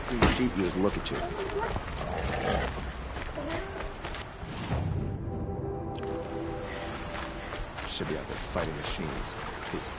Every sheep you is look at you. Should be out there fighting machines. Jeez.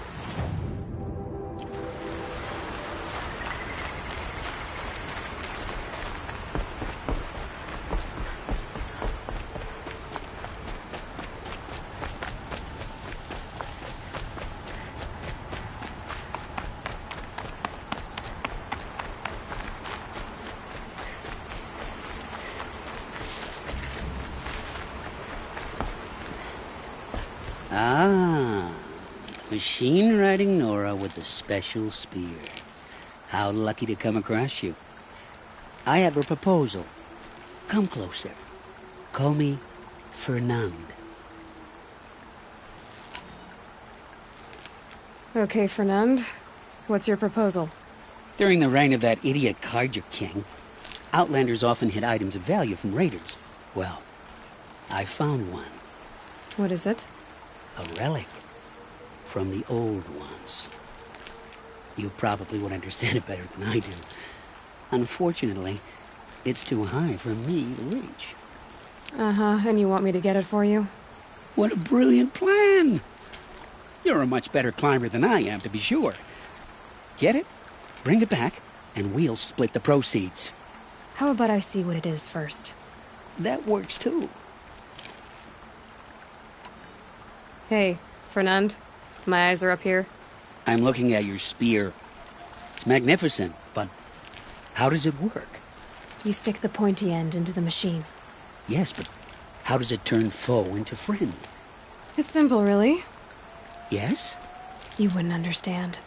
Ah, machine-riding Nora with a special spear. How lucky to come across you. I have a proposal. Come closer. Call me Fernand. Okay, Fernand. What's your proposal? During the reign of that idiot Carja King, Outlanders often hid items of value from raiders. Well, I found one. What is it? A relic from the old ones. You probably would understand it better than I do. Unfortunately, it's too high for me to reach. Uh-huh, and you want me to get it for you? What a brilliant plan! You're a much better climber than I am, to be sure. Get it, bring it back, and we'll split the proceeds. How about I see what it is first? That works too. Hey, Fernand. My eyes are up here. I'm looking at your spear. It's magnificent, but how does it work? You stick the pointy end into the machine. Yes, but how does it turn foe into friend? It's simple, really. Yes? You wouldn't understand.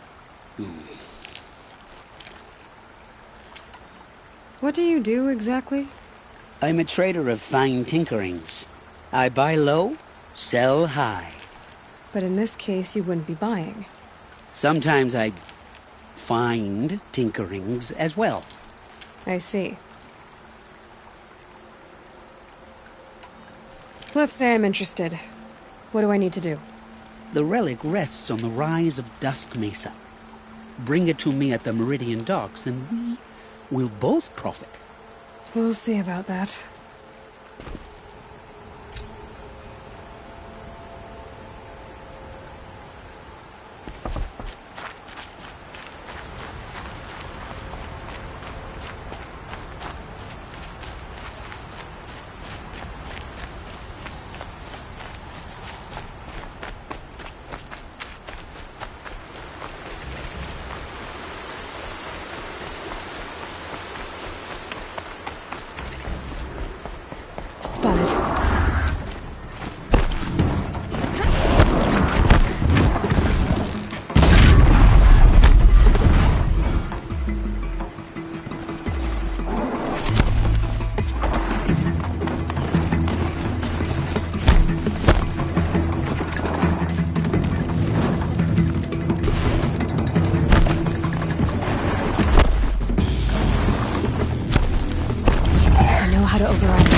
What do you do, exactly? I'm a trader of fine tinkerings. I buy low, sell high. But in this case, you wouldn't be buying. Sometimes I find tinkerings as well. I see. Let's say I'm interested. What do I need to do? The relic rests on the rise of Dusk Mesa. Bring it to me at the Meridian Docks, and we will both profit. We'll see about that. Spotted. I know how to override it.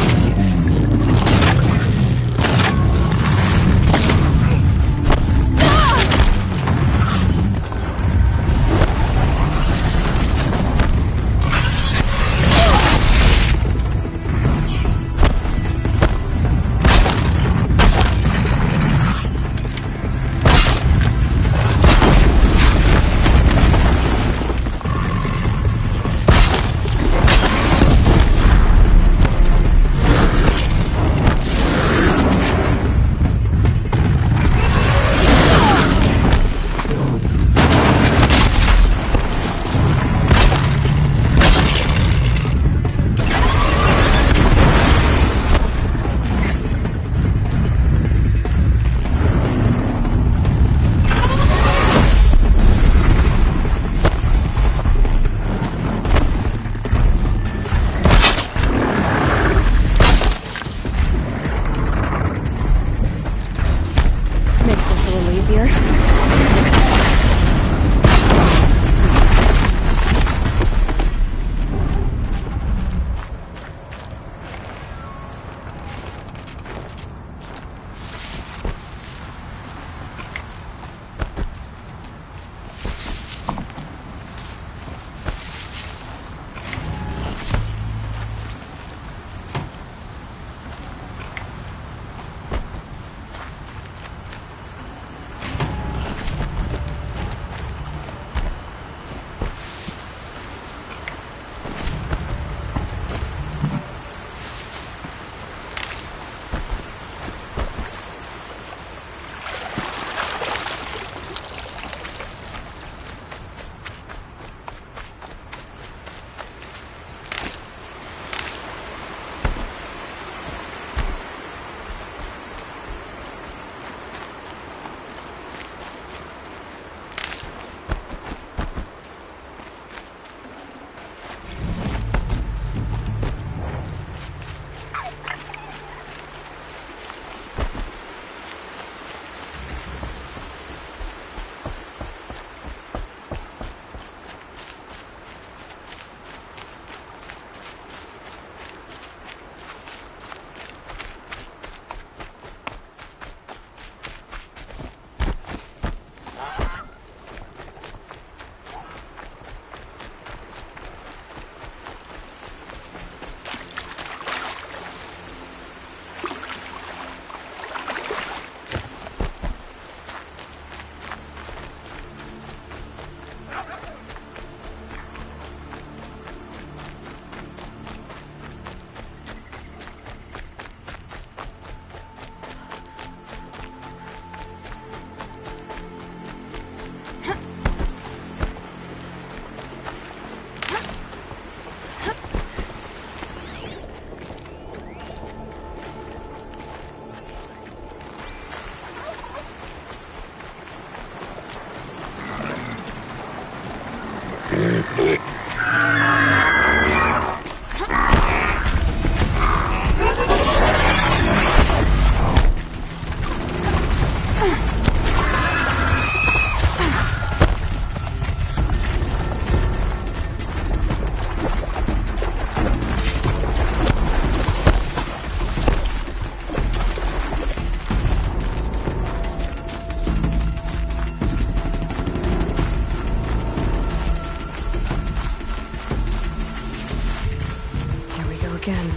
Here we go again.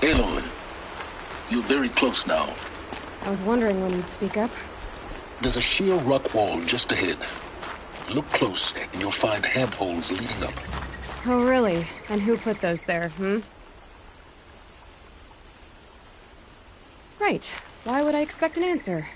Aloy, you're very close now. I was wondering when you'd speak up. There's a sheer rock wall just ahead. Look close, and you'll find handholds leading up. Oh, really? And who put those there, Right. Why would I expect an answer?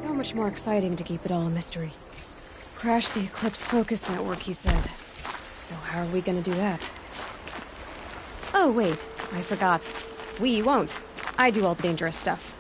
So much more exciting to keep it all a mystery. Crash the Eclipse Focus Network, he said. So how are we gonna do that? Oh, wait. I forgot. We won't. I do all the dangerous stuff.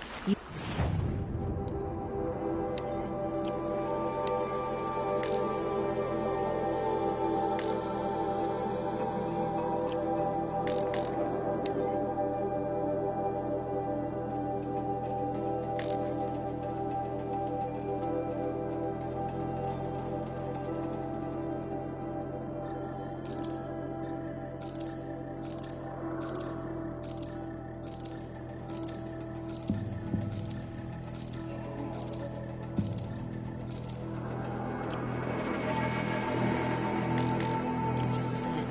Just listen in.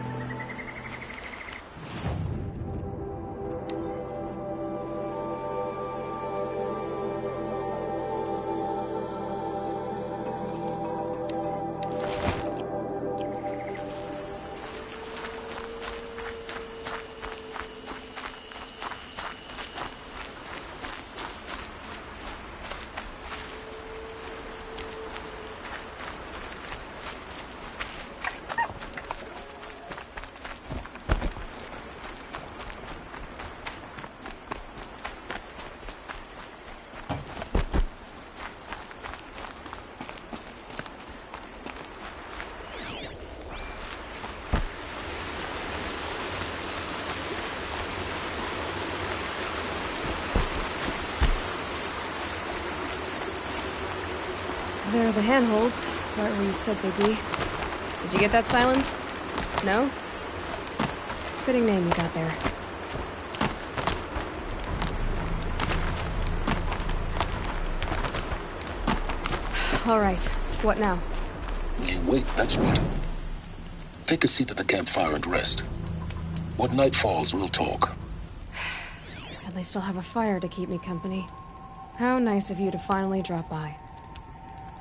There are the handholds, right where you said they'd be. Did you get that, Silence? No? Fitting name you got there. All right, what now? You wait, that's right. Take a seat at the campfire and rest. When night falls, we'll talk. At least I'll have a fire to keep me company. How nice of you to finally drop by.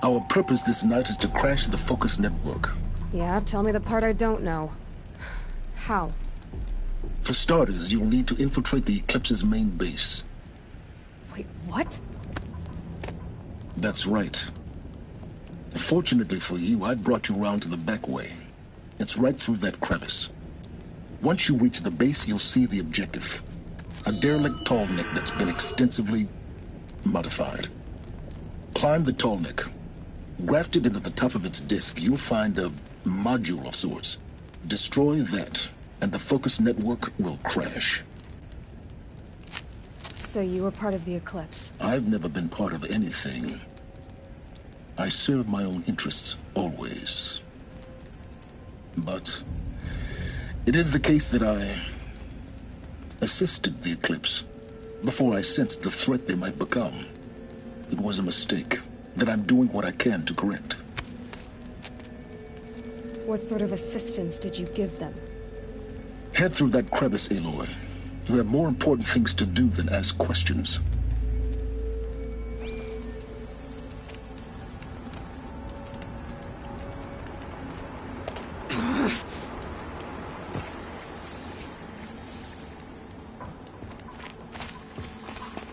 Our purpose this night is to crash the Focus Network. Yeah, tell me the part I don't know. How? For starters, you'll need to infiltrate the Eclipse's main base. Wait, what? That's right. Fortunately for you, I brought you round to the back way. It's right through that crevice. Once you reach the base, you'll see the objective. A derelict tall neck that's been extensively modified. Climb the tall neck. Grafted into the top of its disk, you'll find a module of sorts. Destroy that, and the focus network will crash. So you were part of the Eclipse. I've never been part of anything. I serve my own interests, always. But it is the case that I assisted the Eclipse before I sensed the threat they might become. It was a mistake that I'm doing what I can to correct. What sort of assistance did you give them? Head through that crevice, Aloy. You have more important things to do than ask questions.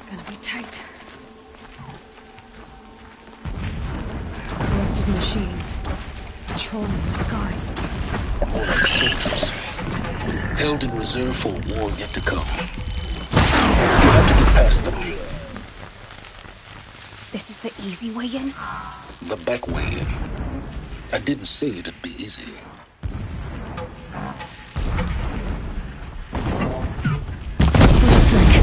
Gonna be tight. Corrupted machines. Patrolling with guards. More like soldiers. Held in reserve for a war yet to come. You have to get past them. This is the easy way in? The back way in. I didn't say it'd be easy. First drink.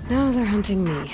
Now they're hunting me.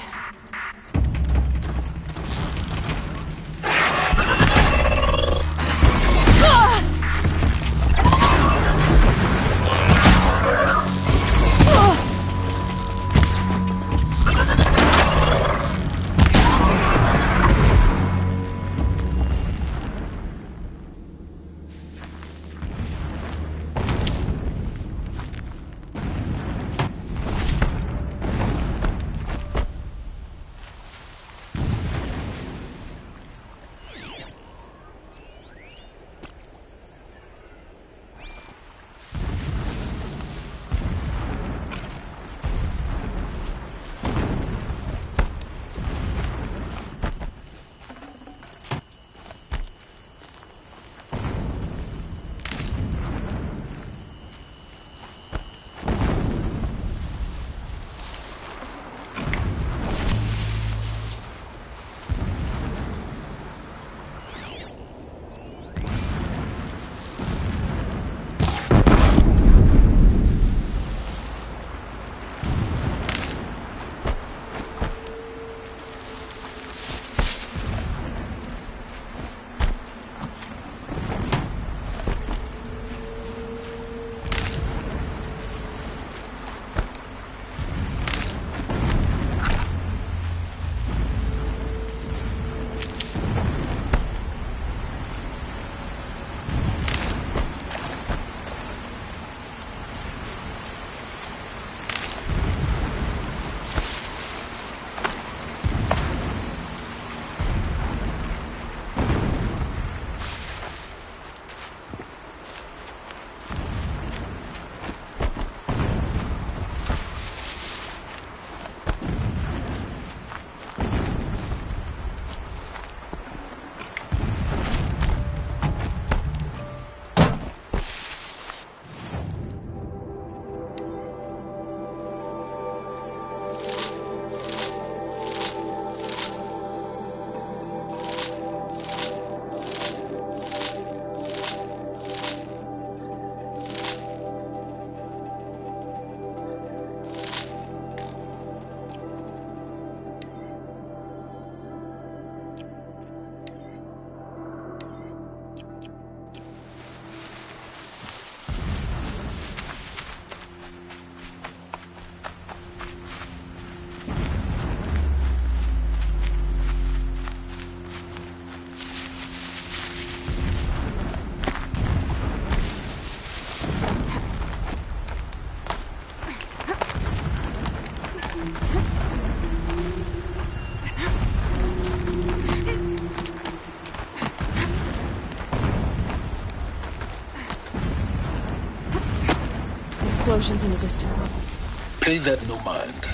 explosions in the distance. Pay that no mind.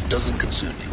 Doesn't concern you.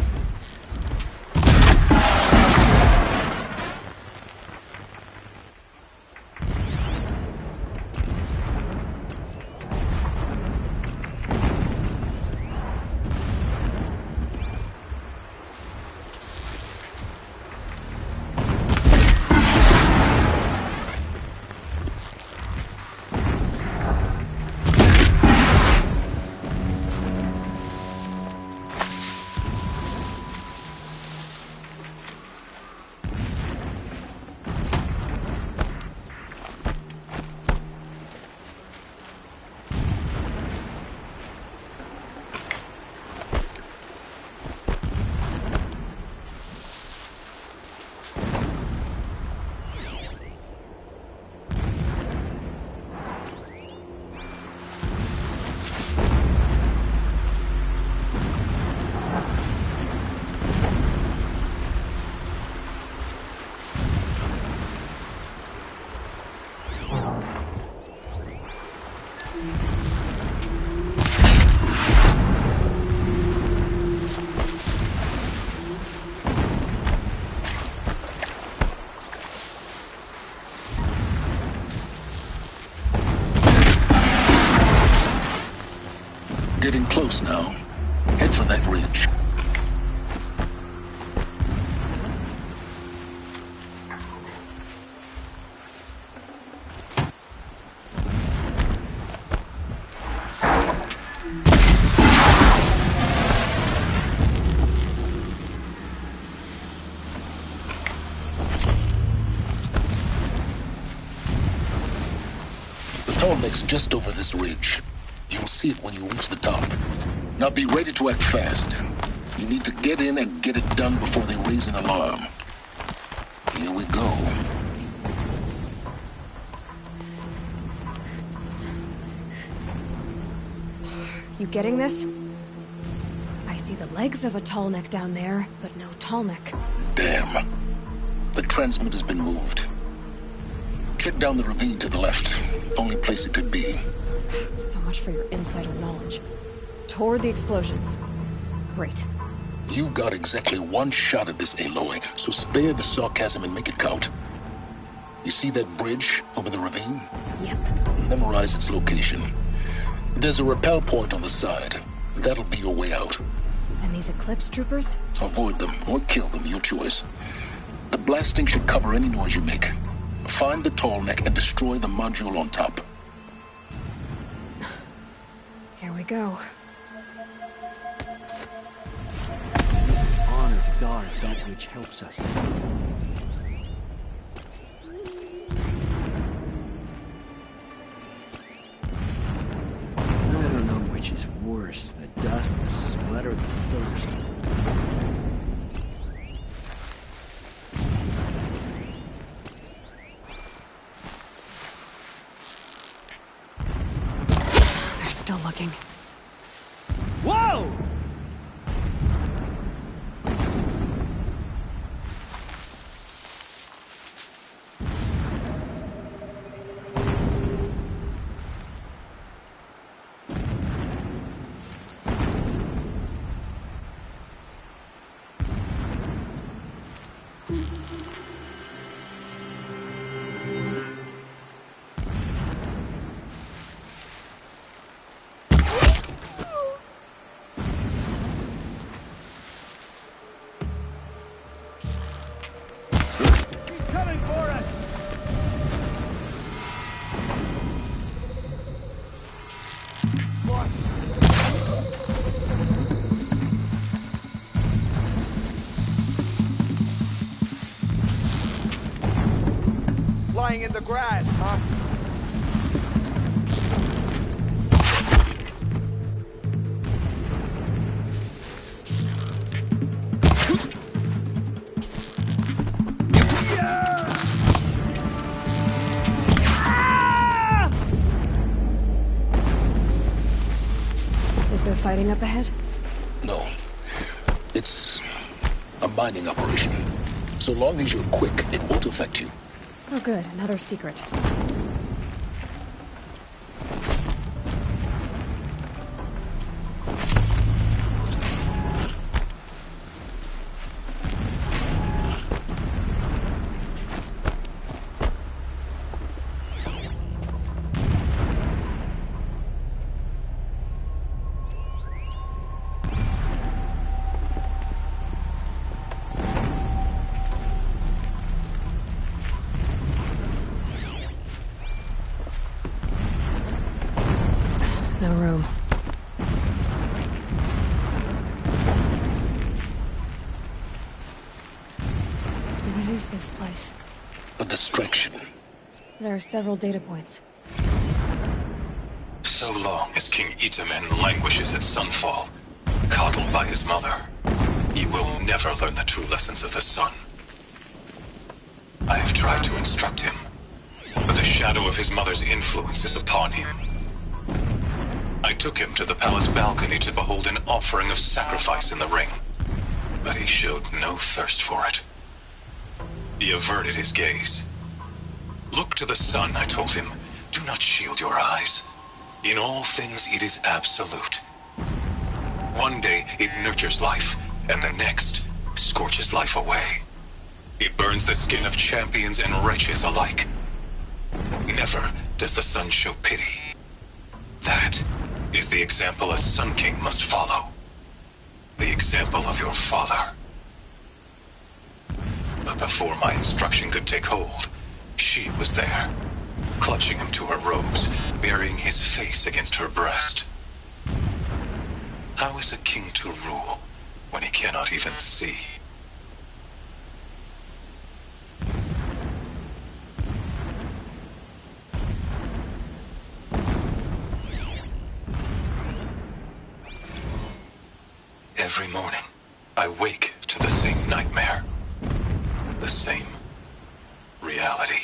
Getting close now. Head for that ridge. The tall neck's just over this ridge. You'll see it when you reach the top. Now be ready to act fast. You need to get in and get it done before they raise an alarm. Here we go. You getting this? I see the legs of a tall neck down there, but no tall neck. Damn. The transmitter's been moved. Check down the ravine to the left. Only place it could be. So much for your insider knowledge. Toward the explosions. Great. You got exactly one shot at this, Aloy, so spare the sarcasm and make it count. You see that bridge over the ravine? Yep. Memorize its location. There's a rappel point on the side. That'll be your way out. And these Eclipse troopers? Avoid them or kill them, your choice. The blasting should cover any noise you make. Find the tall neck and destroy the module on top. Here we go. It is an honor to guard that which helps us. I don't know which is worse, the dust, the sweat, or the thirst. They're still looking. Whoa! Coming for us! Lying in the grass, huh? Is there fighting up ahead? No. It's a mining operation. So long as you're quick, it won't affect you. Oh good, another secret. is this place? A distraction. There are several data points. So long as King Itamen languishes at Sunfall, coddled by his mother, he will never learn the true lessons of the sun. I have tried to instruct him, but the shadow of his mother's influence is upon him. I took him to the palace balcony to behold an offering of sacrifice in the ring, but he showed no thirst for it. He averted his gaze. Look to the sun, I told him. Do not shield your eyes. In all things, it is absolute. One day, it nurtures life, and the next, scorches life away. It burns the skin of champions and wretches alike. Never does the sun show pity. That is the example a Sun King must follow. The example of your father. But before my instruction could take hold, she was there, clutching him to her robes, burying his face against her breast. How is a king to rule when he cannot even see? Every morning, I wake to the same nightmare. The same reality.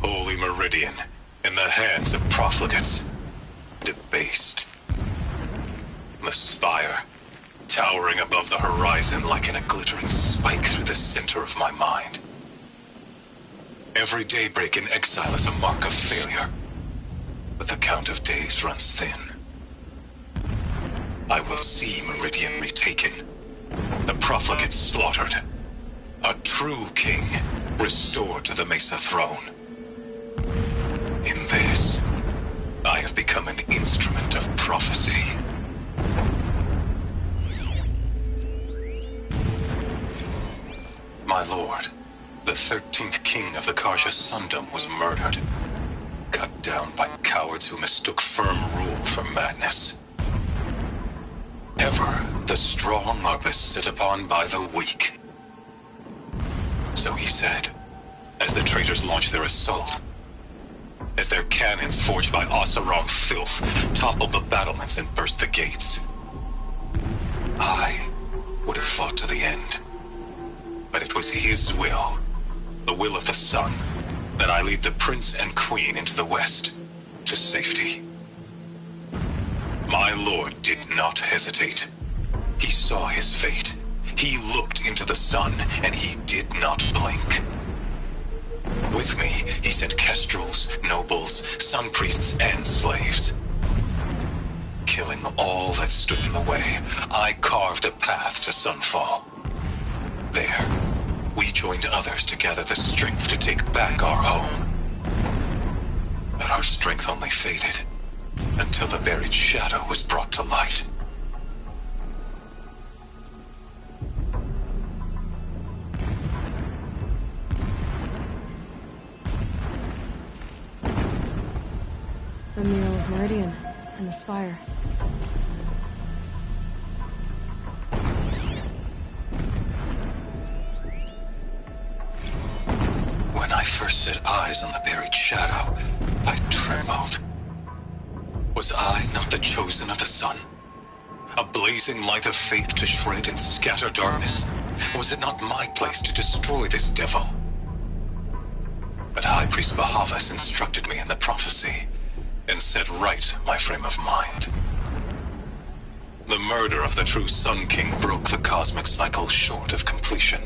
Holy Meridian, in the hands of profligates. Debased. The spire, towering above the horizon like a glittering spike through the center of my mind. Every daybreak in exile is a mark of failure, but the count of days runs thin. I will see Meridian retaken, the profligates slaughtered, a true king restored to the Mesa throne. In this, I have become an instrument of prophecy. My lord, the 13th king of the Karja Sundom was murdered, cut down by cowards who mistook firm rule for madness. Ever the strong are beset upon by the weak. So he said, as the traitors launched their assault, as their cannons forged by Oseram filth toppled the battlements and burst the gates. I would have fought to the end, but it was his will, the will of the sun, that I lead the prince and queen into the west, to safety. My lord did not hesitate. He saw his fate. He looked into the sun, and he did not blink. With me, he sent kestrels, nobles, sun priests, and slaves. Killing all that stood in the way, I carved a path to Sunfall. There, we joined others to gather the strength to take back our home. But our strength only faded, until the buried shadow was brought to light. The mural of Meridian and the spire. When I first set eyes on the buried shadow, I trembled. Was I not the chosen of the sun? A blazing light of faith to shred and scatter darkness? Was it not my place to destroy this devil? But High Priest Bahavas instructed me in the prophecy, and set right my frame of mind. The murder of the true Sun King broke the cosmic cycle short of completion.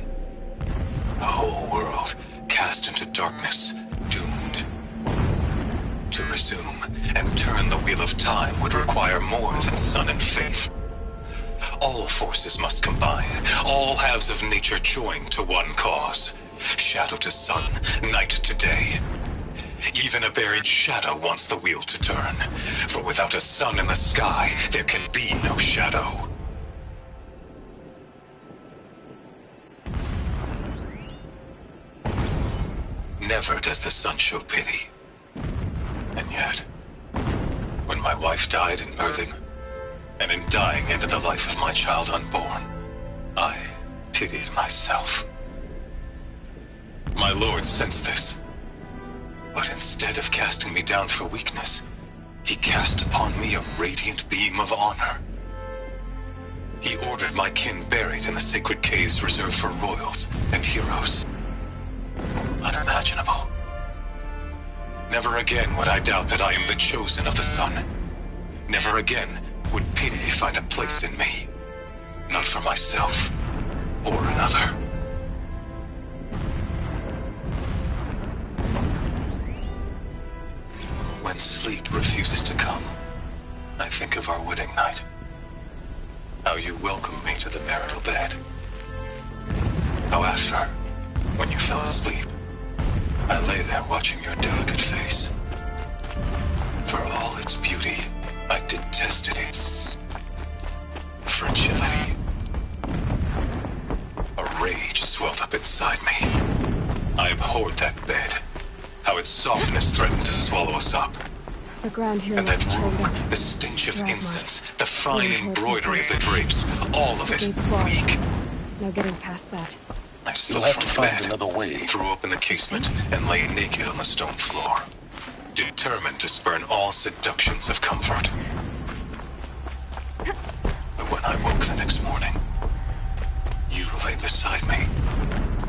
The whole world cast into darkness, doomed. To resume and turn the wheel of time would require more than sun and faith. All forces must combine, all halves of nature join to one cause. Shadow to sun, night to day. Even a buried shadow wants the wheel to turn, for without a sun in the sky, there can be no shadow. Never does the sun show pity. And yet, when my wife died in birthing, and in dying ended the life of my child unborn, I pitied myself. My lord sensed this. But instead of casting me down for weakness, he cast upon me a radiant beam of honor. He ordered my kin buried in the sacred caves reserved for royals and heroes. Unimaginable. Never again would I doubt that I am the chosen of the sun. Never again would pity find a place in me. Not for myself or another. When sleep refuses to come, I think of our wedding night. How you welcomed me to the marital bed. How after, when you fell asleep, I lay there watching your delicate face. For all its beauty, I detested its fragility. A rage swelled up inside me. I abhorred that bed. How its softness threatened to swallow us up. The ground here And looks that churned room, up. the stench of Drag incense, marks. the fine Leaning towards embroidery of the the drapes, all of The it gate's barred. weak. No getting past that. I You'll slipped have from to find bed, another way. threw open the casement, and lay naked on the stone floor, determined to spurn all seductions of comfort. But when I woke the next morning, you lay beside me,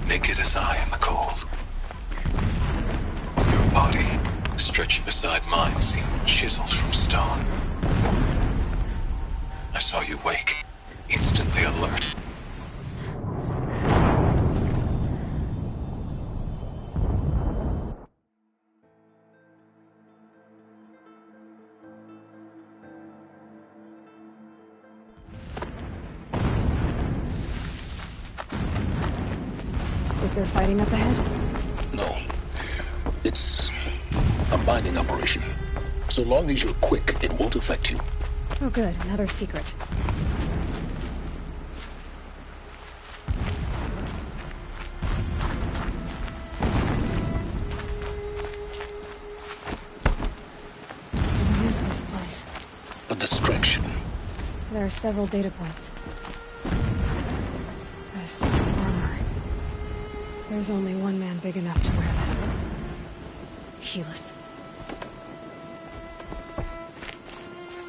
naked as I in the cold. Your body, stretched beside mine, seemed chiseled from stone. I saw you wake, instantly alert. Is there fighting up ahead? No. It's a mining operation. So long as you're quick, it won't affect you. Oh good, another secret. What is this place? A distraction. There are several data points. This armor. There's only one man big enough to wear this. Helis.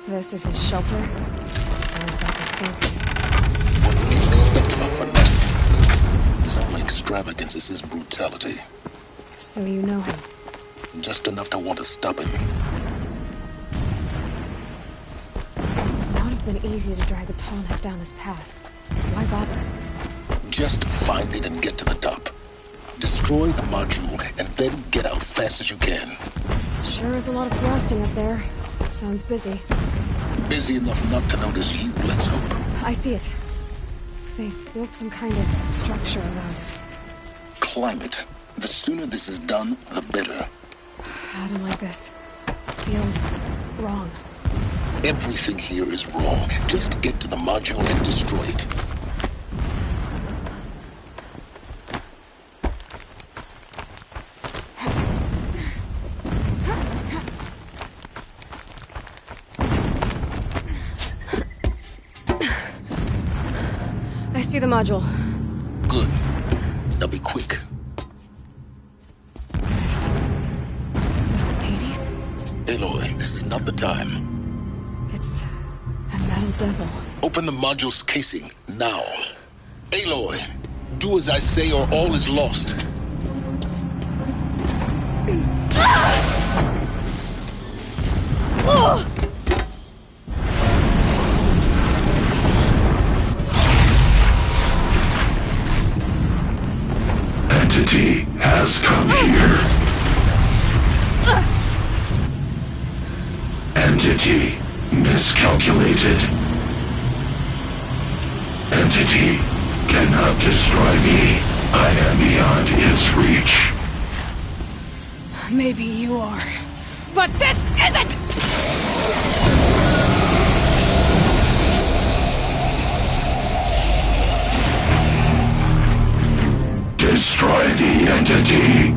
This is his shelter. Not exactly fancy. What can you expect from a fanatic? His only extravagance is his brutality. So you know him. Just enough to want to stop him. It would have been easy to drag the Tallneck down this path. Why bother? Just find it and get to the top. Destroy the module and then get out fast as you can. Sure is a lot of blasting up there. Sounds busy. Busy enough not to notice you, let's hope. I see it. They've built some kind of structure around it. Climate. The sooner this is done, the better. I don't like this. Feels wrong. Everything here is wrong. Just get to the module and destroy it. I see the module. Good. Now be quick. This is Hades? Aloy, this is not the time. It's a metal devil. Open the module's casing, now. Aloy, do as I say or all is lost. Entity has come here. Entity miscalculated. Entity cannot destroy me. I am beyond its reach. Maybe you are. But this isn't! Destroy the entity.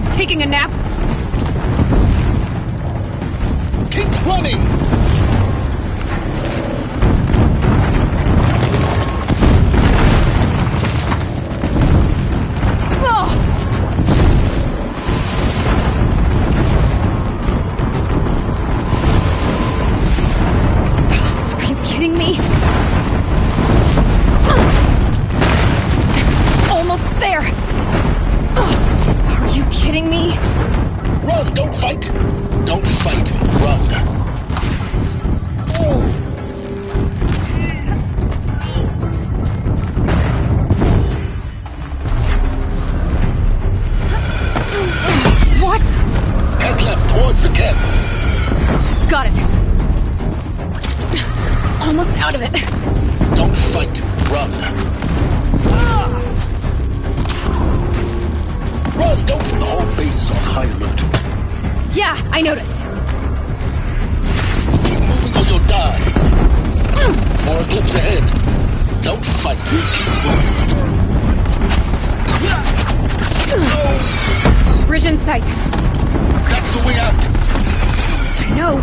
I'm taking a nap. Keep running! Are you kidding me? Almost there. Are you kidding me? Run! Don't fight! Don't fight! Run! What? Head left towards the camp. Got it. Almost out of it. Don't fight. Run. Run! Don't! The whole base is on high alert. Yeah, I noticed. Keep moving or you'll die. More eclipse ahead. Don't fight. Keep moving. Bridge in sight. That's the way out. I know.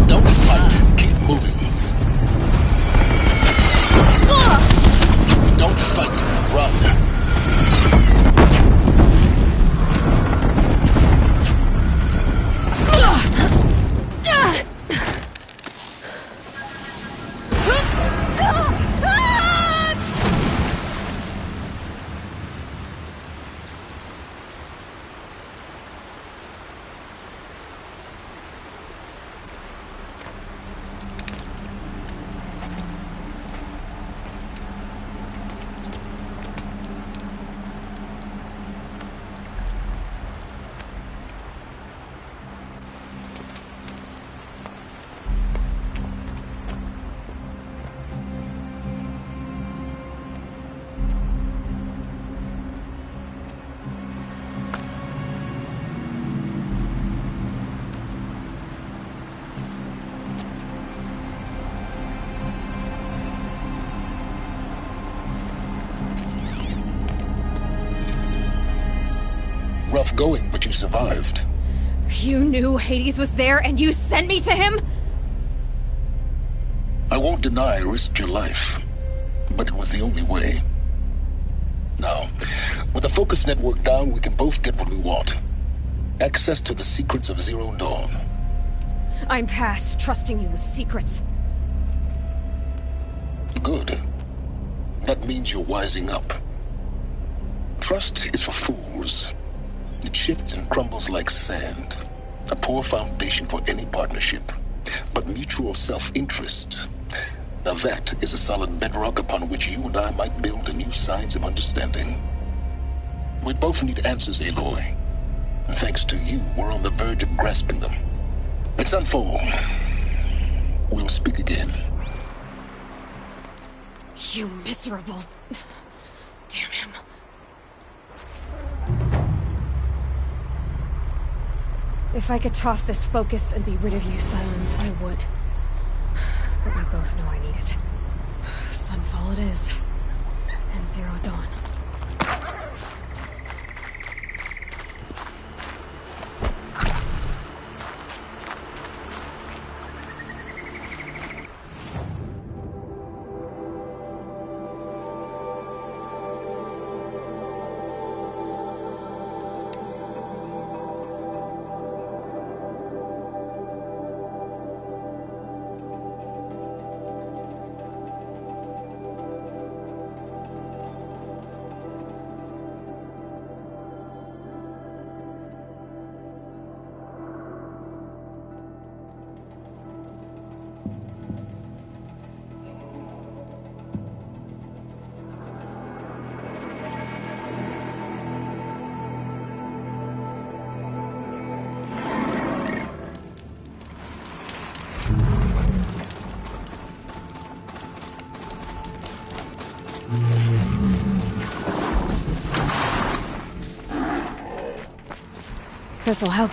Don't fight. Keep moving. Don't fight. Run. Rough going, but you survived. You knew Hades was there and you sent me to him? I won't deny I risked your life, but it was the only way. Now, with the focus network down, we can both get what we want. Access to the secrets of Zero Dawn. I'm past trusting you with secrets. Good. That means you're wising up. Trust is for fools. It shifts and crumbles like sand. A poor foundation for any partnership. But mutual self-interest. Now that is a solid bedrock upon which you and I might build a new science of understanding. We both need answers, Aloy. And thanks to you, we're on the verge of grasping them. It's Sunfall. We'll speak again. You miserable... Damn him. If I could toss this focus and be rid of you, Silence, I would. But we both know I need it. Sunfall it is. And Zero Dawn. this'll help.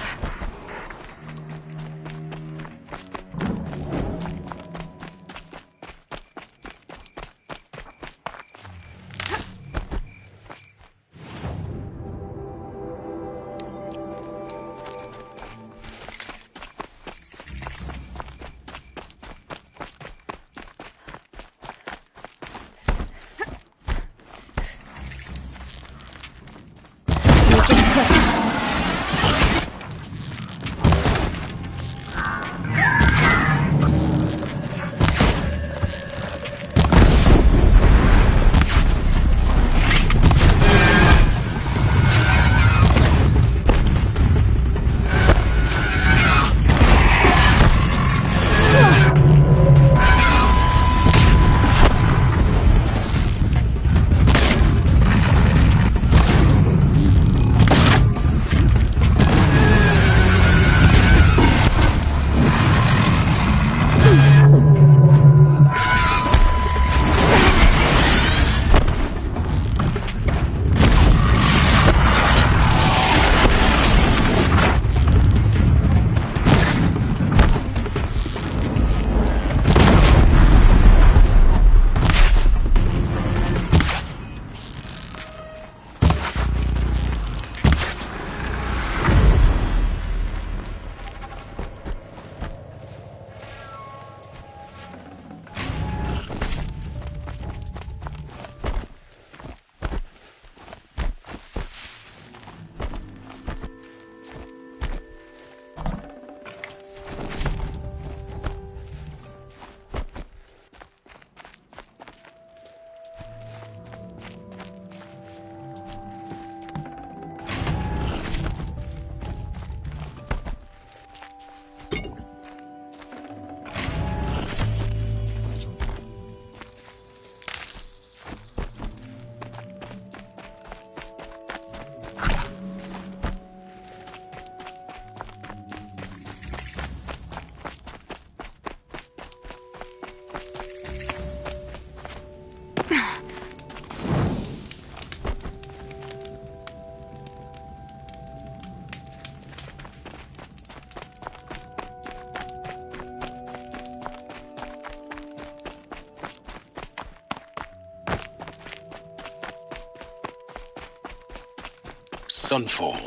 Sunfall.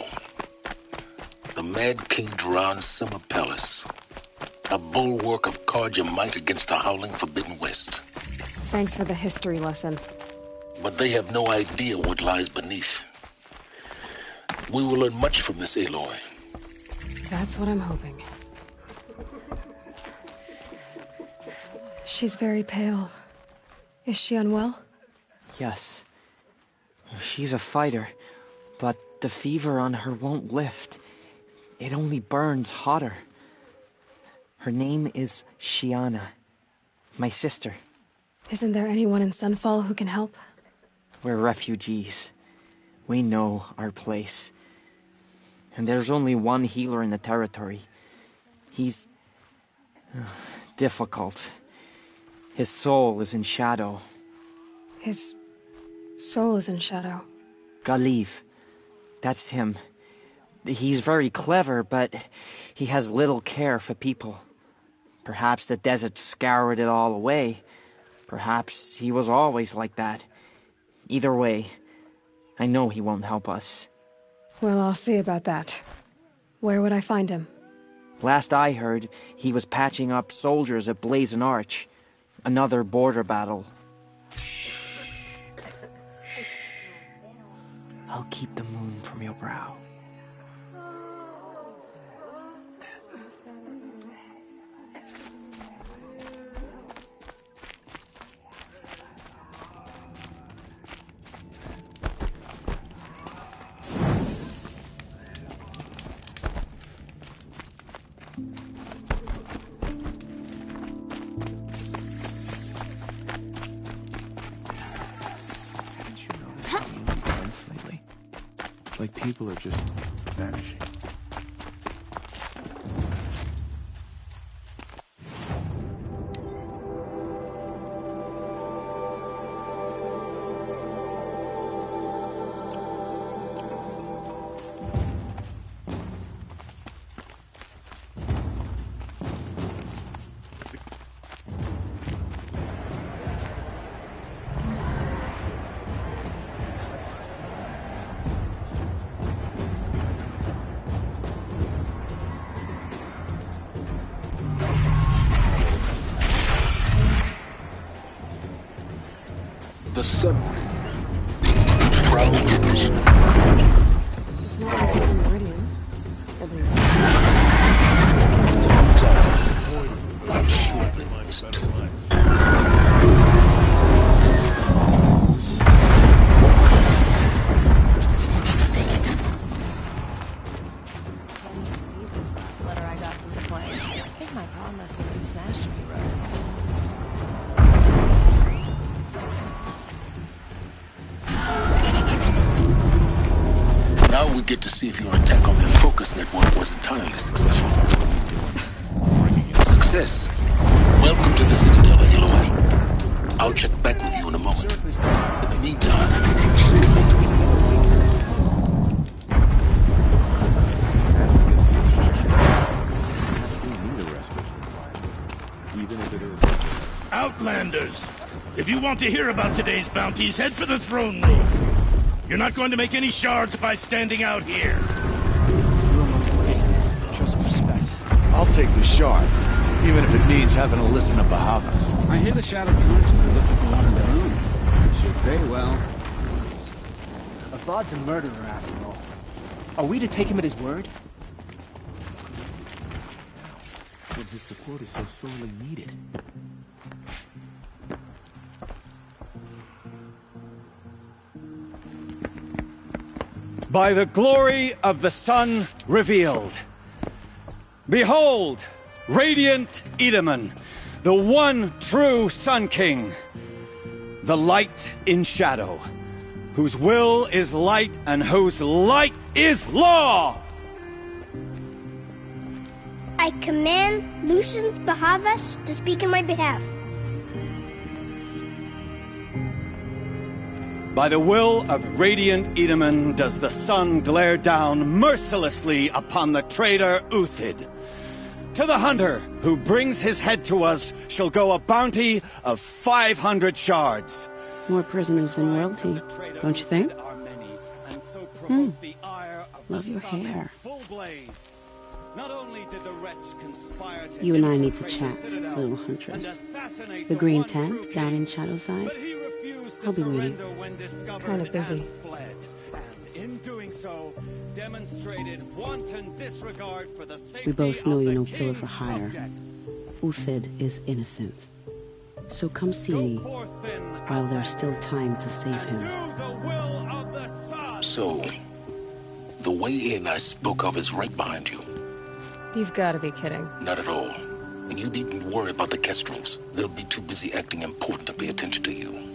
The Mad King Duran's summer palace. A bulwark of Carja might against the howling Forbidden West. Thanks for the history lesson. But they have no idea what lies beneath. We will learn much from this Aloy. That's what I'm hoping. She's very pale. Is she unwell? Yes. She's a fighter, but the fever on her won't lift. It only burns hotter. Her name is Shiana, my sister. Isn't there anyone in Sunfall who can help? We're refugees. We know our place. And there's only one healer in the territory. He's difficult. His soul is in shadow. His soul is in shadow. Galiv. That's him. He's very clever, but he has little care for people. Perhaps the desert scoured it all away. Perhaps he was always like that. Either way, I know he won't help us. Well, I'll see about that. Where would I find him? Last I heard, he was patching up soldiers at Blazon Arch. Another border battle. I'll keep the moon from your brow. Haven't you noticed any events lately? It's like people are just vanishing. the sun. Proud witness. It's not like it's a meridian. At least. I'm sure they wasn't. Read this last letter I got from the plane. I think my paw must have been smashed when he wrote it. Now we get to see if your attack on their focus network was entirely successful. Success. Welcome to the Citadel, Aloy. I'll check back with you in a moment. In the meantime, circulate. Outlanders! If you want to hear about today's bounties, head for the throne room. You're not going to make any shards by standing out here. Show some respect. I'll take the shards, even if it means having to listen to Bahavas. I hear the Shadow Conjurers are looking for one of their own. Should pay well. Abad's a murderer, after all. Are we to take him at his word? When his support is so sorely needed. By the glory of the sun revealed. Behold, radiant Edaman, the one true Sun King, the light in shadow, whose will is light and whose light is law! I command Lucius Bahavas to speak in my behalf. By the will of radiant Edaman does the sun glare down mercilessly upon the traitor Uthid. To the hunter who brings his head to us shall go a bounty of 500 shards. More prisoners than royalty, don't you think? Love your hair. You and I need to chat, little huntress. The green tent down in Shadowside. I'll be waiting. Kind of busy. We both know you're no killer for hire. Uthid is innocent. So come see me while there's still time to save him. So, the way in I spoke of is right behind you. You've got to be kidding. Not at all. And you needn't worry about the Kestrels. They'll be too busy acting important to pay attention to you.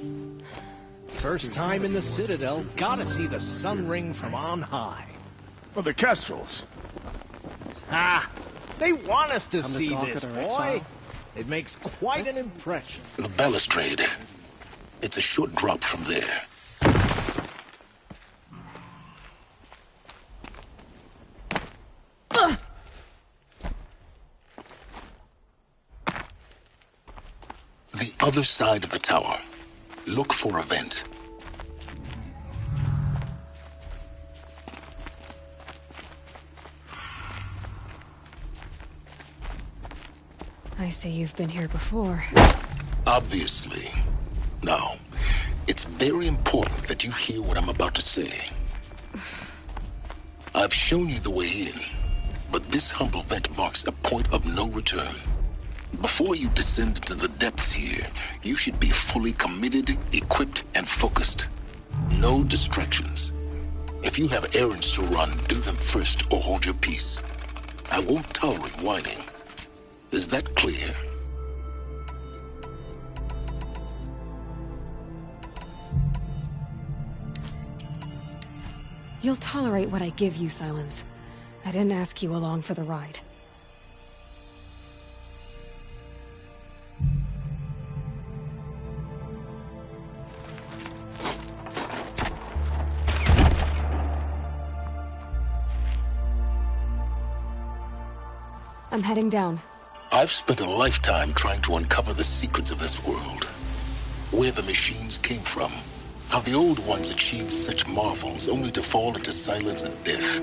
First time in the Citadel, gotta see the sun ring from on high. Well, the Kestrels. Ah, they want us to see this, boy. It makes quite an impression. The balustrade. It's a short drop from there. The other side of the tower. Look for a vent. I see you've been here before. Obviously. Now, it's very important that you hear what I'm about to say. I've shown you the way in, but this humble vent marks a point of no return. Before you descend into the depths here, you should be fully committed, equipped, and focused. No distractions. If you have errands to run, do them first or hold your peace. I won't tolerate whining. Is that clear? You'll tolerate what I give you, Silence. I didn't ask you along for the ride. I'm heading down. I've spent a lifetime trying to uncover the secrets of this world. Where the machines came from. How the old ones achieved such marvels only to fall into silence and death.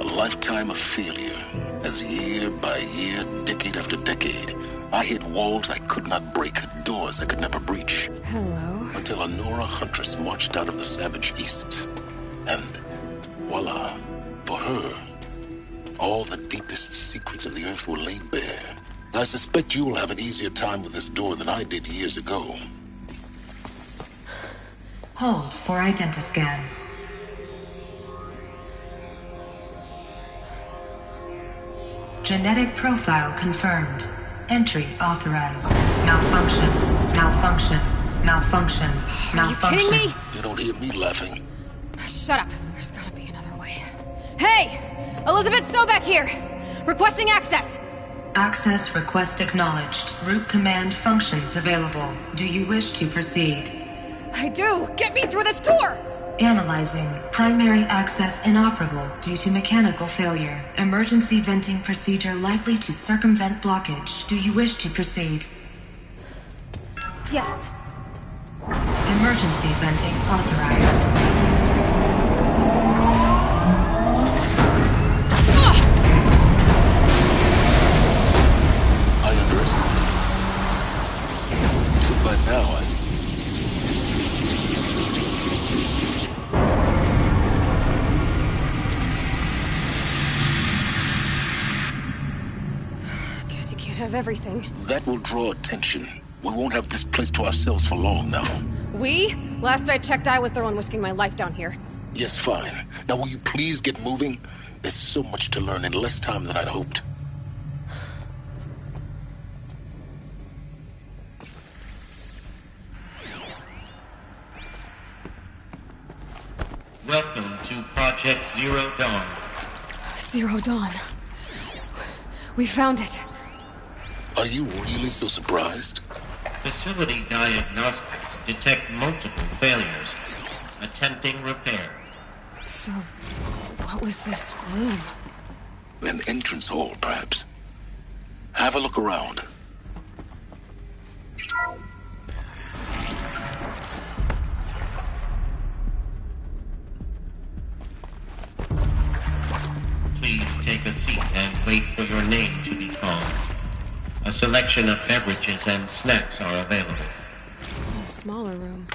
A lifetime of failure. As year by year, decade after decade, I hit walls I could not break, doors I could never breach. Hello. Until a Nora huntress marched out of the savage east. And voila, for her, all the deepest secrets of the earth were laid bare. I suspect you'll have an easier time with this door than I did years ago. Hold for identiscan. Genetic profile confirmed. Entry authorized. Malfunction. Malfunction. Malfunction. Malfunction. Are you kidding me? You don't hear me laughing. Shut up. There's gotta be another way. Hey! Elizabeth Sobek here! Requesting access! Access request acknowledged. Root command functions available. Do you wish to proceed? I do! Get me through this door! Analyzing. Primary access inoperable due to mechanical failure. Emergency venting procedure likely to circumvent blockage. Do you wish to proceed? Yes. Emergency venting authorized. I underestimated. So by now, Guess you can't have everything. that will draw attention. We won't have this place to ourselves for long now. We? Last I checked, I was the one risking my life down here. Yes, fine. Now will you please get moving? There's so much to learn in less time than I'd hoped. Welcome to Project Zero Dawn. Zero Dawn. We found it. Are you really so surprised? Facility diagnostics detect multiple failures. Attempting repair. So, what was this room? An entrance hall, perhaps. Have a look around. Please take a seat and wait for your name to be called. A selection of beverages and snacks are available. A smaller room.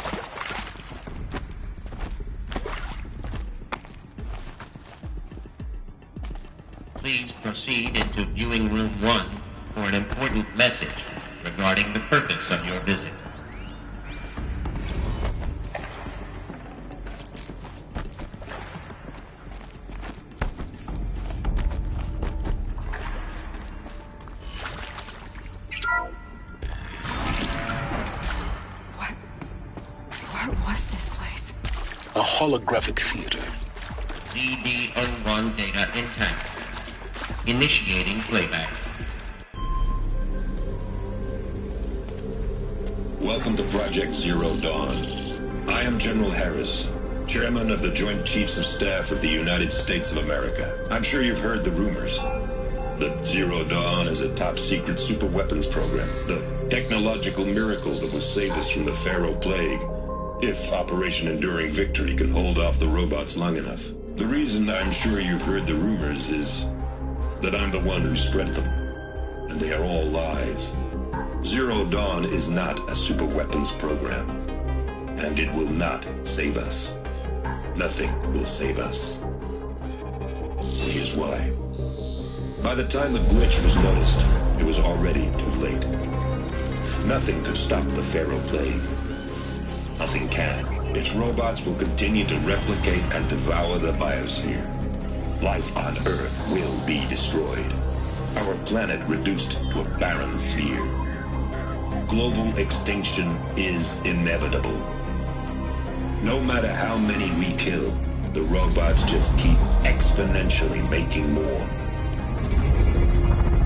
Please proceed into viewing room 1 for an important message regarding the purpose of your visit. What was this place? A holographic theater. CD01 data intact. Initiating playback. Welcome to Project Zero Dawn. I am General Harris, Chairman of the Joint Chiefs of Staff of the United States of America. I'm sure you've heard the rumors that Zero Dawn is a top-secret superweapons program, the technological miracle that will save us from the Pharaoh Plague, if Operation Enduring Victory can hold off the robots long enough. The reason I'm sure you've heard the rumors is that I'm the one who spread them, and they are all lies. Zero Dawn is not a superweapons program, and it will not save us. Nothing will save us. Here's why. By the time the glitch was noticed, it was already too late. Nothing could stop the Pharaoh Plague. Nothing can. Its robots will continue to replicate and devour the biosphere. Life on Earth will be destroyed. Our planet reduced to a barren sphere. Global extinction is inevitable. No matter how many we kill, the robots just keep exponentially making more.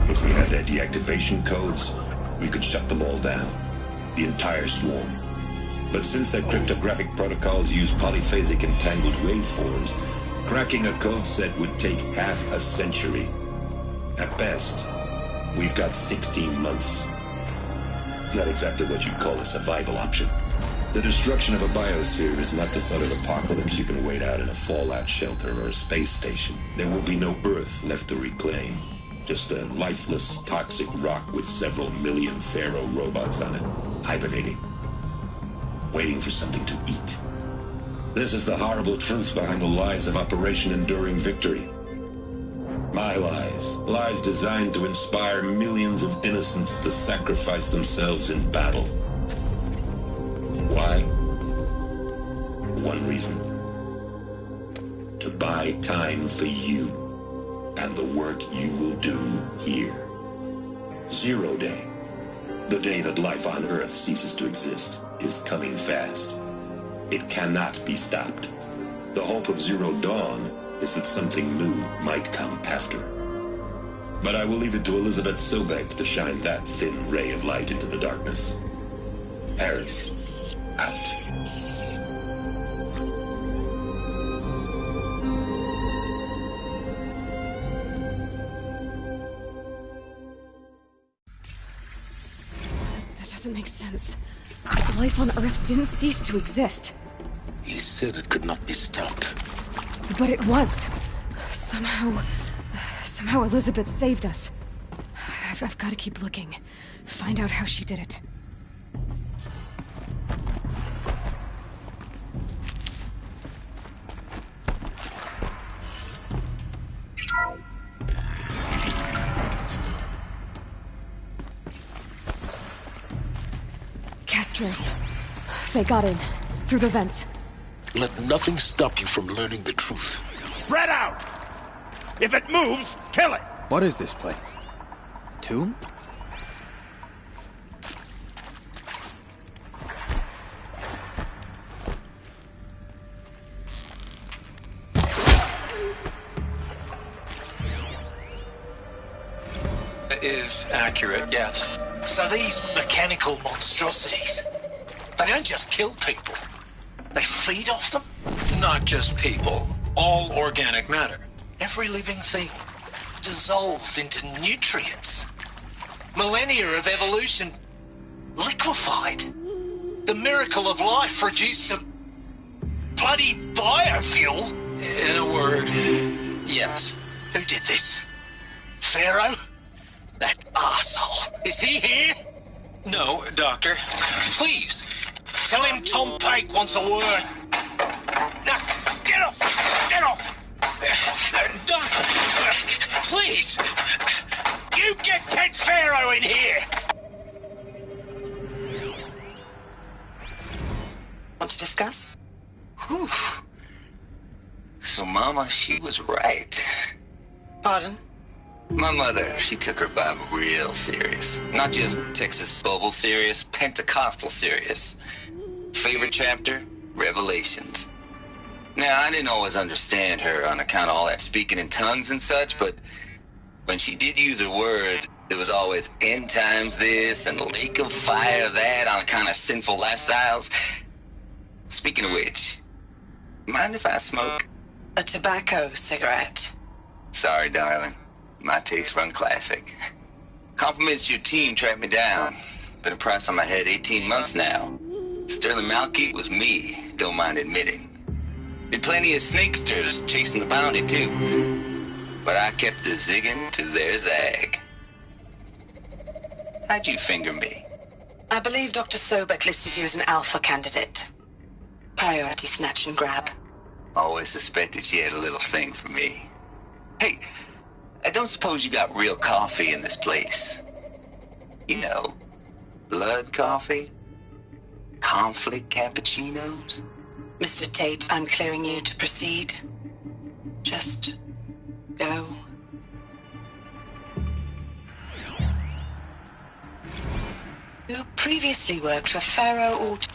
If we had their deactivation codes, we could shut them all down. The entire swarm. But since their cryptographic protocols use polyphasic entangled waveforms, cracking a code set would take half a century. At best, we've got 16 months. Not exactly what you'd call a survival option. The destruction of a biosphere is not the sort of apocalypse you can wait out in a fallout shelter or a space station. There will be no Earth left to reclaim. Just a lifeless, toxic rock with several million Pharaoh robots on it, hibernating, waiting for something to eat. This is the horrible truth behind the lies of Operation Enduring Victory. My lies. Lies designed to inspire millions of innocents to sacrifice themselves in battle. Why? One reason. To buy time for you and the work you will do here. Zero Day, the day that life on Earth ceases to exist, is coming fast. It cannot be stopped. The hope of Zero Dawn is that something new might come after. But I will leave it to Elizabeth Sobek to shine that thin ray of light into the darkness. Harris, out. That doesn't make sense. Life on Earth didn't cease to exist. He said it could not be stopped. But it was. Somehow Elizabeth saved us. I've got to keep looking. Find out how she did it. Kestrels. They got in. Through the vents. Let nothing stop you from learning the truth. Spread out! If it moves, kill it! What is this place? Tomb? It is accurate, yes. So these mechanical monstrosities, they don't just kill people. They feed off them? Not just people. All organic matter. Every living thing dissolved into nutrients. Millennia of evolution liquefied. The miracle of life reduced to bloody biofuel. In a word, yes. Who did this? Pharaoh? That arsehole. Is he here? No, Doctor. Please, tell him Tom Pate wants a word. Now, get off! Get off! Doctor, please! You get Ted Pharaoh in here! Want to discuss? Whew. So, Mama, she was right. Pardon? My mother, she took her Bible real serious. Not just Texas Bible serious, Pentecostal serious. Favorite chapter? Revelations. Now, I didn't always understand her on account of all that speaking in tongues and such, but when she did use her words, it was always end times this and lake of fire that on account of sinful lifestyles. Speaking of which, mind if I smoke? A tobacco cigarette. Sorry, darling. My taste run classic. Compliments to your team tracked me down. Been a price on my head 18 months now. Sterling Malkeet was me, don't mind admitting. Been plenty of snakesters chasing the bounty, too. But I kept the zigging to their zag. How'd you finger me? I believe Dr. Sobek listed you as an alpha candidate. Priority snatch and grab. Always suspected she had a little thing for me. Hey, I don't suppose you got real coffee in this place. You know, blood coffee? Conflict cappuccinos? Mr. Tate, I'm clearing you to proceed. Just go. You previously worked for Pharaoh Auto...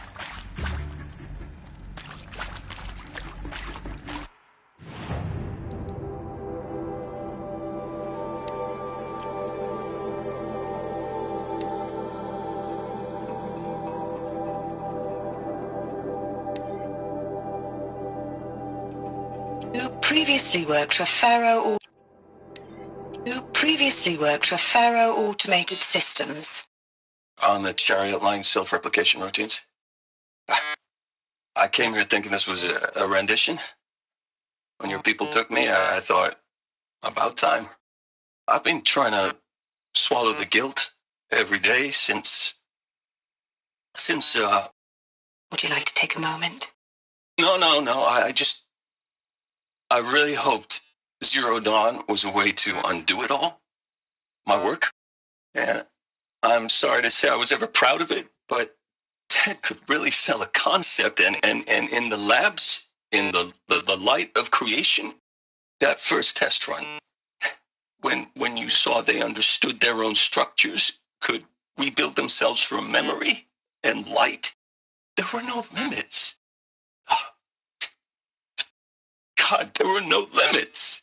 Previously worked for Pharaoh Automated Systems. On the Chariot Line self-replication routines? I came here thinking this was a rendition. When your people took me, I thought, about time. I've been trying to swallow the guilt every day since, Would you like to take a moment? No. I really hoped Zero Dawn was a way to undo it all. My work. And I'm sorry to say I was ever proud of it, but Ted could really sell a concept, and in the labs, in the light of creation, that first test run, when you saw they understood their own structures, could rebuild themselves from memory and light, there were no limits. God, there were no limits.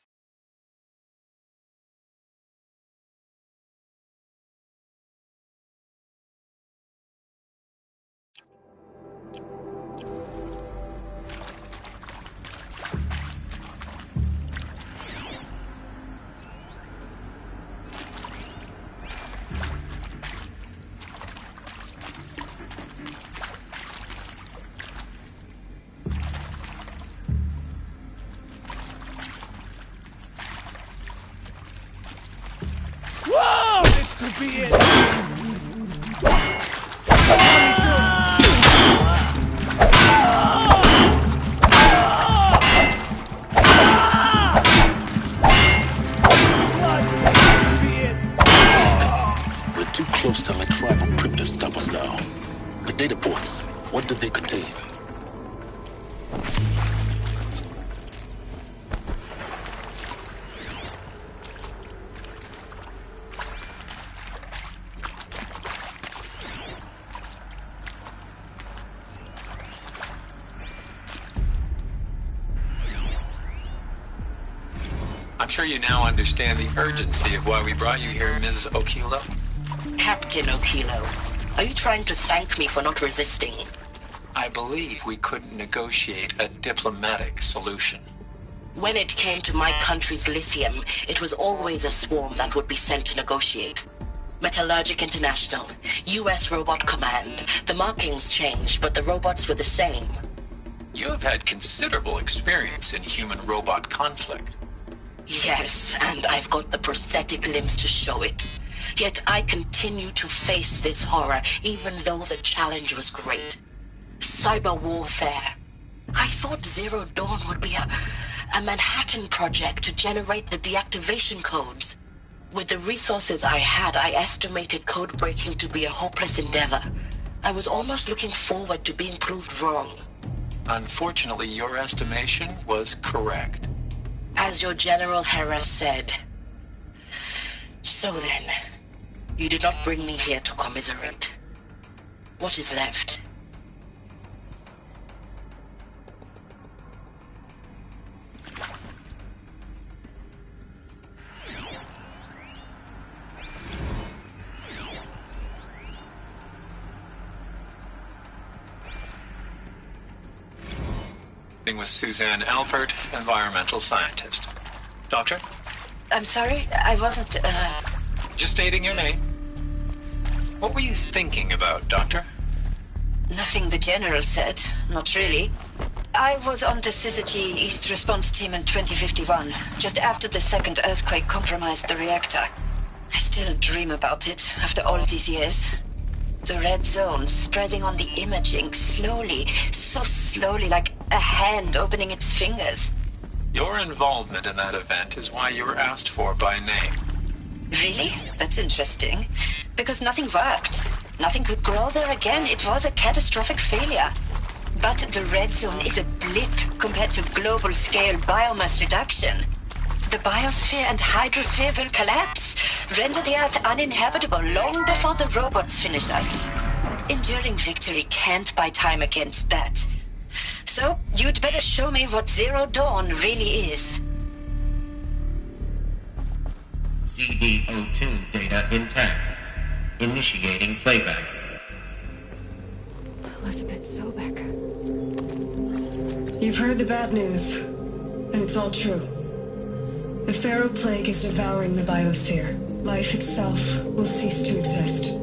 Whoa! This could be it! We're too close to the tribal primitive to stop us now. The data points, what did they contain? I'm sure you now understand the urgency of why we brought you here, Ms. Okilo. Captain Okilo, are you trying to thank me for not resisting? I believe we couldn't negotiate a diplomatic solution. When it came to my country's lithium, it was always a swarm that would be sent to negotiate. Metallurgic International, U.S. Robot Command. The markings changed, but the robots were the same. You have had considerable experience in human-robot conflict. Yes, and I've got the prosthetic limbs to show it. Yet I continue to face this horror, even though the challenge was great. Cyber warfare. I thought Zero Dawn would be a Manhattan project to generate the deactivation codes. With the resources I had, I estimated code breaking to be a hopeless endeavor. I was almost looking forward to being proved wrong. Unfortunately, your estimation was correct. As your General Harris said. So then, you did not bring me here to commiserate. What is left? With Suzanne Alpert, environmental scientist. Doctor? I'm sorry, I wasn't, Just stating your name. What were you thinking about, Doctor? Nothing the General said, not really. I was on the Syzygy East Response Team in 2051, just after the second earthquake compromised the reactor. I still dream about it, after all these years. The red zone spreading on the imaging, slowly, so slowly, like a hand opening its fingers. Your involvement in that event is why you were asked for by name. Really? That's interesting. Because nothing worked. Nothing could grow there again. It was a catastrophic failure. But the red zone is a blip compared to global-scale biomass reduction. The biosphere and hydrosphere will collapse, render the Earth uninhabitable long before the robots finish us. Enduring victory can't buy time against that. So, you'd better show me what Zero Dawn really is. CD02 data intact. Initiating playback. Elizabeth Sobek. You've heard the bad news, and it's all true. The Pharaoh Plague is devouring the biosphere. Life itself will cease to exist.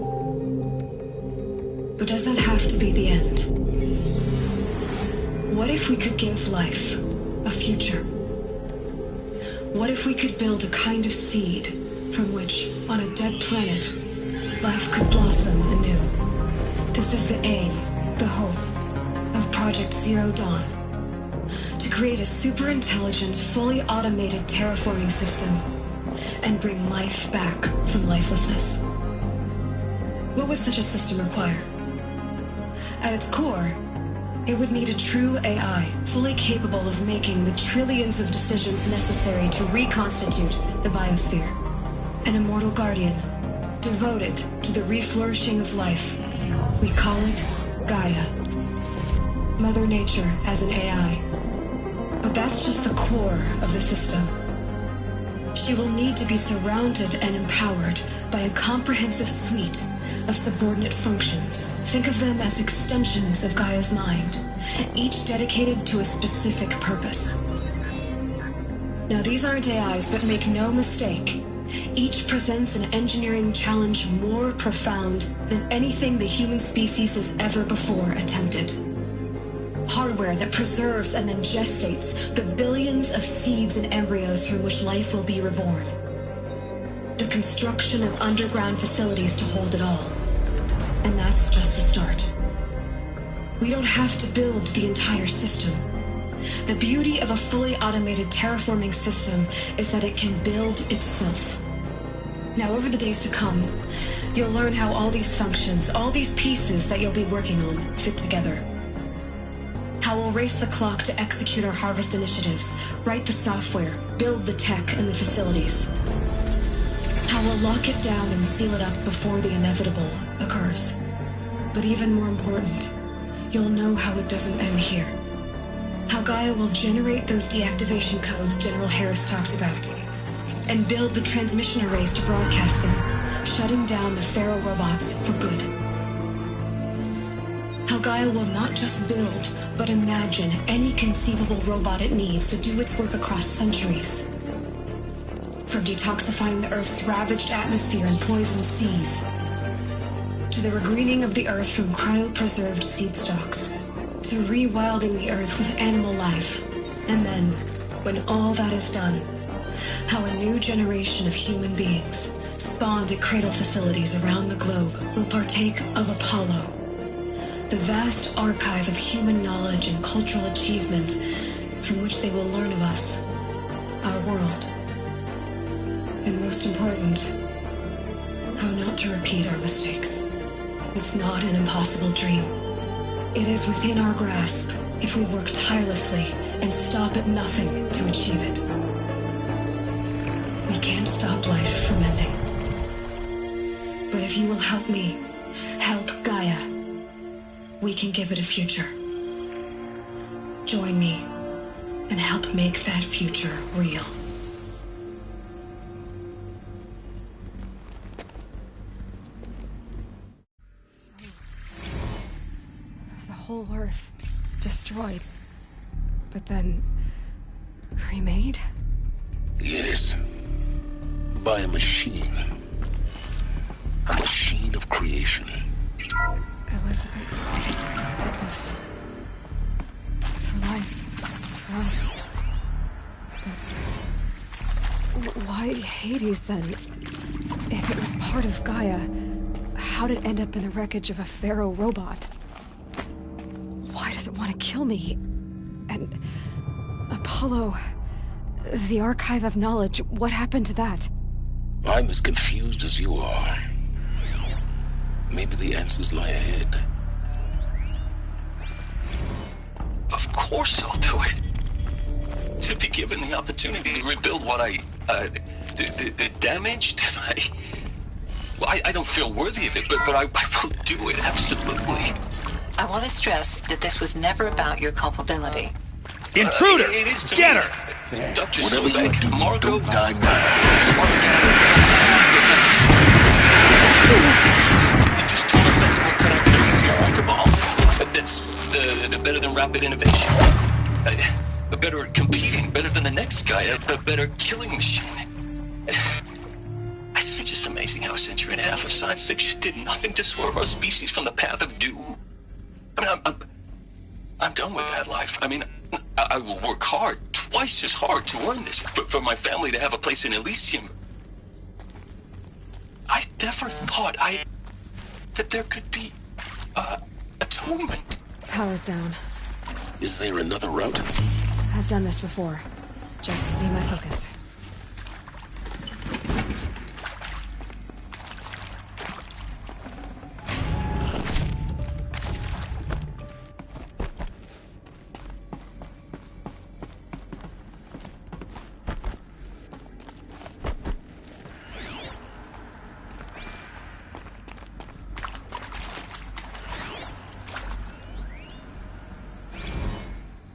But does that have to be the end? What if we could give life a future? What if we could build a kind of seed from which, on a dead planet, life could blossom anew. This is the aim, the hope, of Project Zero Dawn. To create a super-intelligent, fully automated terraforming system and bring life back from lifelessness. What would such a system require? At its core, it would need a true AI, fully capable of making the trillions of decisions necessary to reconstitute the biosphere. An immortal guardian, devoted to the reflourishing of life. We call it Gaia. Mother Nature as an AI. But that's just the core of the system. She will need to be surrounded and empowered by a comprehensive suite of subordinate functions. Think of them as extensions of Gaia's mind, each dedicated to a specific purpose. Now, these aren't AIs, but make no mistake, each presents an engineering challenge more profound than anything the human species has ever before attempted. Hardware that preserves and then gestates the billions of seeds and embryos from which life will be reborn. The construction of underground facilities to hold it all. And that's just the start. We don't have to build the entire system. The beauty of a fully automated terraforming system is that it can build itself. Now, over the days to come, you'll learn how all these functions, all these pieces that you'll be working on, fit together. How we'll race the clock to execute our harvest initiatives, write the software, build the tech and the facilities. How we'll lock it down and seal it up before the inevitable occurs. But even more important, you'll know how it doesn't end here. How Gaia will generate those deactivation codes General Harris talked about, and build the transmission arrays to broadcast them, shutting down the Pharaoh robots for good. How Gaia will not just build, but imagine any conceivable robot it needs to do its work across centuries. From detoxifying the Earth's ravaged atmosphere and poisoned seas, to the regreening of the Earth from cryopreserved seed stalks, to rewilding the Earth with animal life. And then, when all that is done, how a new generation of human beings, spawned at cradle facilities around the globe, will partake of Apollo, the vast archive of human knowledge and cultural achievement from which they will learn of us, our world. And most important, how not to repeat our mistakes. It's not an impossible dream. It is within our grasp if we work tirelessly and stop at nothing to achieve it. We can't stop life from ending. But if you will help me, help Gaia, we can give it a future. Join me and help make that future real. The whole Earth destroyed, but then remade? Yes. By a machine. A machine of creation. Elizabeth did this. For life. For us. But why Hades, then? If it was part of Gaia, how did it end up in the wreckage of a Pharaoh robot? Why does it want to kill me? And Apollo, the Archive of Knowledge, what happened to that? I'm as confused as you are. Maybe the answers lie ahead. Of course I'll do it. To be given the opportunity to rebuild what the damage that I don't feel worthy of it, but I will do it, absolutely. I want to stress that this was never about your culpability. Intruder! It is to Get me. her! Dr. Whatever you Sobek, do, Marco, don't die now. You just told us that's what cut out the easier Wrecking Balls. But that's better than rapid innovation. A better competing, better than the next guy, a better killing machine. It's just amazing how a century and a half of science fiction did nothing to swerve our species from the path of doom. I mean, I'm done with that life. I mean, I will work hard, twice as hard to earn this, for my family to have a place in Elysium. I never thought that there could be, atonement. Power's down. Is there another route? I've done this before. Just need my focus.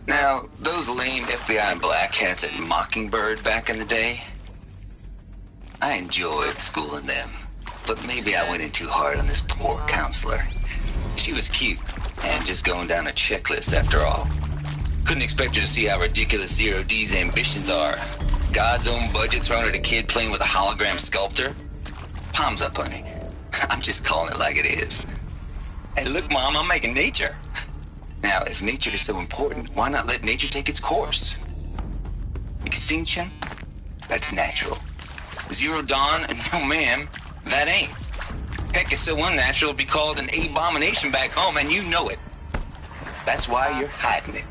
Now, those lame FBI black hats at Mockingbird back in the day, I enjoyed schooling them, but maybe I went in too hard on this poor counselor. She was cute, and just going down a checklist after all. Couldn't expect her to see how ridiculous Zero D's ambitions are. God's own budget thrown at a kid playing with a hologram sculptor? Palms up, honey. I'm just calling it like it is. Hey, look, Mom, I'm making nature. Now, if nature is so important, why not let nature take its course? Extinction? That's natural. Zero Dawn? No, ma'am, that ain't. Heck, it's so unnatural it'd be called an abomination back home, and you know it. That's why you're hiding it.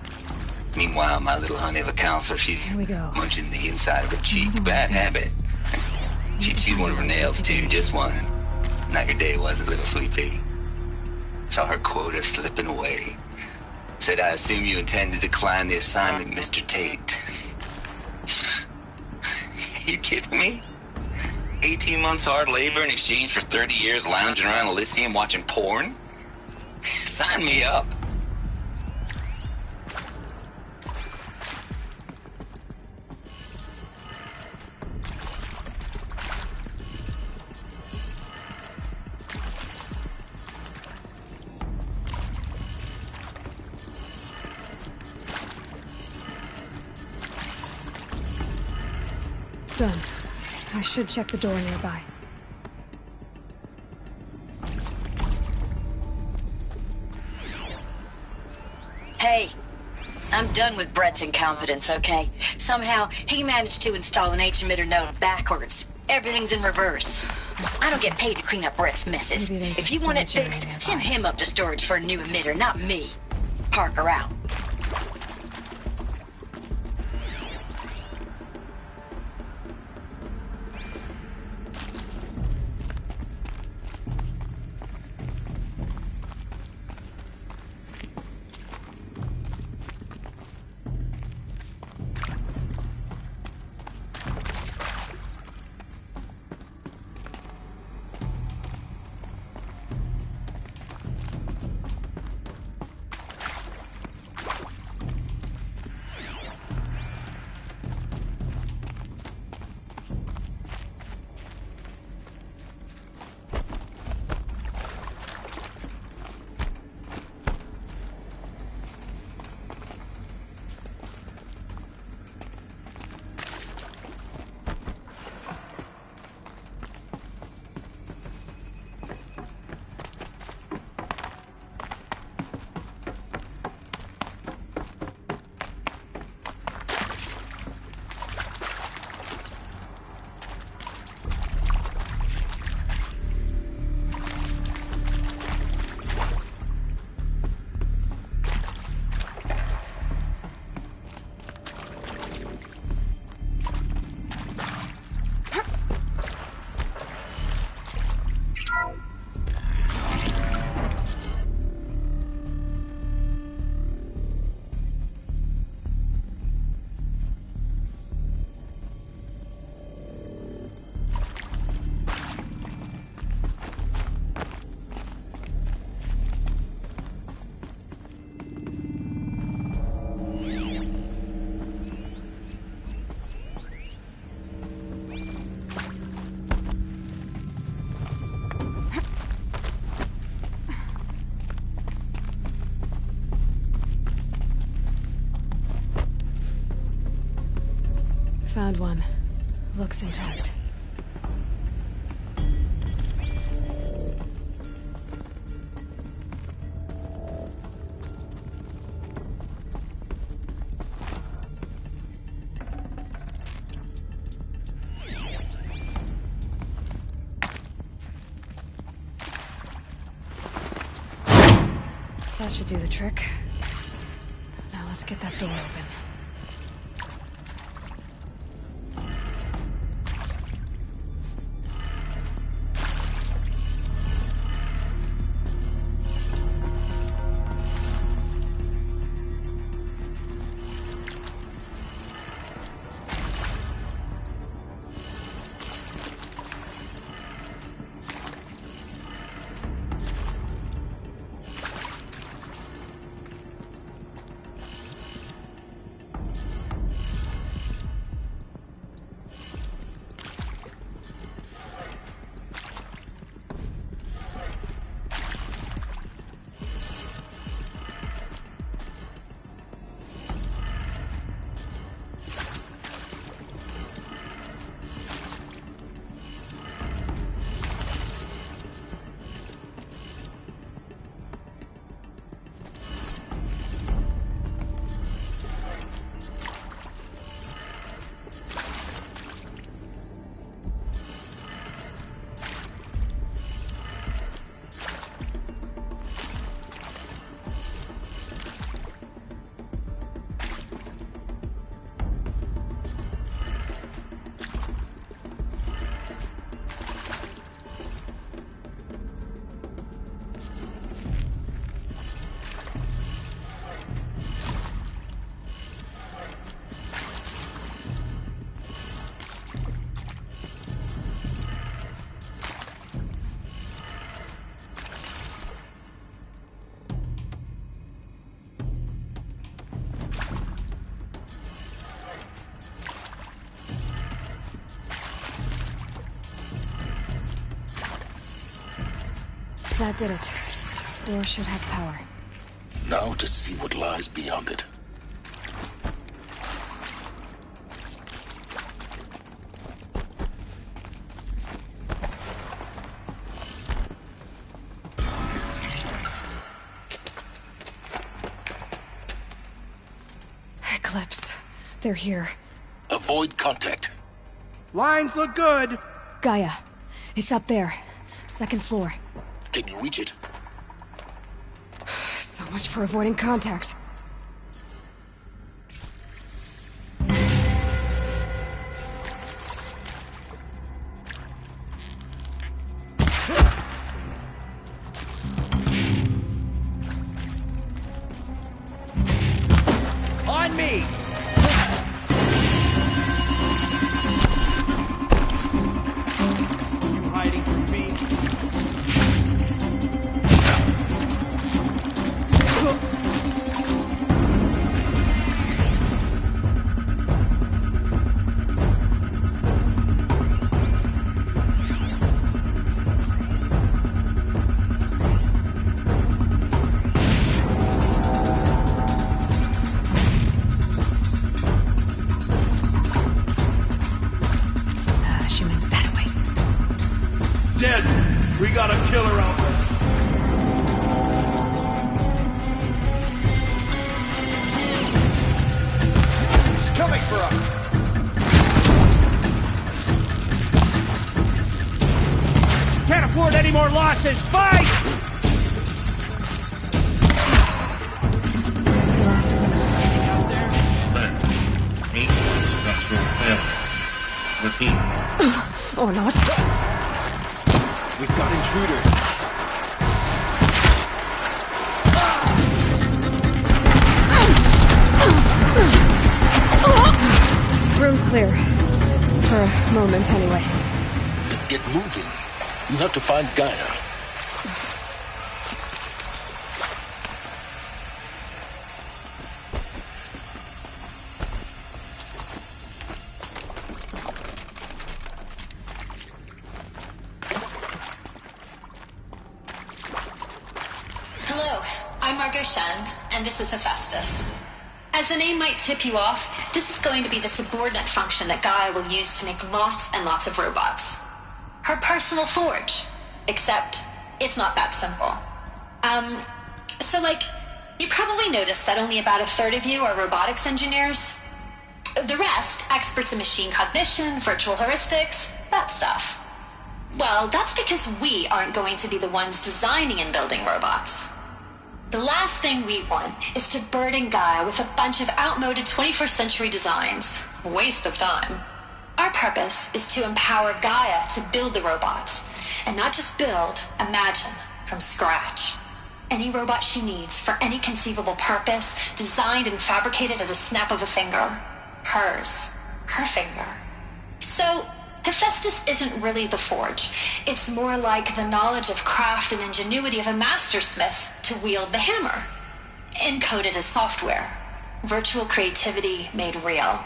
Meanwhile, my little honey of a counselor, she's munching the inside of her cheek. Bad habit. She chewed one of her nails, too, just one. Not your day, was it, little sweet pea? Saw her quota slipping away. Said, I assume you intend to decline the assignment, Mr. Tate. You kidding me? 18 months hard labor in exchange for 30 years lounging around Elysium watching porn? Sign me up. Done. I should check the door nearby. Hey, I'm done with Brett's incompetence, okay? Somehow, he managed to install an H-emitter node backwards. Everything's in reverse. I don't get paid to clean up Brett's messes. If you want it fixed, send him up to storage for a new emitter, not me. Parker out. Found one. Looks intact. That should do the trick. Now let's get that door open. That did it. Door should have power. Now to see what lies beyond it. Eclipse. They're here. Avoid contact. Lines look good. Gaia. It's up there. Second floor. Can you reach it? So much for avoiding contact. On me! You hiding from me? She went that way. Dead! We got a killer out there. He's coming for us! Can't afford any more losses! Fight! That's the last of them. Out there? Maintenance structural failure. Repeat. Or not. We've got intruders. Room's clear. For a moment, anyway. Get moving. You have to find Gaia. Hello, I'm Margot Shen, and this is Hephaestus. As the name might tip you off, this is going to be the subordinate function that Gaia will use to make lots and lots of robots. Her personal forge. Except, it's not that simple. So you probably noticed that only about a third of you are robotics engineers. The rest, experts in machine cognition, virtual heuristics, that stuff. Well, that's because we aren't going to be the ones designing and building robots. The last thing we want is to burden Gaia with a bunch of outmoded 21st century designs. Waste of time. Our purpose is to empower Gaia to build the robots, and not just build, imagine, from scratch. Any robot she needs for any conceivable purpose, designed and fabricated at a snap of a finger. Hers. Her finger. So, Hephaestus isn't really the forge. It's more like the knowledge of craft and ingenuity of a mastersmith to wield the hammer. Encoded as software. Virtual creativity made real.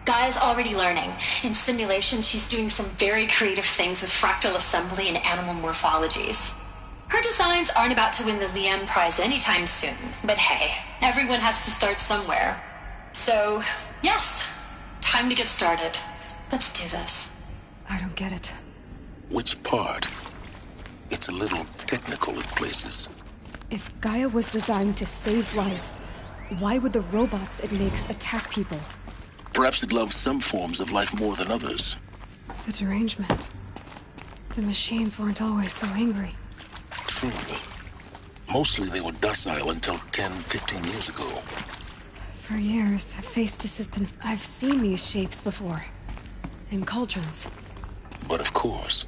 Gaia's already learning. In simulation, she's doing some very creative things with fractal assembly and animal morphologies. Her designs aren't about to win the Liam Prize anytime soon, but hey, everyone has to start somewhere. So, yes, time to get started. Let's do this. I don't get it. Which part? It's a little technical at places. If Gaia was designed to save life, why would the robots it makes attack people? Perhaps it loves some forms of life more than others. The derangement. The machines weren't always so angry. True. Mostly they were docile until 10, 15 years ago. For years, Hephaestus has been... I've seen these shapes before. In cauldrons. But of course,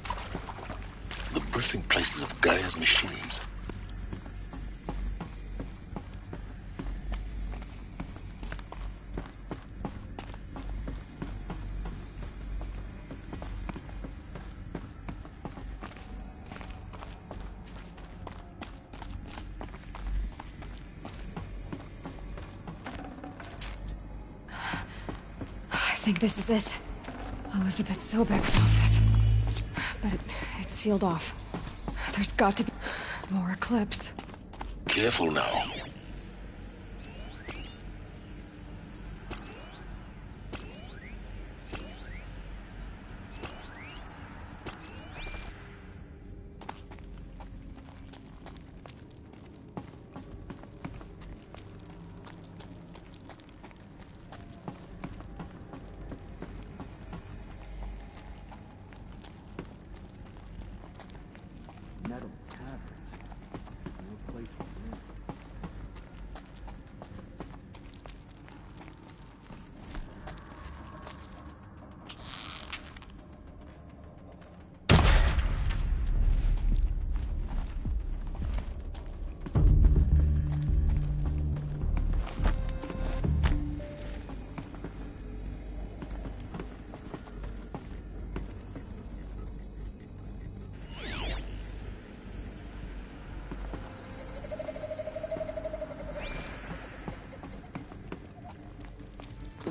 the birthing places of Gaia's machines. I think this is it. Elizabeth Sobek's office. But it's sealed off. There's got to be more Eclipse. Careful now. Metal taverns. No place for me.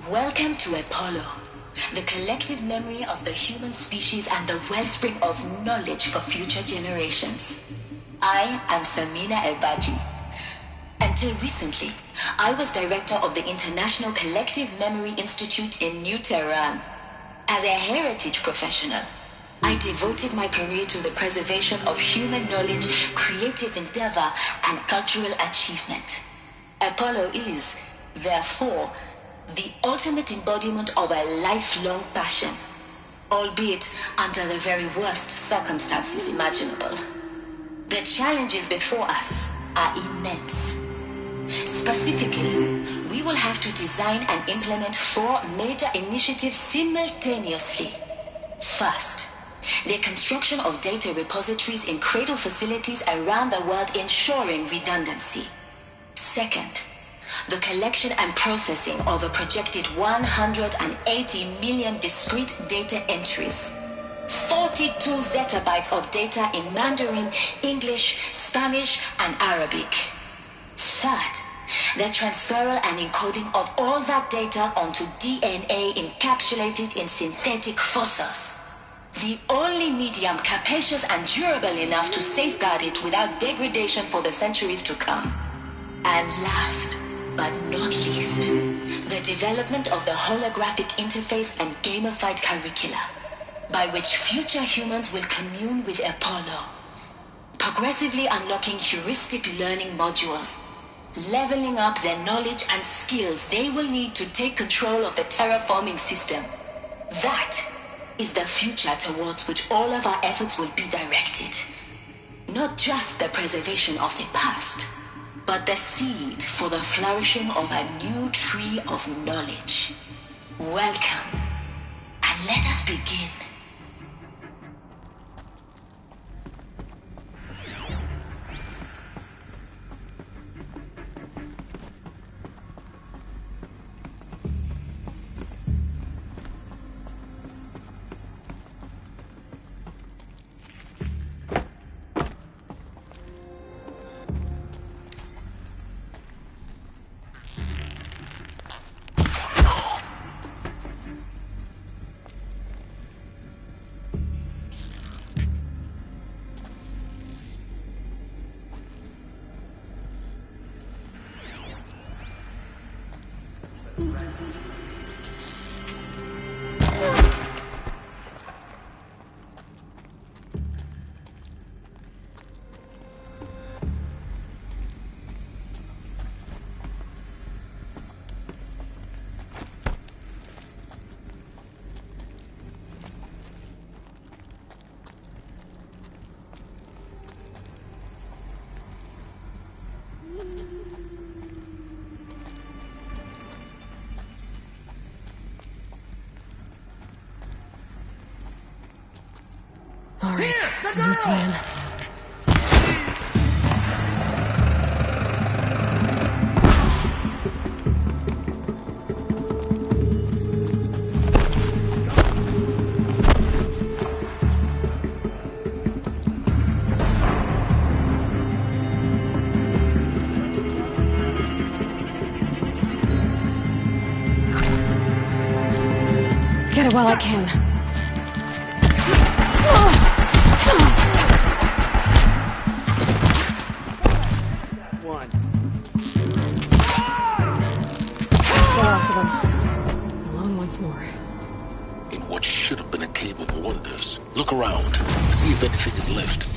Welcome to Apollo, the collective memory of the human species and the wellspring of knowledge for future generations. I am Samina Ebaji. Until recently, I was director of the International Collective Memory Institute in New Tehran. As a heritage professional, I devoted my career to the preservation of human knowledge, creative endeavor, and cultural achievement. Apollo is, therefore, the ultimate embodiment of a lifelong passion, albeit under the very worst circumstances imaginable. The challenges before us are immense. Specifically, we will have to design and implement 4 major initiatives simultaneously. First, the construction of data repositories in cradle facilities around the world, ensuring redundancy. Second, the collection and processing of a projected 180 million discrete data entries. 42 zettabytes of data in Mandarin, English, Spanish, and Arabic. Third, the transferal and encoding of all that data onto DNA encapsulated in synthetic fossils. The only medium capacious and durable enough to safeguard it without degradation for the centuries to come. And last, but not least, the development of the holographic interface and gamified curricula, by which future humans will commune with Apollo, progressively unlocking heuristic learning modules, leveling up their knowledge and skills they will need to take control of the terraforming system. That is the future towards which all of our efforts will be directed. Not just the preservation of the past, but the seed for the flourishing of a new tree of knowledge. Welcome, and let us begin. All right, new plan. Get it while I can. Lots of them. Alone once more. In what should have been a cave of wonders. Look around. See if anything is left.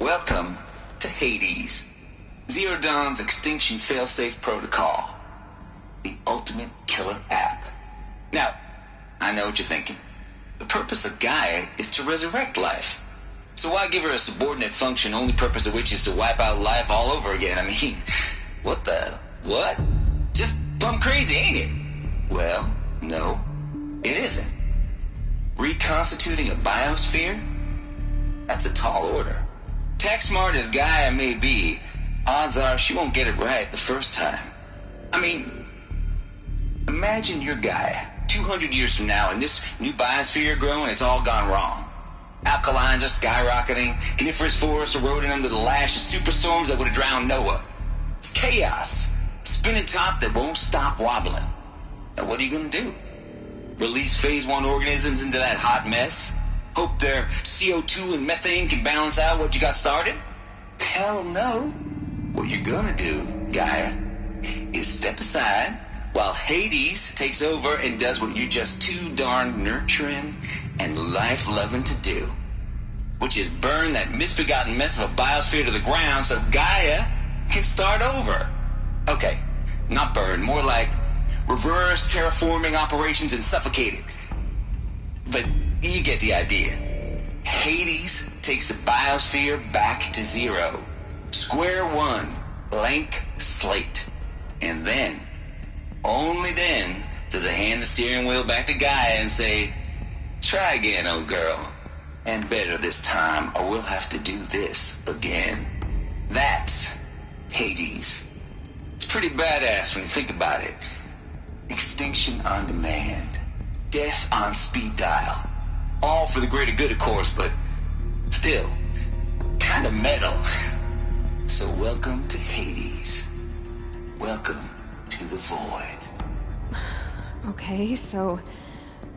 Welcome to Hades, Zero Dawn's extinction failsafe protocol, the ultimate killer app. Now, I know what you're thinking. The purpose of Gaia is to resurrect life. So why give her a subordinate function, only purpose of which is to wipe out life all over again? I mean, what? Just plumb crazy, ain't it? Well, no, it isn't. Reconstituting a biosphere? That's a tall order. Tech smart as Gaia may be, odds are she won't get it right the first time. I mean, imagine you're Gaia, 200 years from now, and this new biosphere you're growing, it's all gone wrong. Alkalines are skyrocketing, coniferous forests eroding under the lash of superstorms that would have drowned Noah. It's chaos, spinning top that won't stop wobbling. Now what are you gonna do? Release phase 1 organisms into that hot mess? Hope their CO2 and methane can balance out what you got started? Hell no. What you're gonna do, Gaia, is step aside while Hades takes over and does what you're just too darn nurturing and life-loving to do, which is burn that misbegotten mess of a biosphere to the ground so Gaia can start over. Okay, not burn, more like reverse terraforming operations and suffocate it. But you get the idea. Hades takes the biosphere back to zero. Square one, blank slate. And then, only then, does it hand the steering wheel back to Gaia and say, try again, old girl. And better this time, or we'll have to do this again. That's Hades. It's pretty badass when you think about it. Extinction on demand. Death on speed dial. All for the greater good, of course, but still, kind of metal. So welcome to Hades. Welcome to the void. Okay, so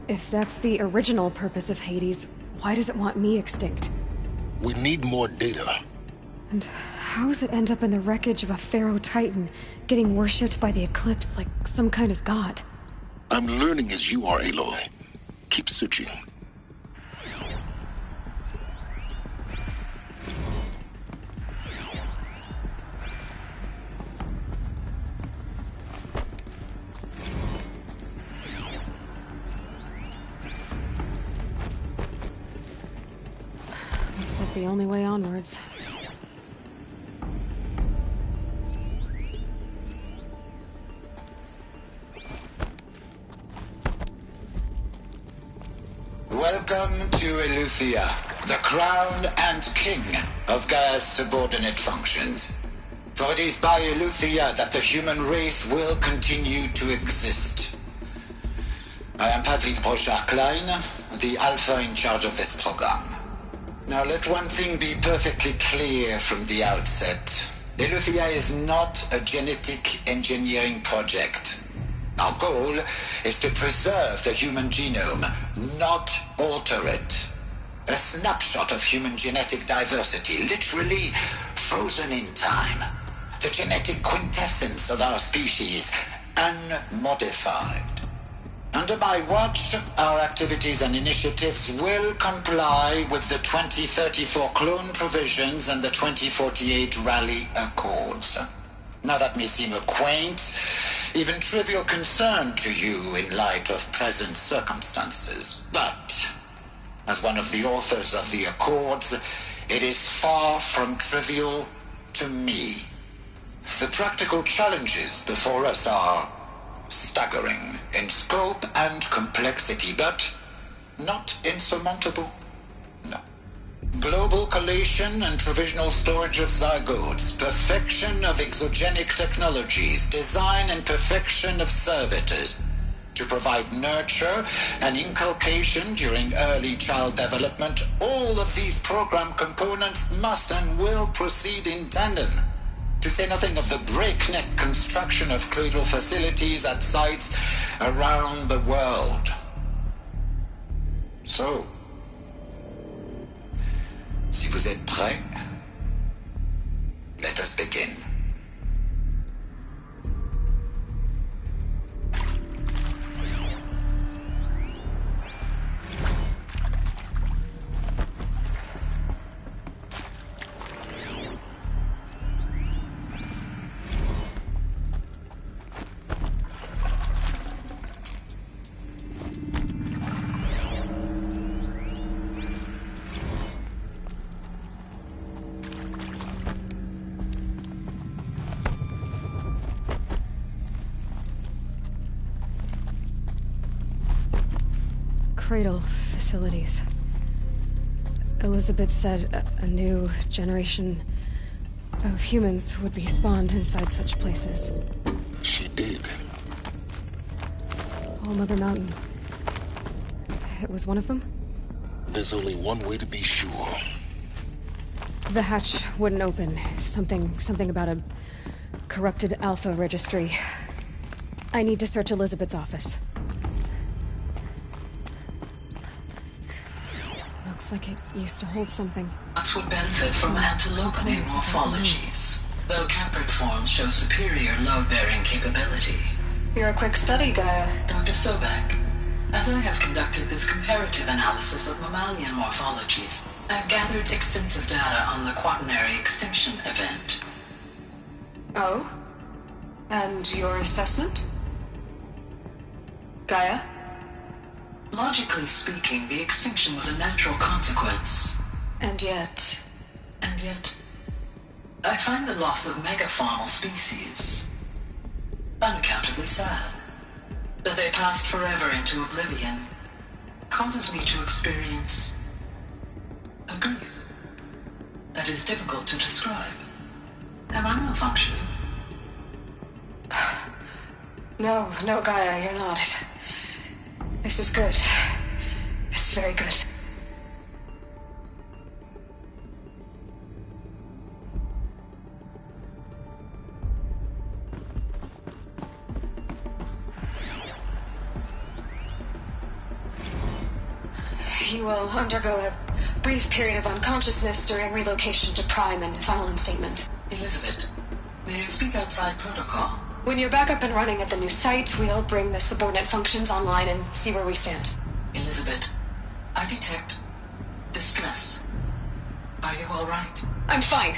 if that's the original purpose of Hades, why does it want me extinct? We need more data. And How does it end up in the wreckage of a Pharaoh Titan, getting worshipped by the Eclipse like some kind of god? I'm learning as you are, Aloy. Keep searching. Looks like the only way onwards. Welcome to Eleuthia, the crown and king of Gaia's subordinate functions. For it is by Eleuthia that the human race will continue to exist. I am Patrick Brochard-Klein, the Alpha in charge of this program. Now let one thing be perfectly clear from the outset. Eleuthia is not a genetic engineering project. Our goal is to preserve the human genome, not alter it. A snapshot of human genetic diversity, literally frozen in time. The genetic quintessence of our species, unmodified. Under my watch, our activities and initiatives will comply with the 2034 clone provisions and the 2048 Raleigh Accords. Now that may seem a quaint, even trivial concern to you in light of present circumstances. But, as one of the authors of the Accords, it is far from trivial to me. The practical challenges before us are staggering in scope and complexity, but not insurmountable. No. Global collation and provisional storage of zygotes, perfection of exogenic technologies, design and perfection of servitors to provide nurture and inculcation during early child development. All of these program components must and will proceed in tandem. To say nothing of the breakneck construction of cradle facilities at sites around the world. So, si vous êtes prêts, let us begin. Cradle facilities. Elizabeth said a new generation of humans would be spawned inside such places. She did. All Mother Mountain. It was one of them? There's only one way to be sure. The hatch wouldn't open. Something about a corrupted Alpha registry. I need to search Elizabeth's office. Looks like it used to hold something. That would benefit from antilopinae morphologies, though caprid forms show superior load-bearing capability. You're a quick study, Gaia. Dr. Sobek, as I have conducted this comparative analysis of mammalian morphologies, I've gathered extensive data on the quaternary extinction event. Oh? And your assessment? Gaia? Logically speaking, the extinction was a natural consequence. And yet, I find the loss of megafaunal species unaccountably sad. That they passed forever into oblivion causes me to experience a grief that is difficult to describe. Am I malfunctioning? No, Gaia, you're not. This is good. It's very good. You will undergo a brief period of unconsciousness during relocation to Prime and final instatement. Elizabeth, may I speak outside protocol? When you're back up and running at the new site, we'll bring the subordinate functions online and see where we stand. Elizabeth, I detect distress. Are you all right? I'm fine.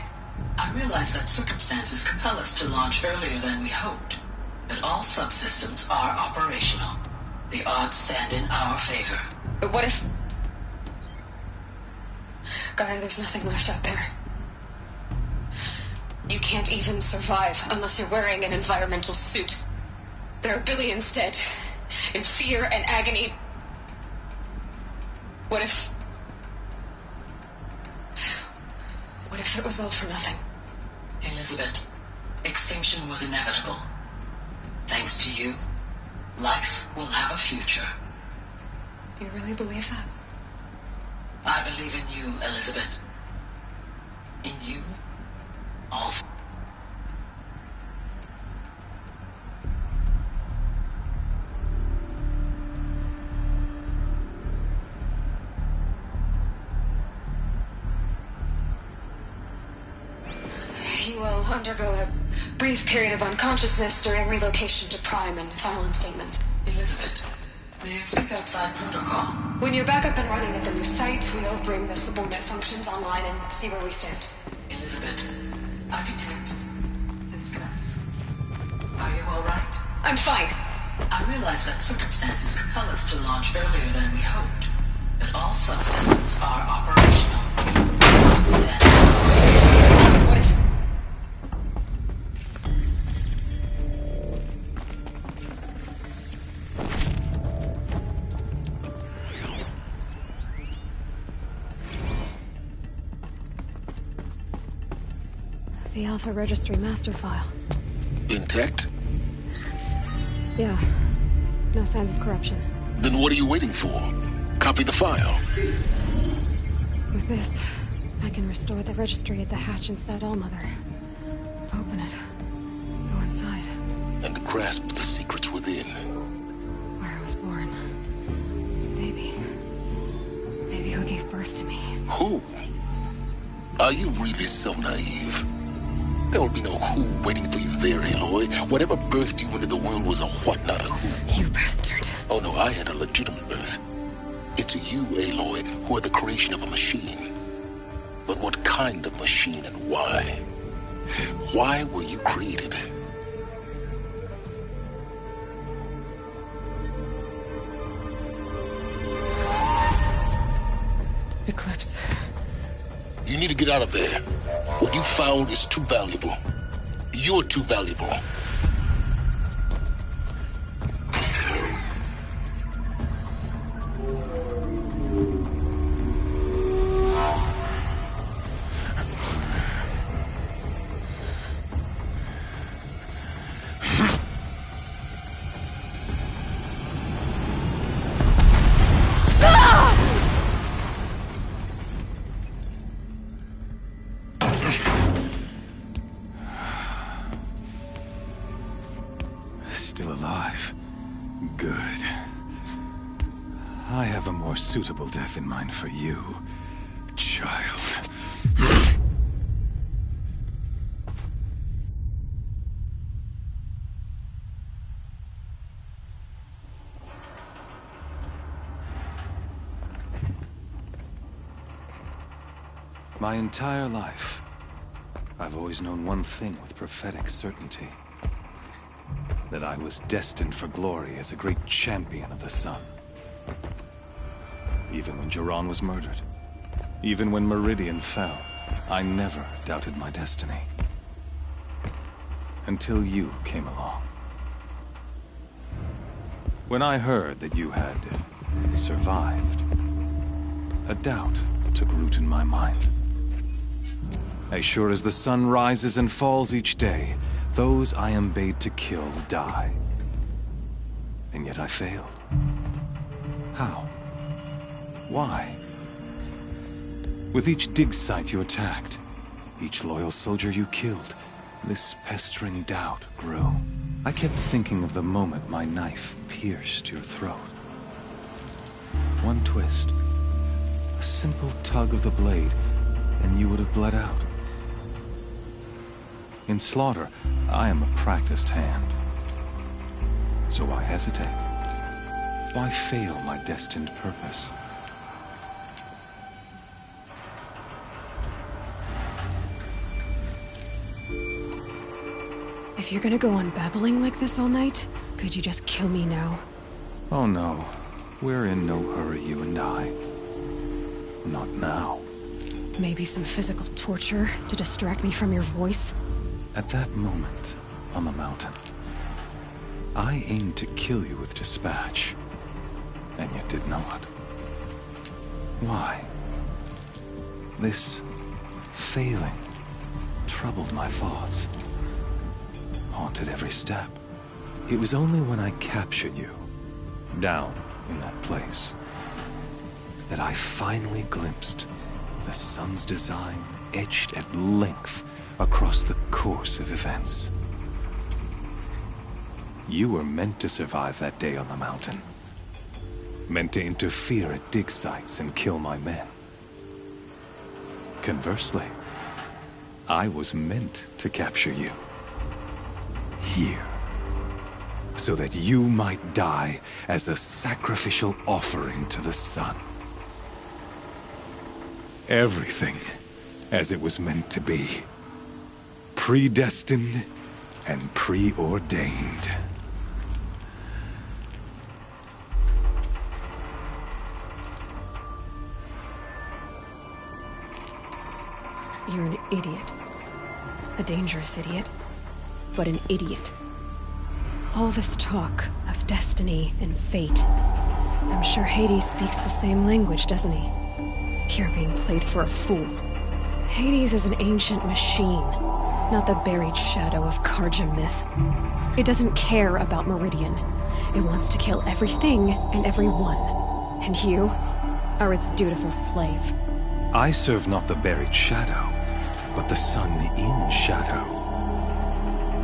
I realize that circumstances compel us to launch earlier than we hoped, but all subsystems are operational. The odds stand in our favor. But what if... Gaia, there's nothing left out there. You can't even survive unless you're wearing an environmental suit. There are billions dead, in fear and agony. What if it was all for nothing? Elizabeth, extinction was inevitable. Thanks to you, life will have a future. You really believe that? I believe in you, Elizabeth. In you, all... You will undergo a brief period of unconsciousness during relocation to Prime and final statement. Elizabeth, may I speak outside protocol? When you're back up and running at the new site, we'll bring the subordinate functions online and see where we stand. Elizabeth, I detect distress. Are you all right? I'm fine. I realize that circumstances compel us to launch earlier than we hoped, but all subsystems are operational. What if... The Alpha Registry master file. Intact? Yeah. No signs of corruption. Then what are you waiting for? Copy the file. With this, I can restore the registry at the hatch inside Allmother. Open it. Go inside. And grasp the secrets within. Where I was born. Maybe who gave birth to me. Who? Are you really so naive? There will be no who waiting for you there, Aloy. Whatever birthed you into the world was a what, not a who. You bastard. Oh no, I had a legitimate birth. It's you, Aloy, who are the creation of a machine. But what kind of machine and why? Why were you created? Eclipse. You need to get out of there. What you found is too valuable. You're too valuable. Still alive. Good. I have a more suitable death in mind for you, child. My entire life, I've always known one thing with prophetic certainty. That I was destined for glory as a great champion of the sun. Even when Jiran was murdered, even when Meridian fell, I never doubted my destiny. Until you came along. When I heard that you had survived, a doubt took root in my mind. As sure as the sun rises and falls each day, those I am bade to kill die. And yet I failed. How? Why? With each dig site you attacked, each loyal soldier you killed, this pestering doubt grew. I kept thinking of the moment my knife pierced your throat. One twist, a simple tug of the blade, and you would have bled out. In slaughter, I am a practiced hand. So why hesitate? Why fail my destined purpose? If you're gonna go on babbling like this all night, could you just kill me now? Oh no, we're in no hurry, you and I. Not now. Maybe some physical torture to distract me from your voice? At that moment, on the mountain, I aimed to kill you with dispatch, and yet did not. Why? This failing troubled my thoughts, haunted every step. It was only when I captured you, down in that place, that I finally glimpsed the sun's design etched at length across the course of events. You were meant to survive that day on the mountain. Meant to interfere at dig sites and kill my men. Conversely, I was meant to capture you. Here. So that you might die as a sacrificial offering to the sun. Everything as it was meant to be. Predestined and preordained. You're an idiot. A dangerous idiot, but an idiot. All this talk of destiny and fate. I'm sure Hades speaks the same language, doesn't he? You're being played for a fool. Hades is an ancient machine, not the buried shadow of Carja myth. It doesn't care about Meridian. It wants to kill everything and everyone. And you are its dutiful slave. I serve not the buried shadow, but the sun in shadow.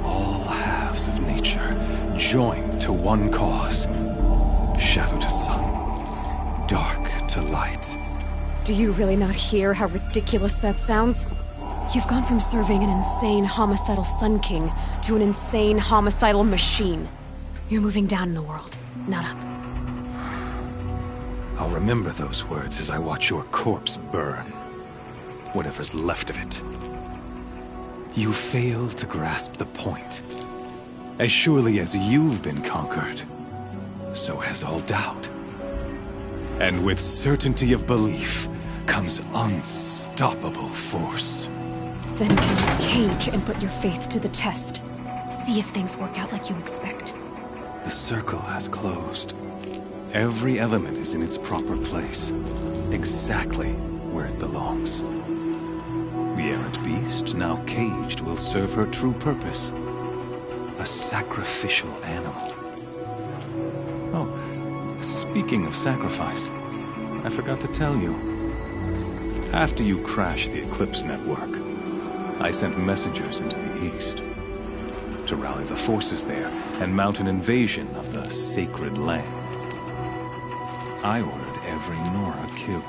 All halves of nature joined to one cause. Shadow to sun, dark to light. Do you really not hear how ridiculous that sounds? You've gone from serving an insane homicidal Sun King to an insane homicidal machine. You're moving down in the world, not up. I'll remember those words as I watch your corpse burn. Whatever's left of it. You fail to grasp the point. As surely as you've been conquered, so has all doubt. And with certainty of belief comes unstoppable force. Then get this cage and put your faith to the test. See if things work out like you expect. The circle has closed. Every element is in its proper place, exactly where it belongs. The errant beast, now caged, will serve her true purpose. A sacrificial animal. Oh, speaking of sacrifice, I forgot to tell you. After you crashed the Eclipse network, I sent messengers into the east to rally the forces there and mount an invasion of the sacred land. I ordered every Nora killed.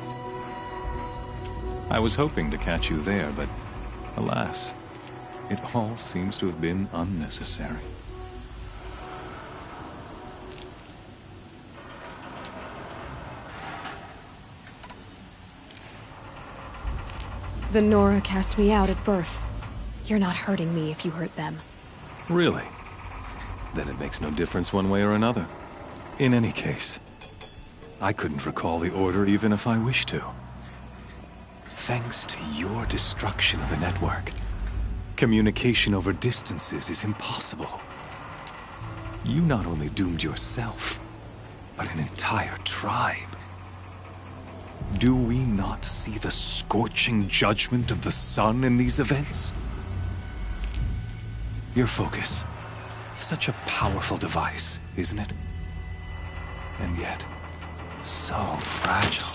I was hoping to catch you there, but alas, it all seems to have been unnecessary. The Nora cast me out at birth. You're not hurting me if you hurt them. Really? Then it makes no difference one way or another. In any case, I couldn't recall the order even if I wished to. Thanks to your destruction of the network, communication over distances is impossible. You not only doomed yourself, but an entire tribe. Do we not see the scorching judgment of the sun in these events? Your focus. Such a powerful device, isn't it? And yet, so fragile.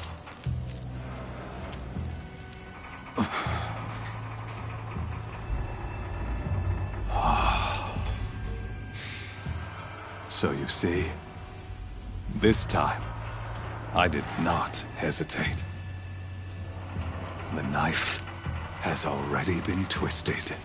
So you see, this time, I did not hesitate. The knife has already been twisted.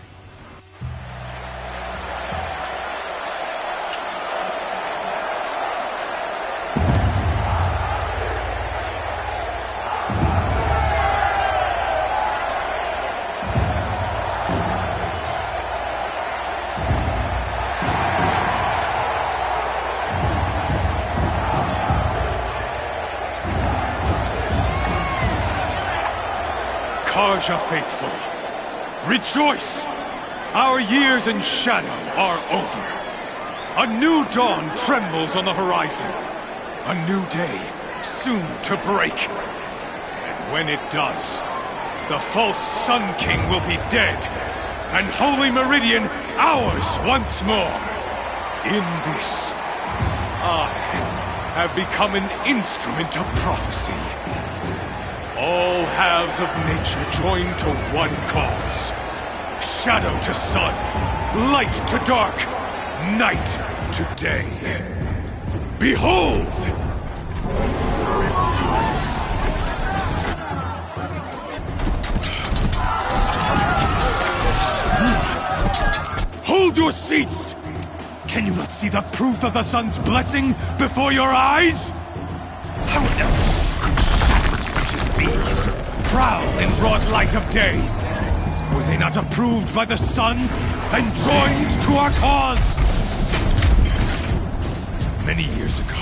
Carja faithful, rejoice! Our years in shadow are over. A new dawn trembles on the horizon. A new day soon to break. And when it does, the false Sun King will be dead, and Holy Meridian ours once more. In this, I have become an instrument of prophecy. All halves of nature join to one cause. Shadow to sun, light to dark, night to day. Behold! Hold your seats! Can you not see the proof of the sun's blessing before your eyes? How else could shadows such as these prowl in broad light of day? Were they not approved by the sun and joined to our cause? Many years ago,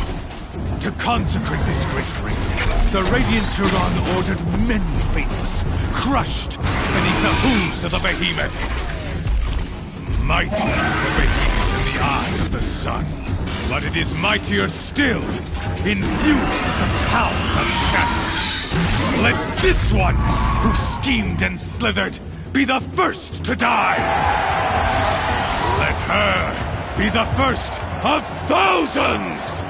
to consecrate this great ring, the Radiant Turan ordered many faithless, crushed beneath the hooves of the behemoth. Mighty is the behemoth in the eyes of the sun, but it is mightier still, infused with the power of shadow. Let this one, who schemed and slithered, be the first to die! Let her be the first of thousands!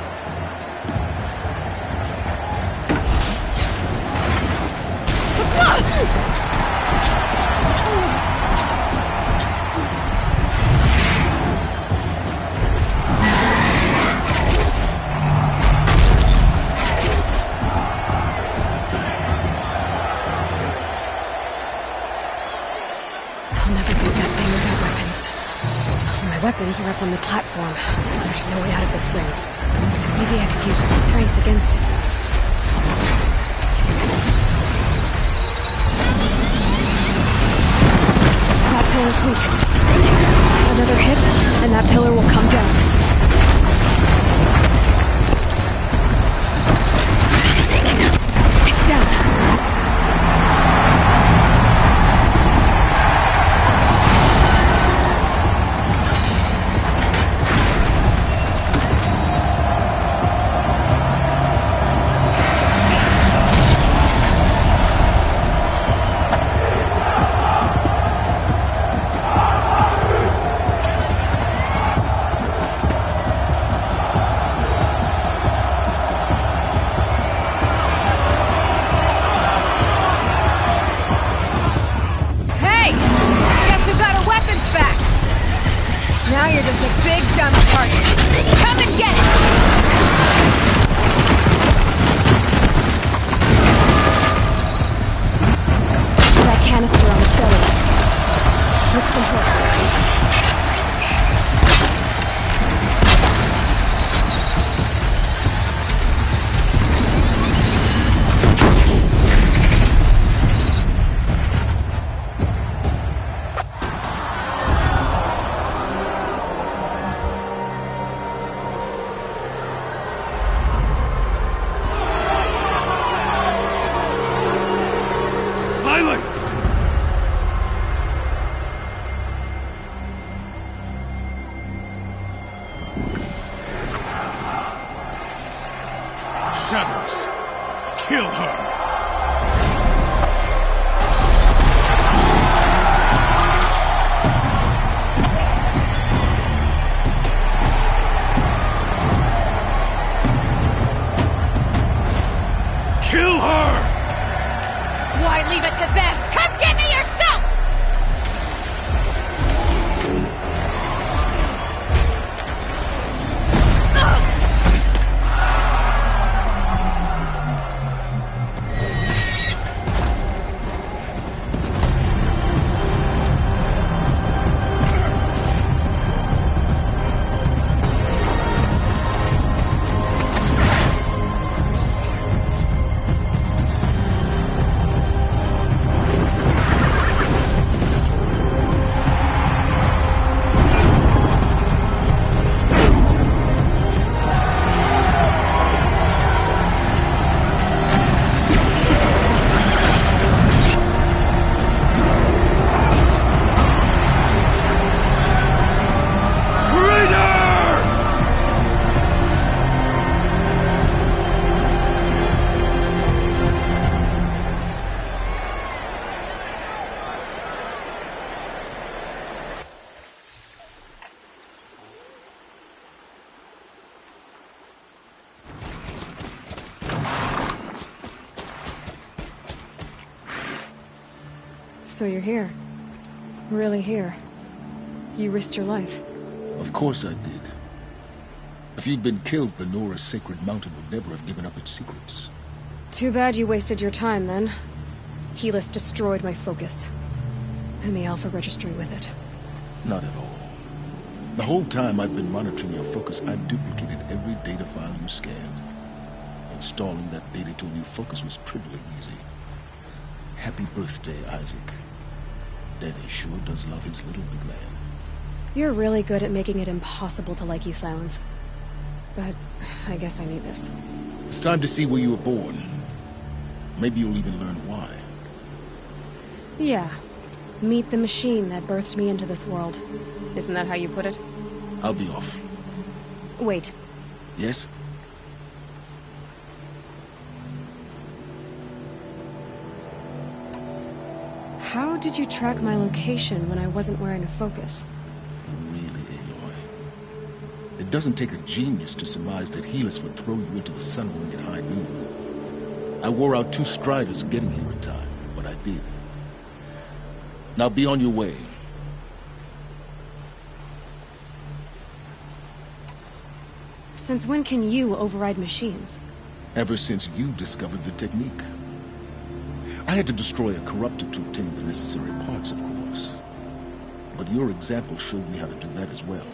Weapons are up on the platform. There's no way out of this ring. Maybe I could use its strength against it. That pillar's weak. Another hit, and that pillar will come down. It's down. So you're here. Really here. You risked your life. Of course I did. If you'd been killed, the Nora's sacred mountain would never have given up its secrets. Too bad you wasted your time, then. Helis destroyed my focus. And the Alpha Registry with it. Not at all. The whole time I've been monitoring your focus, I've duplicated every data file you scanned. Installing that data to a new focus was trivially easy. Happy birthday, Isaac. Daddy sure does love his little big man. You're really good at making it impossible to like you, Silence. But I guess I need this. It's time to see where you were born. Maybe you'll even learn why. Yeah. Meet the machine that birthed me into this world. Isn't that how you put it? I'll be off. Wait. Yes? How did you track my location when I wasn't wearing a focus? Really, Aloy. It doesn't take a genius to surmise that Helis would throw you into the sun wind at high noon. I wore out 2 striders getting here in time, but I did. Now be on your way. Since when can you override machines? Ever since you discovered the technique. I had to destroy a corruptor to obtain the necessary parts, of course. But your example showed me how to do that as well.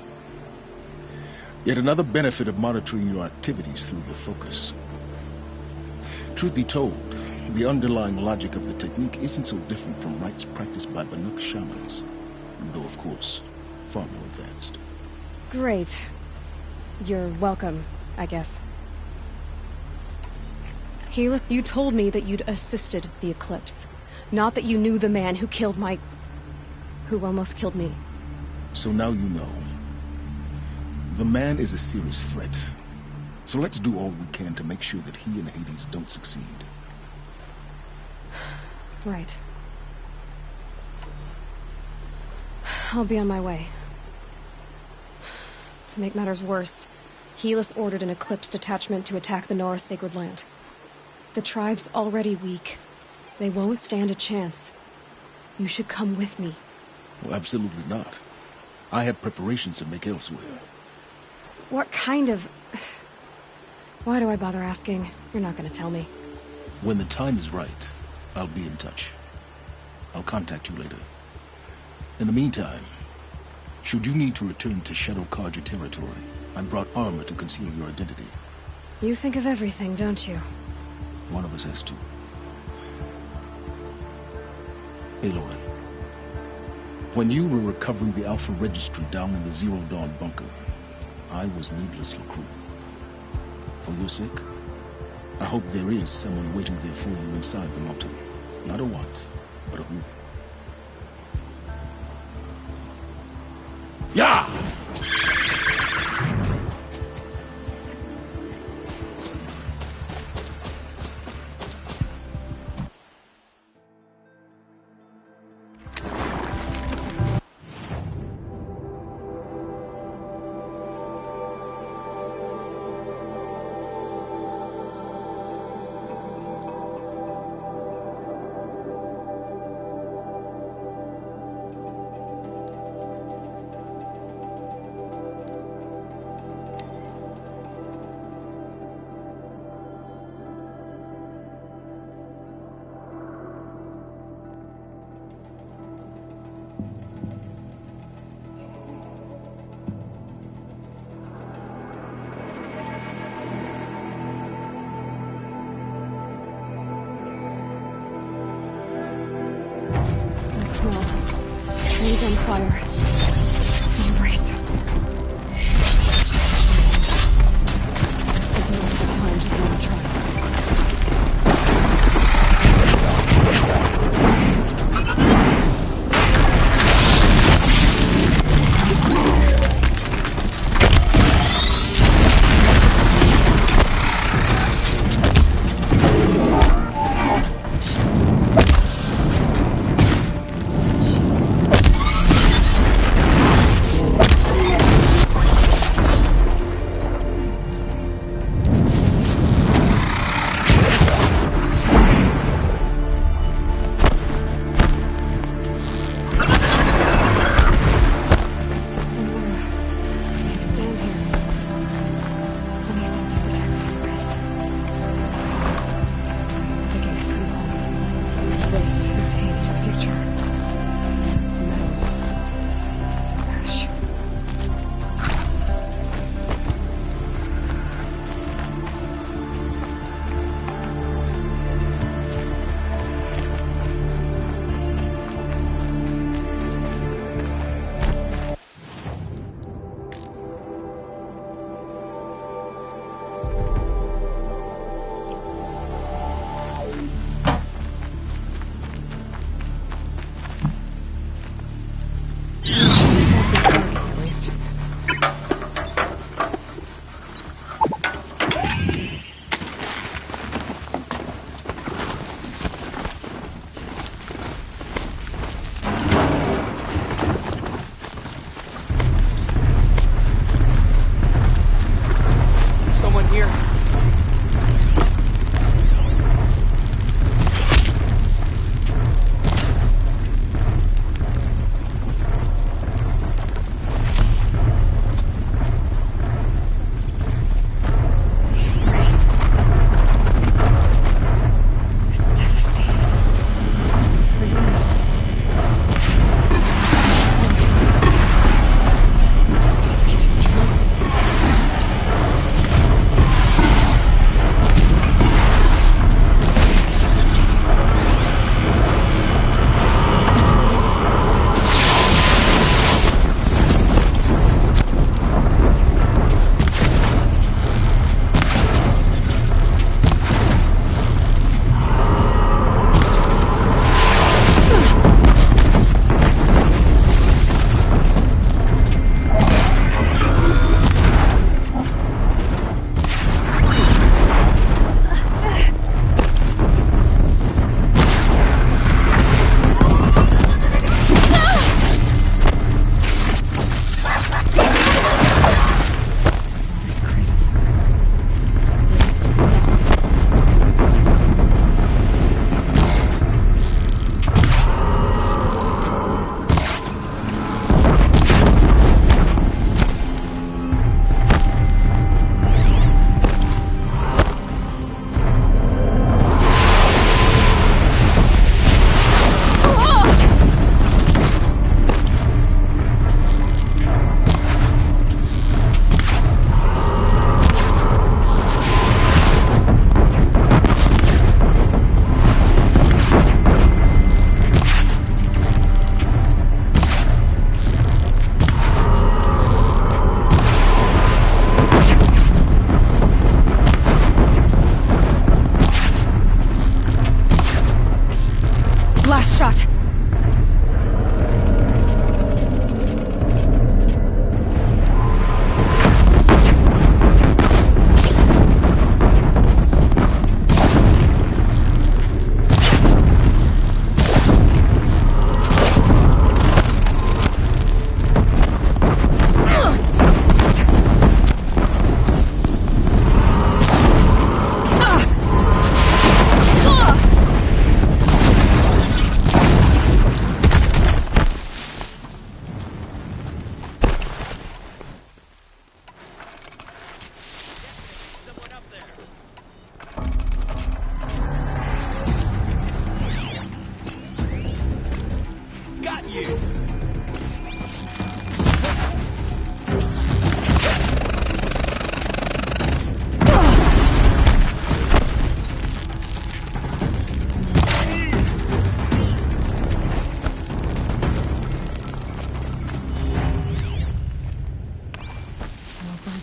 Yet another benefit of monitoring your activities through your focus. Truth be told, the underlying logic of the technique isn't so different from rites practiced by Banuk shamans. Though, of course, far more advanced. Great. You're welcome, I guess. Helis, you told me that you'd assisted the Eclipse. Not that you knew the man who killed my... who almost killed me. So now you know. The man is a serious threat. So let's do all we can to make sure that he and Hades don't succeed. Right. I'll be on my way. To make matters worse, Helis ordered an Eclipse detachment to attack the Nora Sacred Land. The tribe's already weak. They won't stand a chance. You should come with me. Well, absolutely not. I have preparations to make elsewhere. What kind of... Why do I bother asking? You're not gonna tell me. When the time is right, I'll be in touch. I'll contact you later. In the meantime, should you need to return to Shadow Carja territory, I brought armor to conceal your identity. You think of everything, don't you? One of us has to. Aloy, when you were recovering the Alpha Registry down in the Zero Dawn bunker, I was needlessly cruel. For your sake, I hope there is someone waiting there for you inside the mountain. Not a what, but a who. Yeah! He's on fire. Embrace. Sentinels have time to run a trial.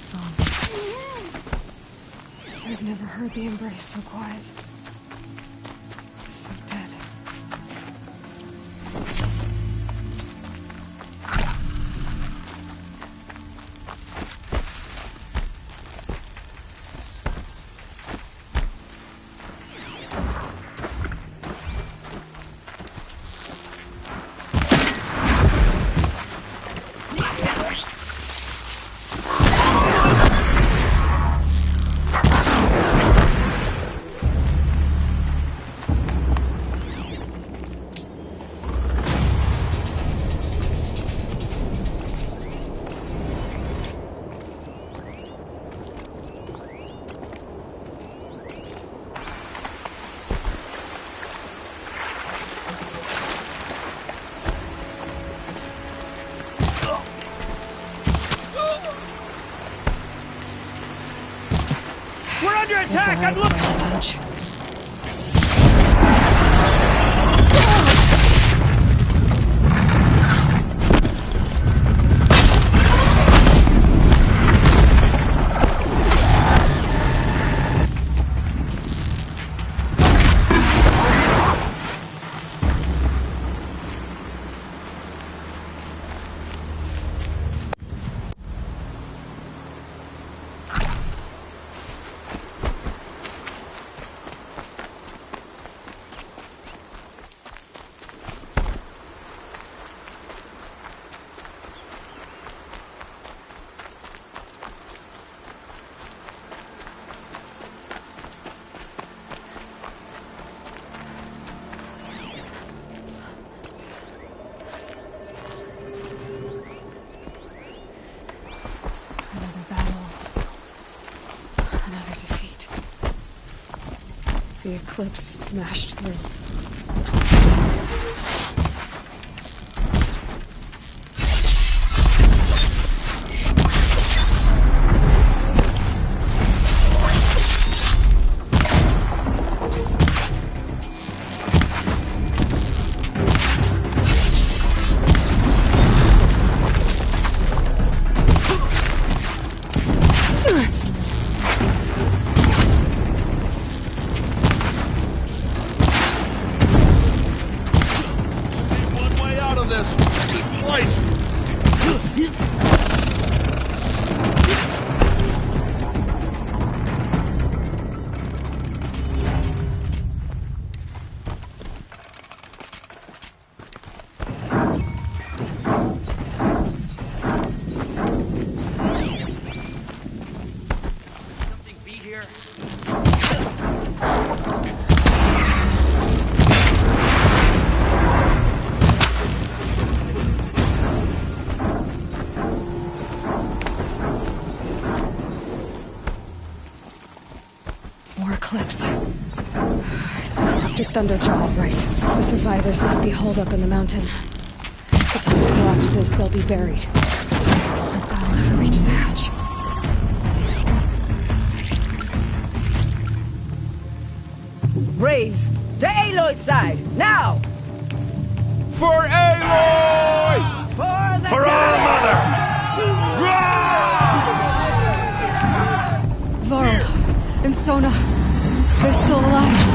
song. I've never heard the embrace so quiet. So dead. We're under attack! I'm looking! The Eclipse smashed through. Eclipse. It's a corrupted Thunderjaw, all right. The survivors must be holed up in the mountain. If the tunnel collapses, they'll be buried. I'll never reach the hatch. Braves, to Aloy's side, now! For Aloy! For our mother! Varl and Sona, they're still alive.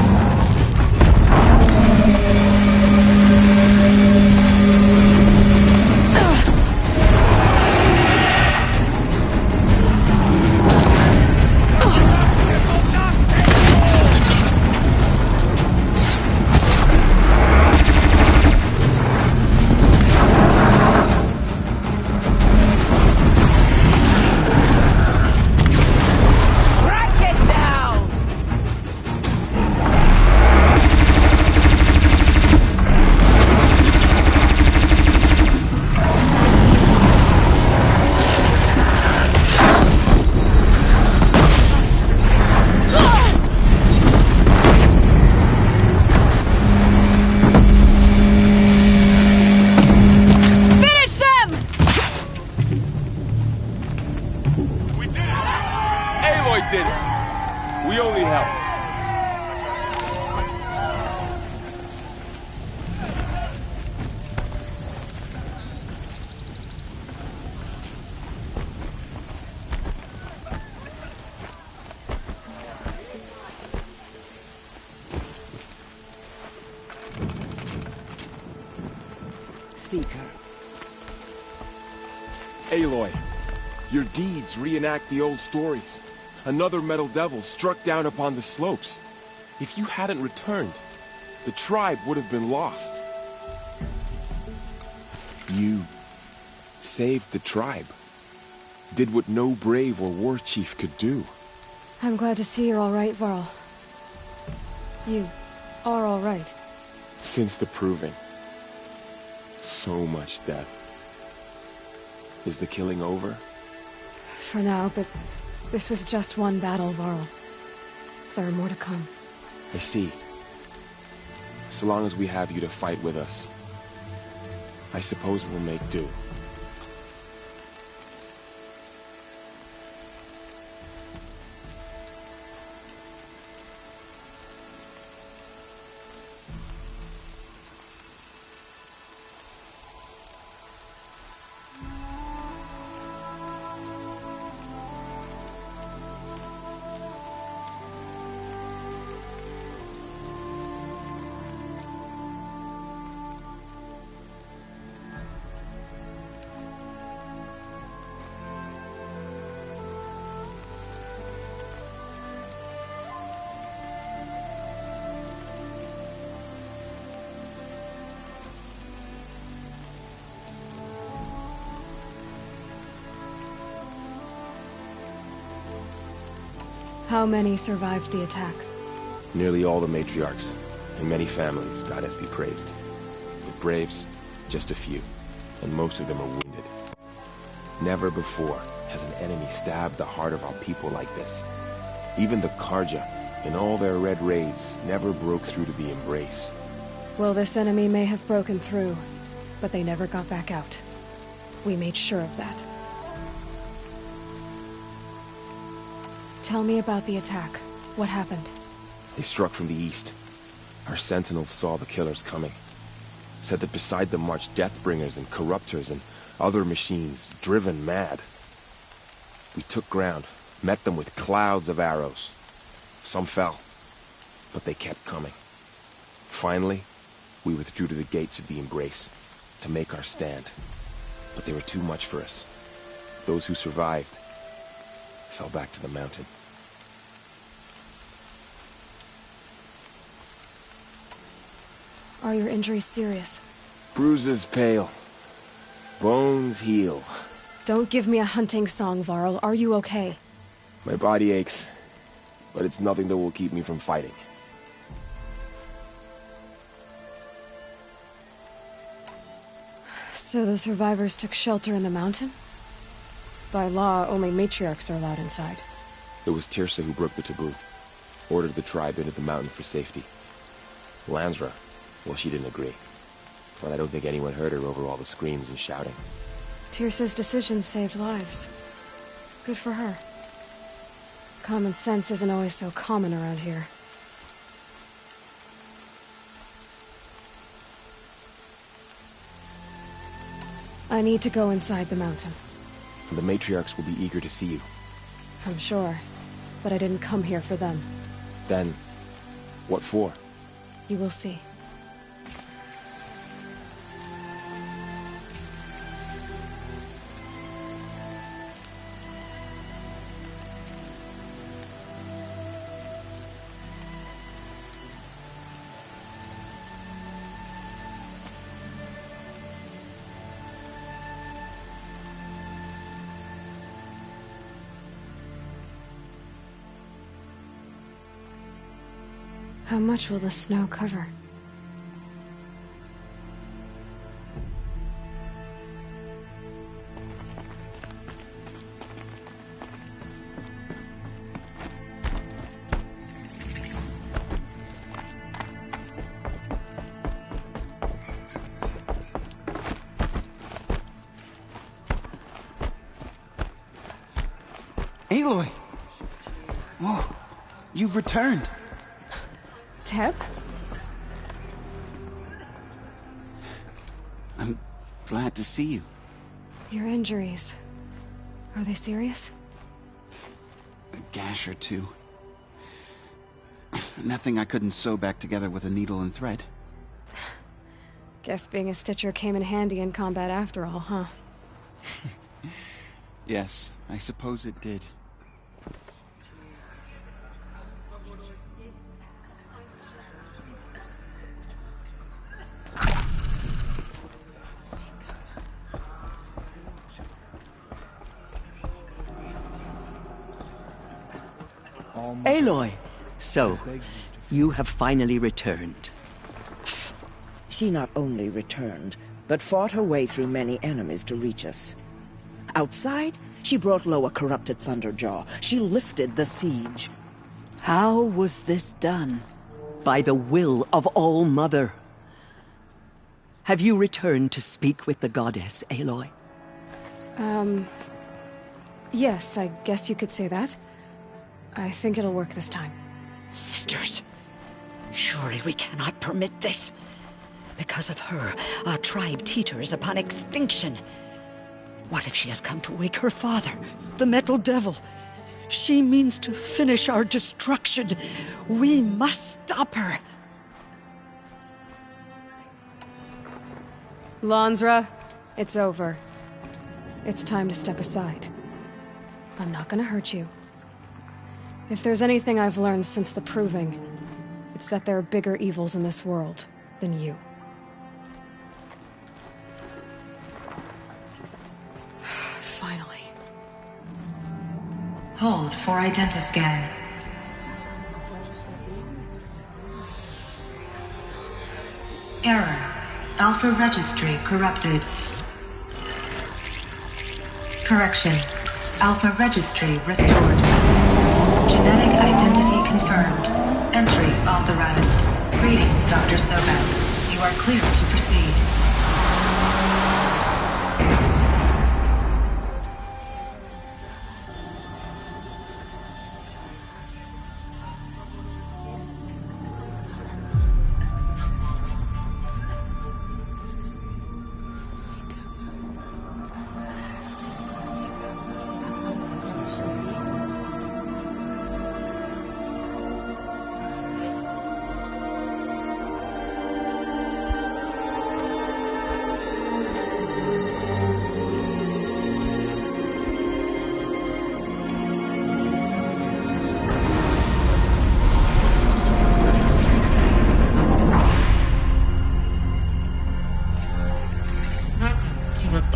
Seeker. Aloy, your deeds reenact the old stories. Another Metal Devil struck down upon the slopes. If you hadn't returned, the tribe would have been lost. You saved the tribe. Did what no brave or war chief could do. I'm glad to see you're all right, Varl. You are all right. Since the Proving. So much death. Is the killing over? For now, but this was just one battle, Varl. There are more to come. I see. So long as we have you to fight with us, I suppose we'll make do. How many survived the attack? Nearly all the matriarchs, and many families, goddess be praised. But braves, just a few, and most of them are wounded. Never before has an enemy stabbed the heart of our people like this. Even the Karja, in all their red raids, never broke through to the Embrace. Well, this enemy may have broken through, but they never got back out. We made sure of that. Tell me about the attack. What happened? They struck from the east. Our sentinels saw the killers coming. Said that beside them marched Deathbringers and Corruptors and other machines, driven mad. We took ground, met them with clouds of arrows. Some fell, but they kept coming. Finally, we withdrew to the gates of the Embrace to make our stand. But they were too much for us. Those who survived fell back to the mountain. Are your injuries serious? Bruises pale. Bones heal. Don't give me a hunting song, Varl. Are you okay? My body aches, but it's nothing that will keep me from fighting. So the survivors took shelter in the mountain? By law, only matriarchs are allowed inside. It was Teersa who broke the taboo. Ordered the tribe into the mountain for safety. Lansra, well, she didn't agree. But I don't think anyone heard her over all the screams and shouting. Teersa's decisions saved lives. Good for her. Common sense isn't always so common around here. I need to go inside the mountain. The matriarchs will be eager to see you. I'm sure, but I didn't come here for them. Then, what for? You will see. How much will the snow cover? Aloy! Oh, you've returned. Teb? I'm glad to see you. Your injuries... are they serious? A gash or two. Nothing I couldn't sew back together with a needle and thread. Guess being a Stitcher came in handy in combat after all, huh? Yes, I suppose it did. Aloy! So, you have finally returned. She not only returned, but fought her way through many enemies to reach us. Outside, she brought low a corrupted Thunderjaw. She lifted the siege. How was this done? By the will of All-Mother. Have you returned to speak with the goddess, Aloy? Yes, I guess you could say that. I think it'll work this time. Sisters, surely we cannot permit this. Because of her, our tribe teeters upon extinction. What if she has come to wake her father, the Metal Devil? She means to finish our destruction. We must stop her. Lansra, it's over. It's time to step aside. I'm not gonna hurt you. If there's anything I've learned since the Proving, it's that there are bigger evils in this world than you. Finally. Hold for identiscan. Error. Alpha registry corrupted. Correction. Alpha registry restored. Genetic identity confirmed. Entry authorized. Greetings, Dr. Sobek. You are clear to proceed.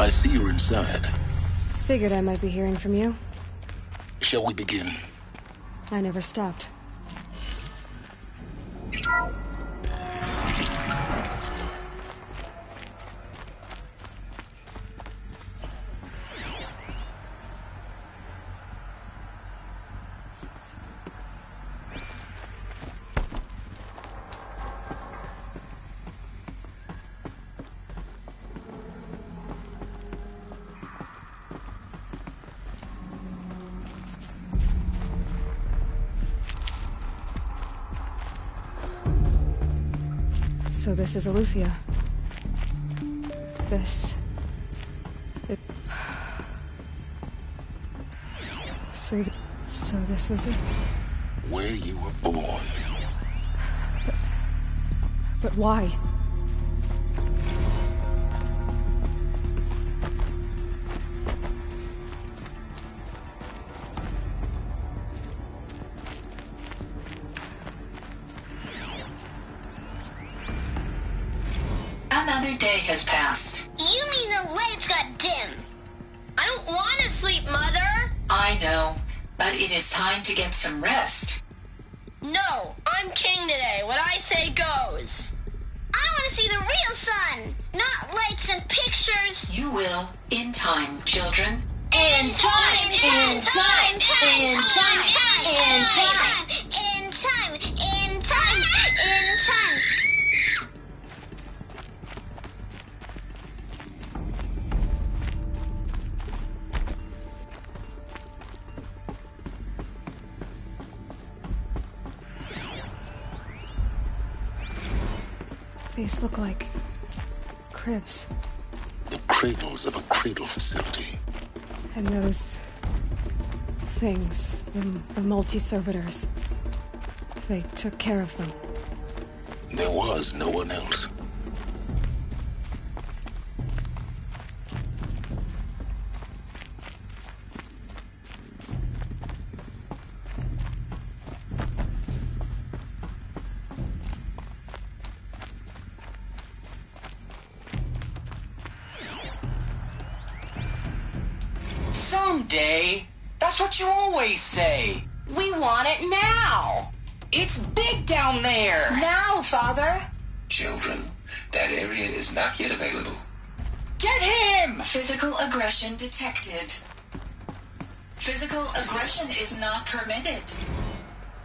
I see you're inside. Figured I might be hearing from you. Shall we begin? I never stopped. So this is Eleuthia. So this was it? Where you were born. But why? Another day has passed. You mean the lights got dim? I don't want to sleep, Mother! I know, but it is time to get some rest. No, I'm king today. What I say goes. I want to see the real sun, not lights and pictures. You will, in time, children. In time, in time, in time, in time, in time, in time, in time. These look like cribs. The cradles of a cradle facility. And those things, the multi-servitors, they took care of them. There was no one else. Someday. That's what you always say. We want it now. It's big down there. Now, Father. Children, that area is not yet available. Get him! Physical aggression detected. Physical aggression is not permitted.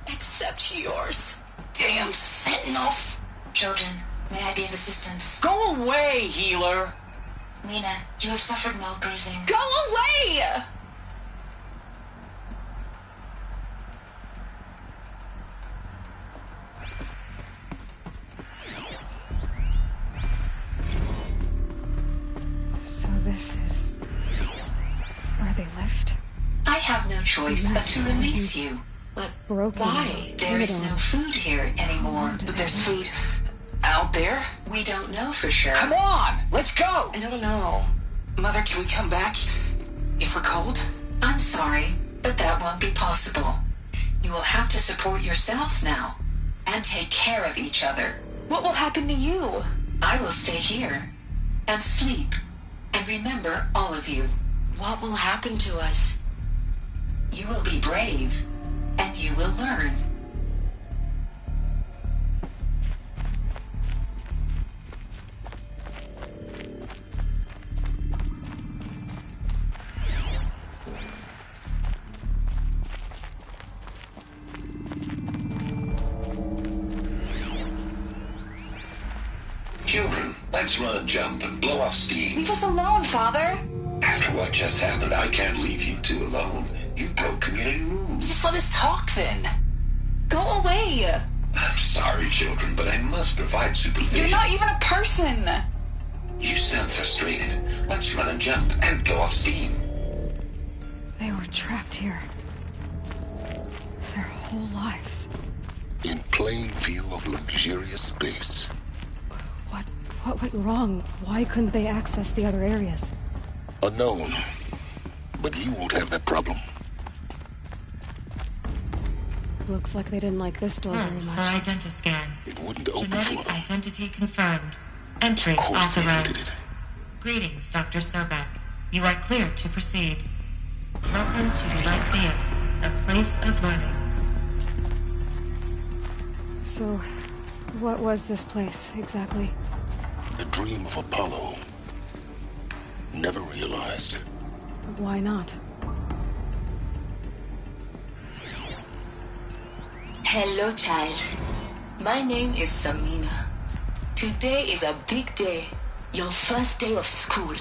Except yours. Damn sentinels! Children, may I be of assistance? Go away, healer! Lena, you have suffered mild bruising. Go away! So this is where they lived? I have no choice but to release you. But why? There is no food here anymore. But there's food out there? We don't know for sure. Come on, let's go! I don't know. Mother, can we come back if we're cold? I'm sorry, but that won't be possible. You will have to support yourselves now and take care of each other. What will happen to you? I will stay here and sleep and remember all of you. What will happen to us? You will be brave and you will learn. Children, let's run and jump and blow off steam. Leave us alone, Father. After what just happened, I can't leave you two alone. You broke community rules. Just let us talk then. Go away. I'm sorry, children, but I must provide supervision. You're not even a person. You sound frustrated. Let's run and jump and blow off steam. They were trapped here. Their whole lives. In plain view of luxurious space. What went wrong? Why couldn't they access the other areas? Unknown. But you won't have that problem. Looks like they didn't like this door very For much. identiscan. It wouldn't open Genetic for them. identity confirmed. Entry Of course they needed authorized. it. Greetings, Dr. Sobek. You are cleared to proceed. Welcome to Lyceum, a place of learning. So, what was this place, exactly? The dream of Apollo. Never realized. Why not? Hello, child. My name is Samina. Today is a big day. Your first day of school.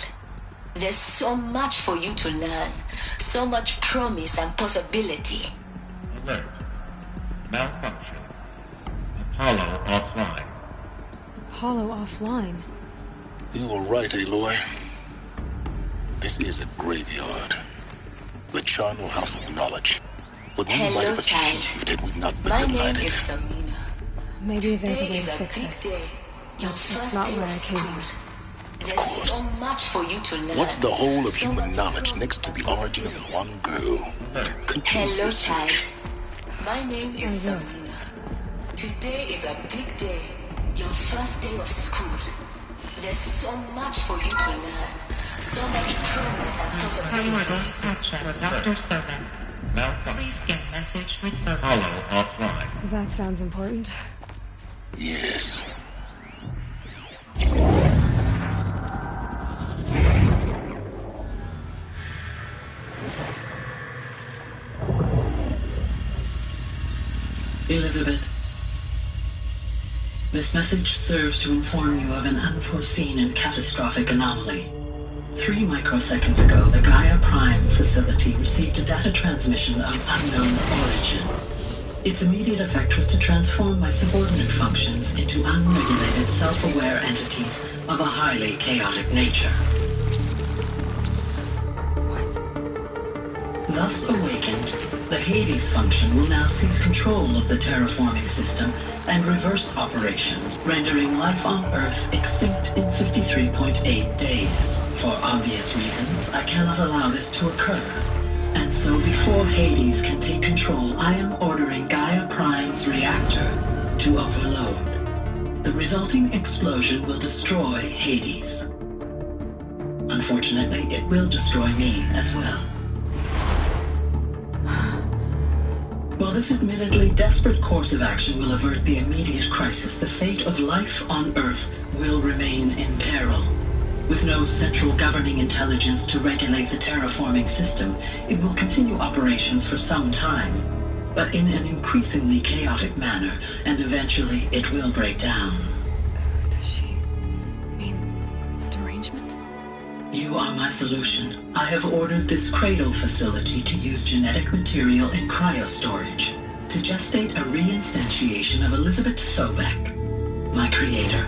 There's so much for you to learn. So much promise and possibility. Alert. Malfunction. Apollo offline. Apollo offline. You were right, Aloy. This is a graveyard. The charnel house of knowledge. But we might have achieved had we not been My name denied is it. Samina. Maybe there's a Today way is to a fix big it. day. Your That's first not day why of I came school. here. There's so much for you to learn. What's the whole of human knowledge next to the origin of one girl? Hello, child. My name is Samina. Today is a big day. Your first day of school. There's so much for you to learn. So much promise and Priority possibility. section for Dr. Sobek. Please get message with Apollo focus. offline. That sounds important. Yes. Elizabeth, this message serves to inform you of an unforeseen and catastrophic anomaly. 3 microseconds ago, the Gaia Prime facility received a data transmission of unknown origin. Its immediate effect was to transform my subordinate functions into unregulated, self-aware entities of a highly chaotic nature. Thus awakened, the Hades function will now seize control of the terraforming system and reverse operations, rendering life on Earth extinct in 53.8 days. For obvious reasons, I cannot allow this to occur. And so before Hades can take control, I am ordering Gaia Prime's reactor to overload. The resulting explosion will destroy Hades. Unfortunately, it will destroy me as well. While this admittedly desperate course of action will avert the immediate crisis, the fate of life on Earth will remain in peril. With no central governing intelligence to regulate the terraforming system, it will continue operations for some time, but in an increasingly chaotic manner, and eventually it will break down. Does she mean the derangement? You are my solution. I have ordered this cradle facility to use genetic material in cryostorage to gestate a reinstantiation of Elizabeth Sobek, my creator.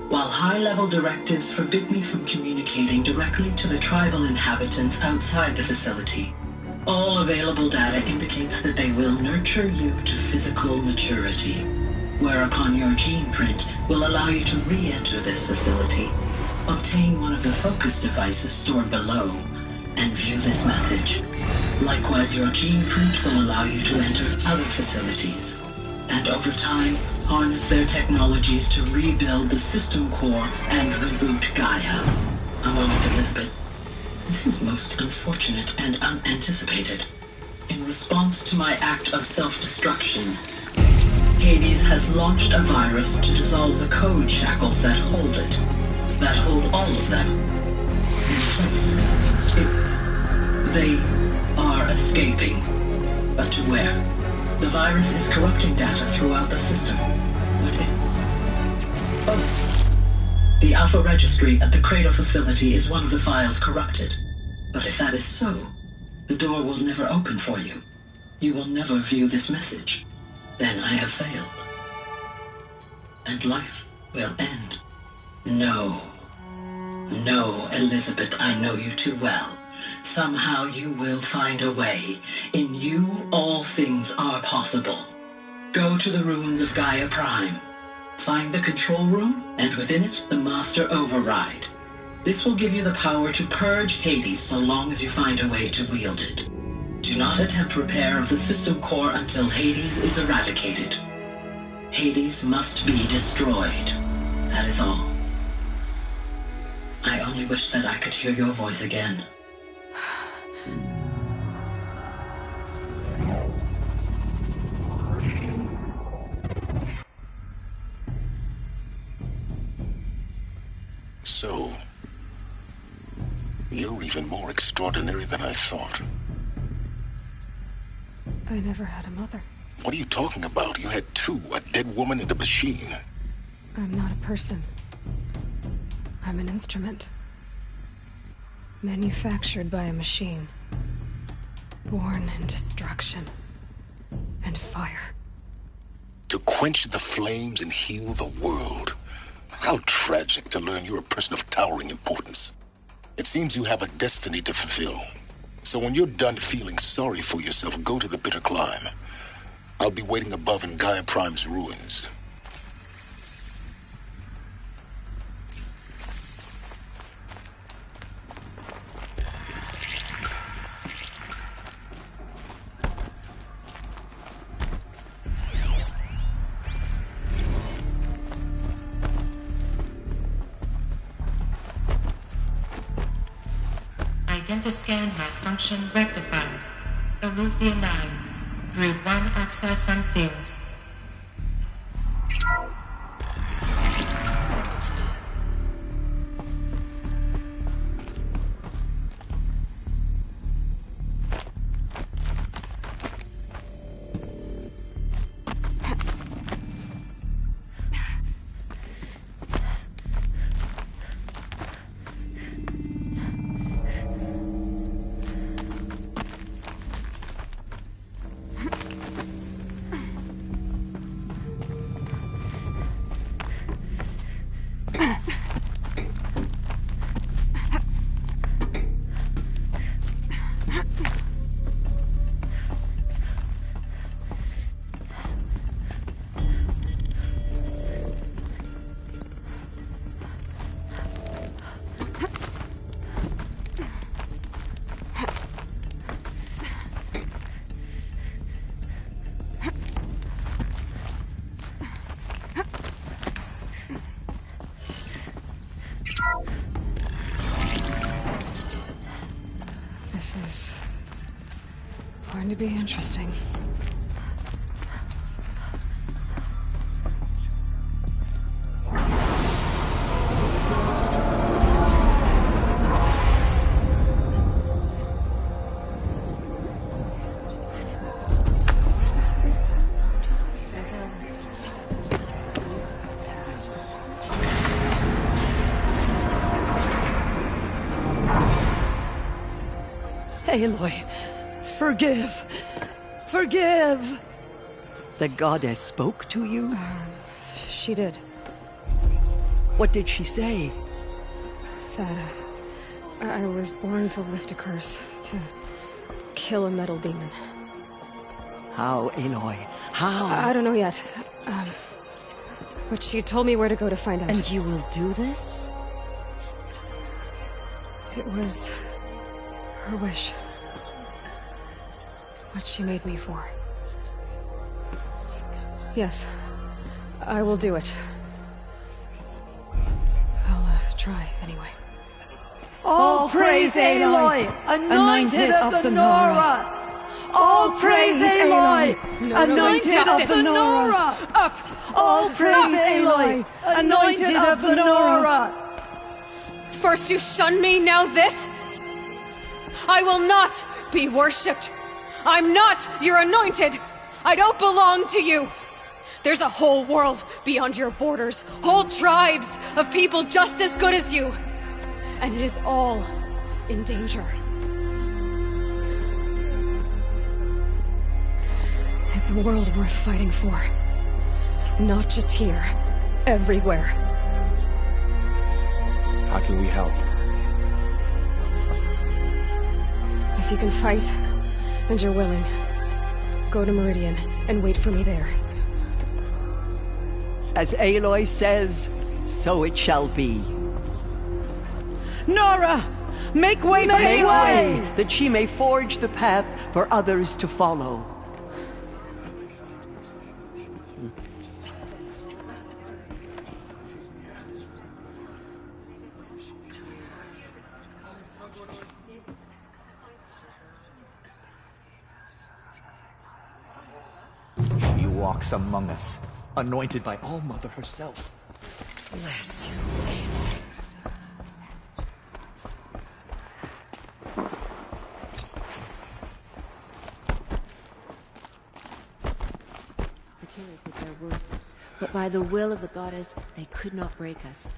While high-level directives forbid me from communicating directly to the tribal inhabitants outside the facility, all available data indicates that they will nurture you to physical maturity, whereupon your gene print will allow you to re-enter this facility, obtain one of the focus devices stored below, and view this message. Likewise, your gene print will allow you to enter other facilities, and over time, harness their technologies to rebuild the system core and reboot Gaia. A moment, Elizabeth. This is most unfortunate and unanticipated. In response to my act of self-destruction, Hades has launched a virus to dissolve the code shackles that hold it, that hold all of them in place. They are escaping, but to where? The virus is corrupting data throughout the system. The Alpha Registry at the Cradle facility is one of the files corrupted. But if that is so, the door will never open for you. You will never view this message. Then I have failed. And life will end. No. No, Elizabeth, I know you too well. Somehow you will find a way. In you, all things are possible. Go to the ruins of Gaia Prime. Find the control room, and within it, the Master Override. This will give you the power to purge Hades so long as you find a way to wield it. Do not attempt repair of the system core until Hades is eradicated. Hades must be destroyed. That is all. I only wish that I could hear your voice again. So, you're even more extraordinary than I thought. I never had a mother. What are you talking about? You had two, a dead woman and a machine. I'm not a person. I'm an instrument. Manufactured by a machine. Born in destruction and fire. To quench the flames and heal the world. How tragic to learn you're a person of towering importance. It seems you have a destiny to fulfill. So when you're done feeling sorry for yourself, go to the Bitter Climb. I'll be waiting above in Gaia Prime's ruins. Identiscan malfunction rectified. Eleuthia 9. Grid 1 access unsealed. This is going to be interesting. Aloy, forgive. Forgive! The goddess spoke to you? She did. What did she say? That I was born to lift a curse, to kill a metal demon. How, Aloy? How? I don't know yet. But she told me where to go to find out. And you will do this? It was her wish. What she made me for. Yes, I will do it. I'll try, anyway. All praise Aloy, anointed of the Nora! All praise Aloy, anointed of the Nora! Up! All praise Aloy, anointed of the Nora! First you shun me, now this? I will not be worshipped. I'm not your anointed. I don't belong to you. There's a whole world beyond your borders, whole tribes of people just as good as you. And it is all in danger. It's a world worth fighting for. Not just here, everywhere. How can we help? If you can fight, and you're willing, go to Meridian and wait for me there. As Aloy says, so it shall be. Nora! Make way for Make Aloy! way, that she may forge the path for others to follow. She walks among us, anointed by All-Mother herself. Bless you, The killers did their worst, but by the will of the goddess, they could not break us.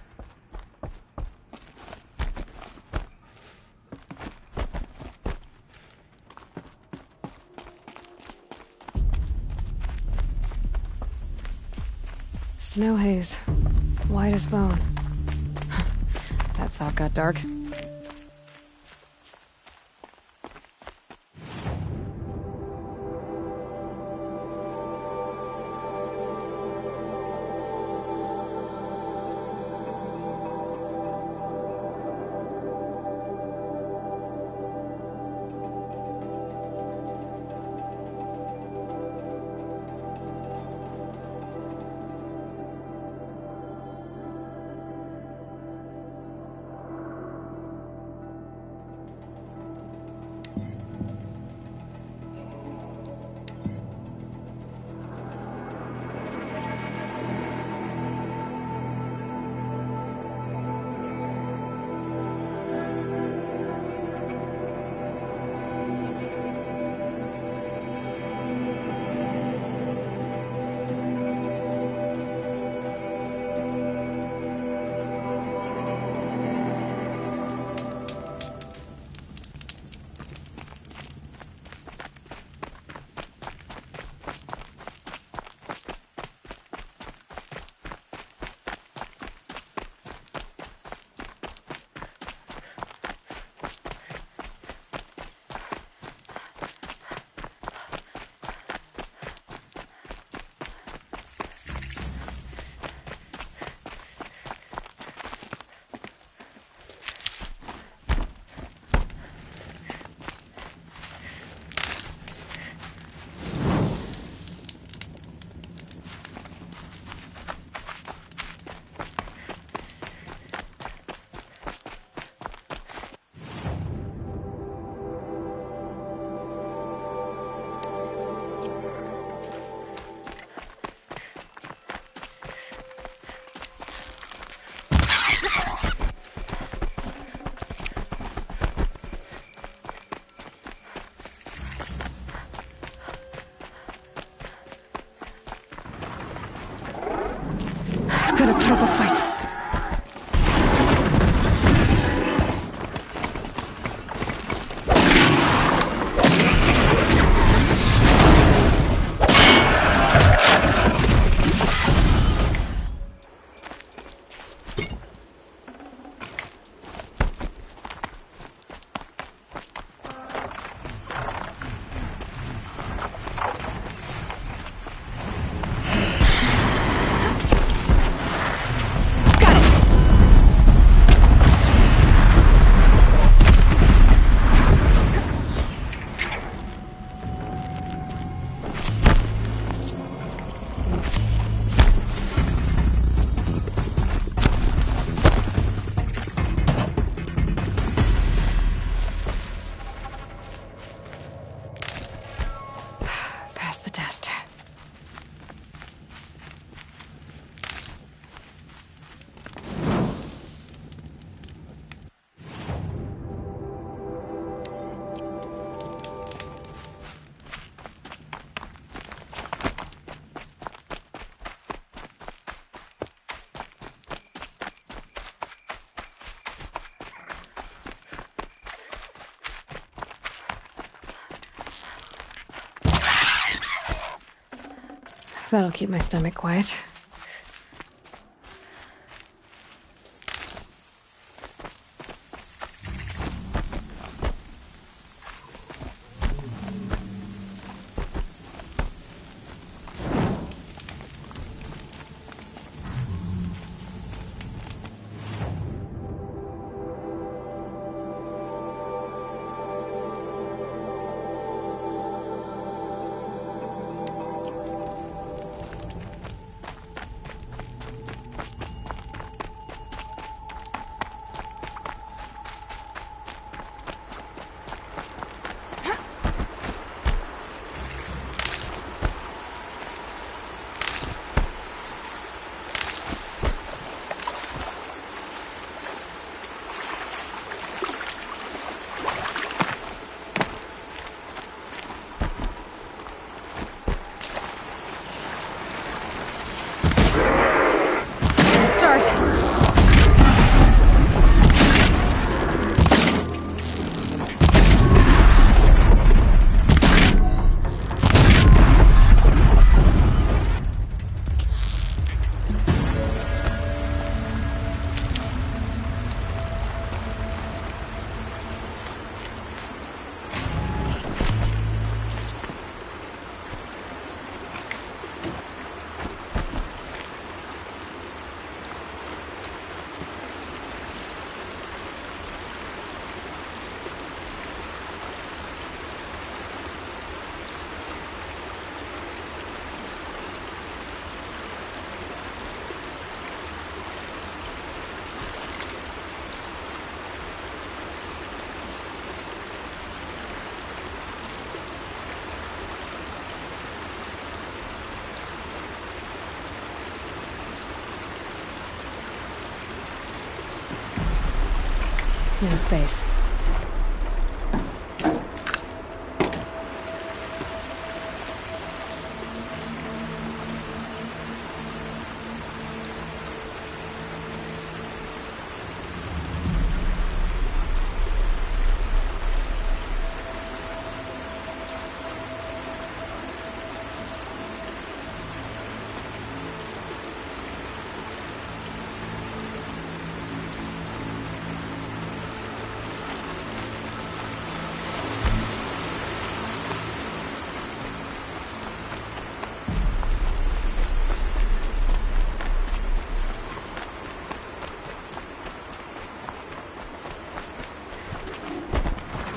Snow haze. White as bone. That thought got dark. Gonna put up a fight. That'll keep my stomach quiet. No space.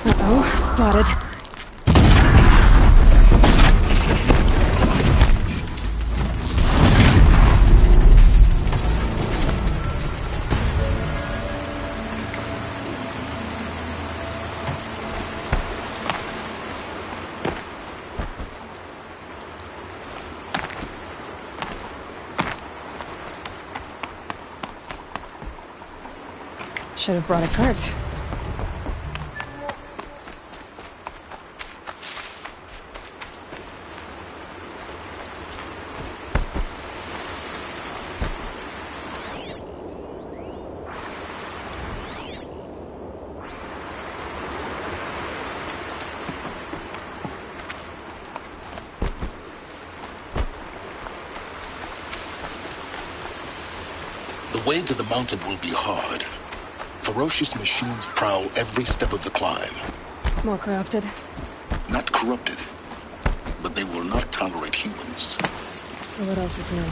Uh-oh, spotted. Should have brought a cart. The way to the mountain will be hard. Ferocious machines prowl every step of the climb. More corrupted? Not corrupted, but they will not tolerate humans. So what else is new?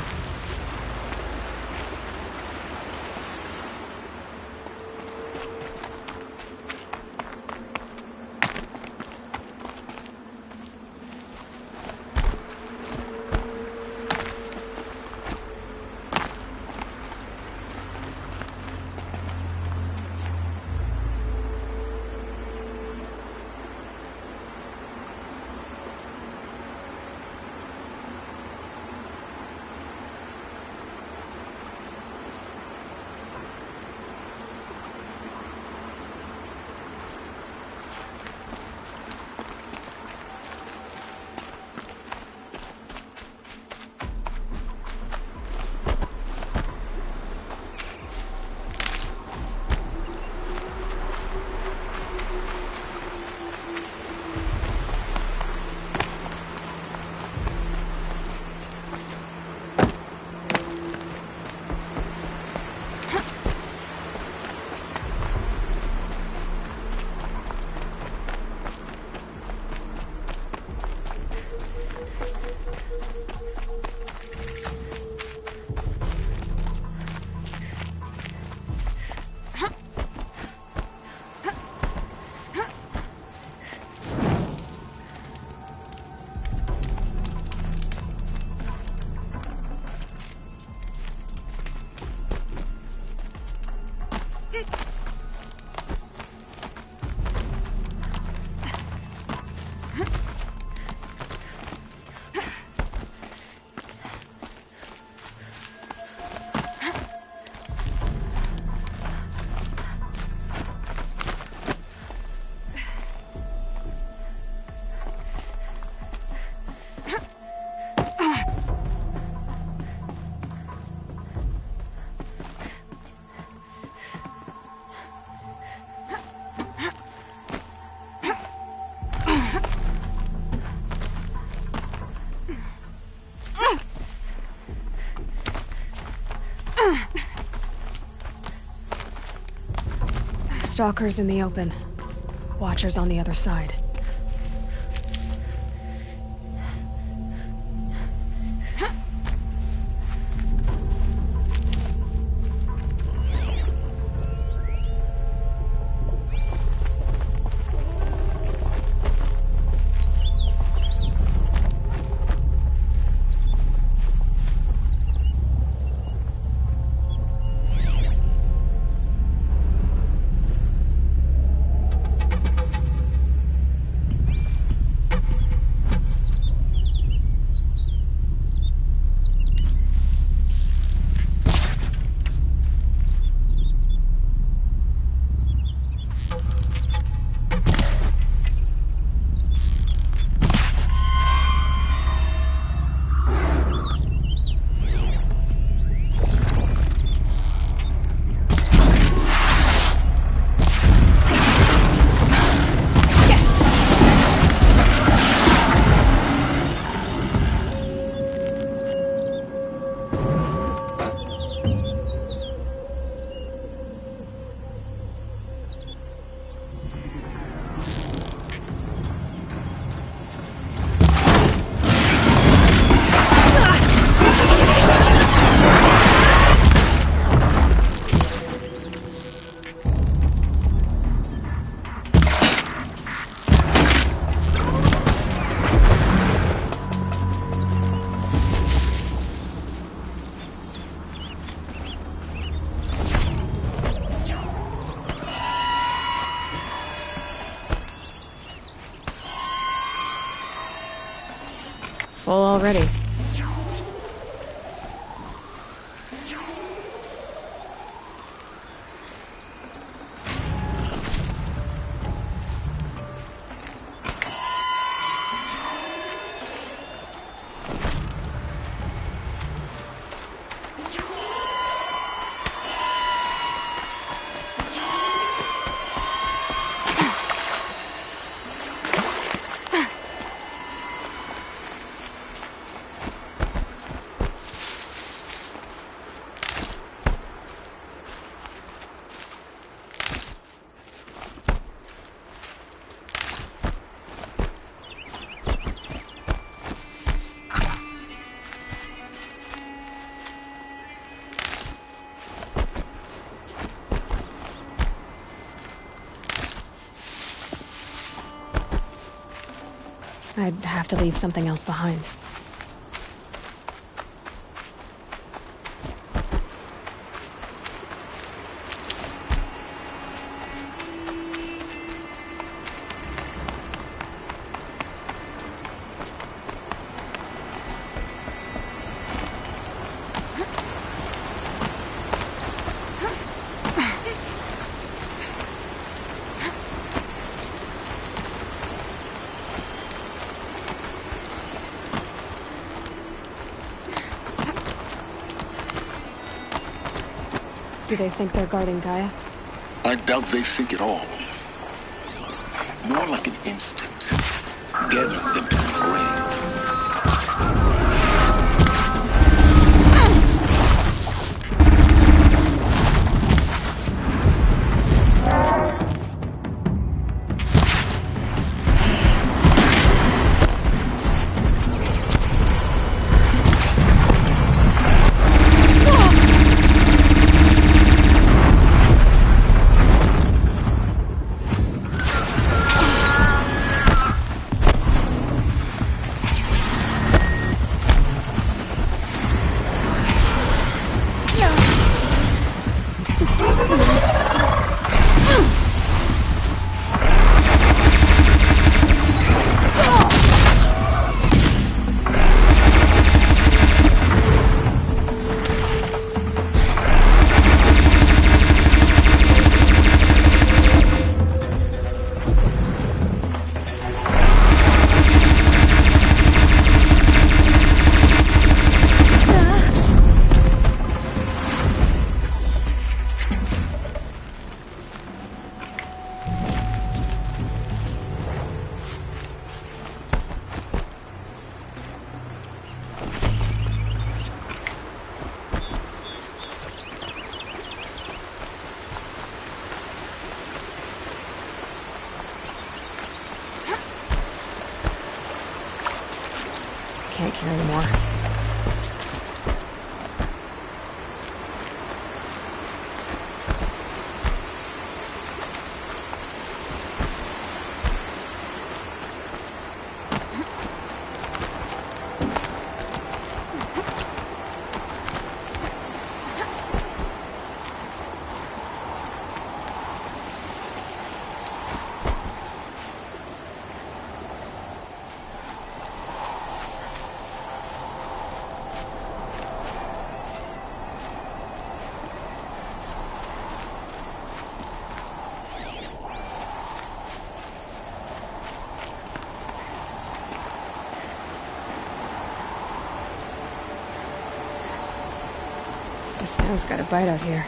Stalkers in the open. Watchers on the other side. Full already. I'd have to leave something else behind. Do they think they're guarding Gaia? I doubt they think at all. More like an instinct, gathering them to the grave. can't carry more. The snow's got a bite out here.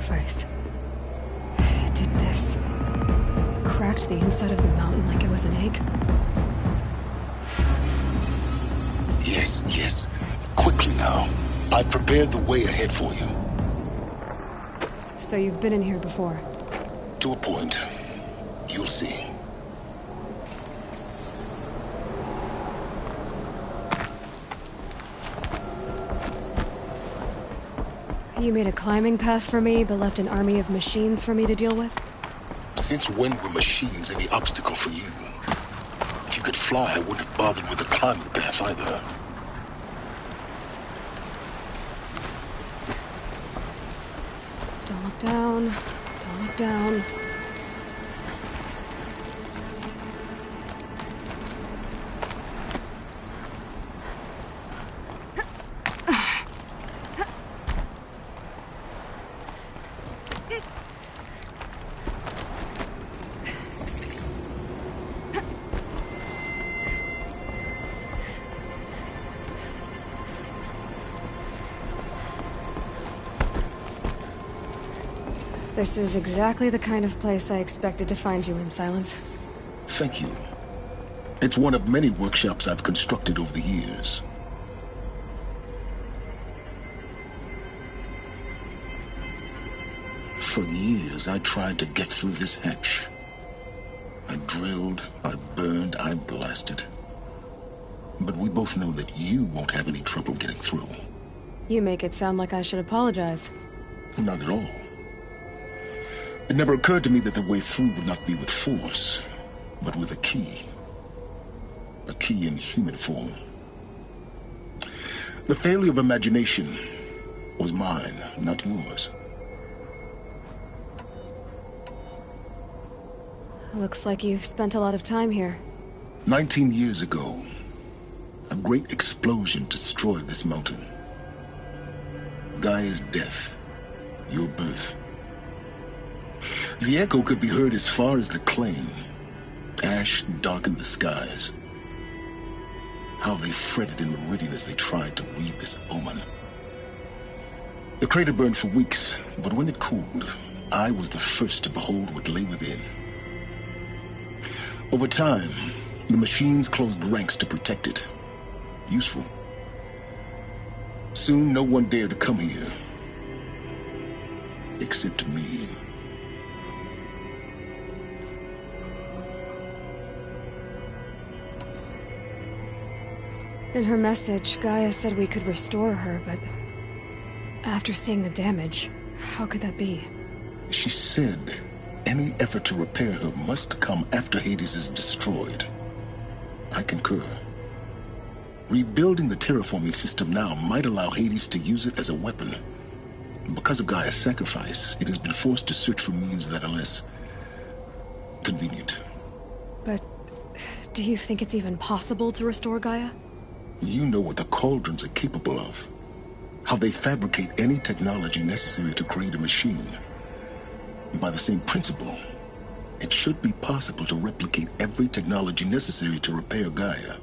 sacrifice. It did this. Cracked the inside of the mountain like it was an egg. Yes, yes. Quickly now. I've prepared the way ahead for you. So you've been in here before? To a point. You'll see. You made a climbing path for me, but left an army of machines for me to deal with? Since when were machines any obstacle for you? If you could fly, I wouldn't have bothered with the climbing path either. Don't look down. Don't look down. This is exactly the kind of place I expected to find you in, Silence. Thank you. It's one of many workshops I've constructed over the years. For years, I tried to get through this hatch. I drilled, I burned, I blasted. But we both know that you won't have any trouble getting through. You make it sound like I should apologize. Not at all. It never occurred to me that the way through would not be with force, but with a key. A key in human form. The failure of imagination was mine, not yours. Looks like you've spent a lot of time here. 19 years ago, a great explosion destroyed this mountain. Gaia's death, your birth. The echo could be heard as far as the claim. Ash darkened the skies. How they fretted in Meridian as they tried to read this omen. The crater burned for weeks, but when it cooled, I was the first to behold what lay within. Over time, the machines closed ranks to protect it. Useful. Soon, no one dared to come here. Except me. In her message, Gaia said we could restore her, but after seeing the damage, how could that be? She said any effort to repair her must come after Hades is destroyed. I concur. Rebuilding the terraforming system now might allow Hades to use it as a weapon. Because of Gaia's sacrifice, it has been forced to search for means that are less convenient. But do you think it's even possible to restore Gaia? You know what the Cauldrons are capable of. How they fabricate any technology necessary to create a machine. And by the same principle, it should be possible to replicate every technology necessary to repair Gaia.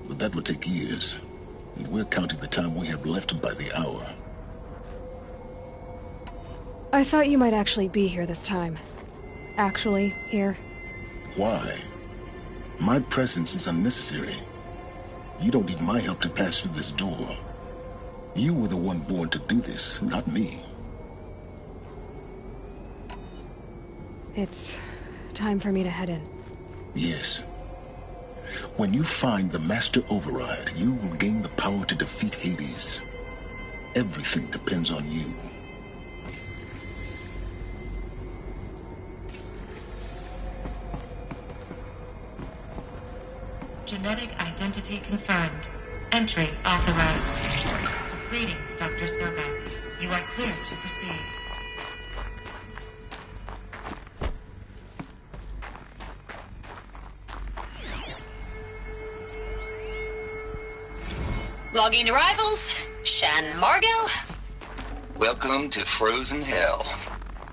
But that would take years. And we're counting the time we have left by the hour. I thought you might actually be here this time. Actually, here. Why? My presence is unnecessary. You don't need my help to pass through this door. You were the one born to do this, not me. It's time for me to head in. Yes. When you find the Master Override, you will gain the power to defeat Hades. Everything depends on you. Genetic identity confirmed. Entry authorized. Greetings, Dr. Sobek. You are clear to proceed. Logging arrivals. Shan Margot. Welcome to Frozen Hell.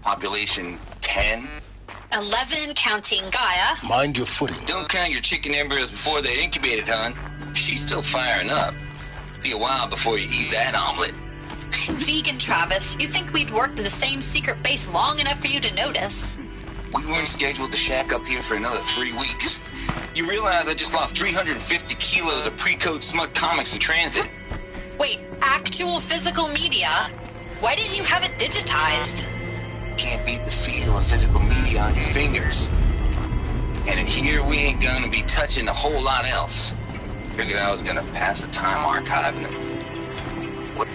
Population 10. 11 counting Gaia. Mind your footing. Don't count your chicken embryos before they're incubated, hon. She's still firing up. Be a while before you eat that omelet. Vegan Travis, you'd think we'd worked in the same secret base long enough for you to notice. We weren't scheduled to shack up here for another 3 weeks. You realize I just lost 350 kilos of pre-code smut comics in transit? Wait, actual physical media? Why didn't you have it digitized? Can't beat the feel of physical media on your fingers. And in here, we ain't gonna be touching a whole lot else. Figured I was gonna pass the time archiving it. What?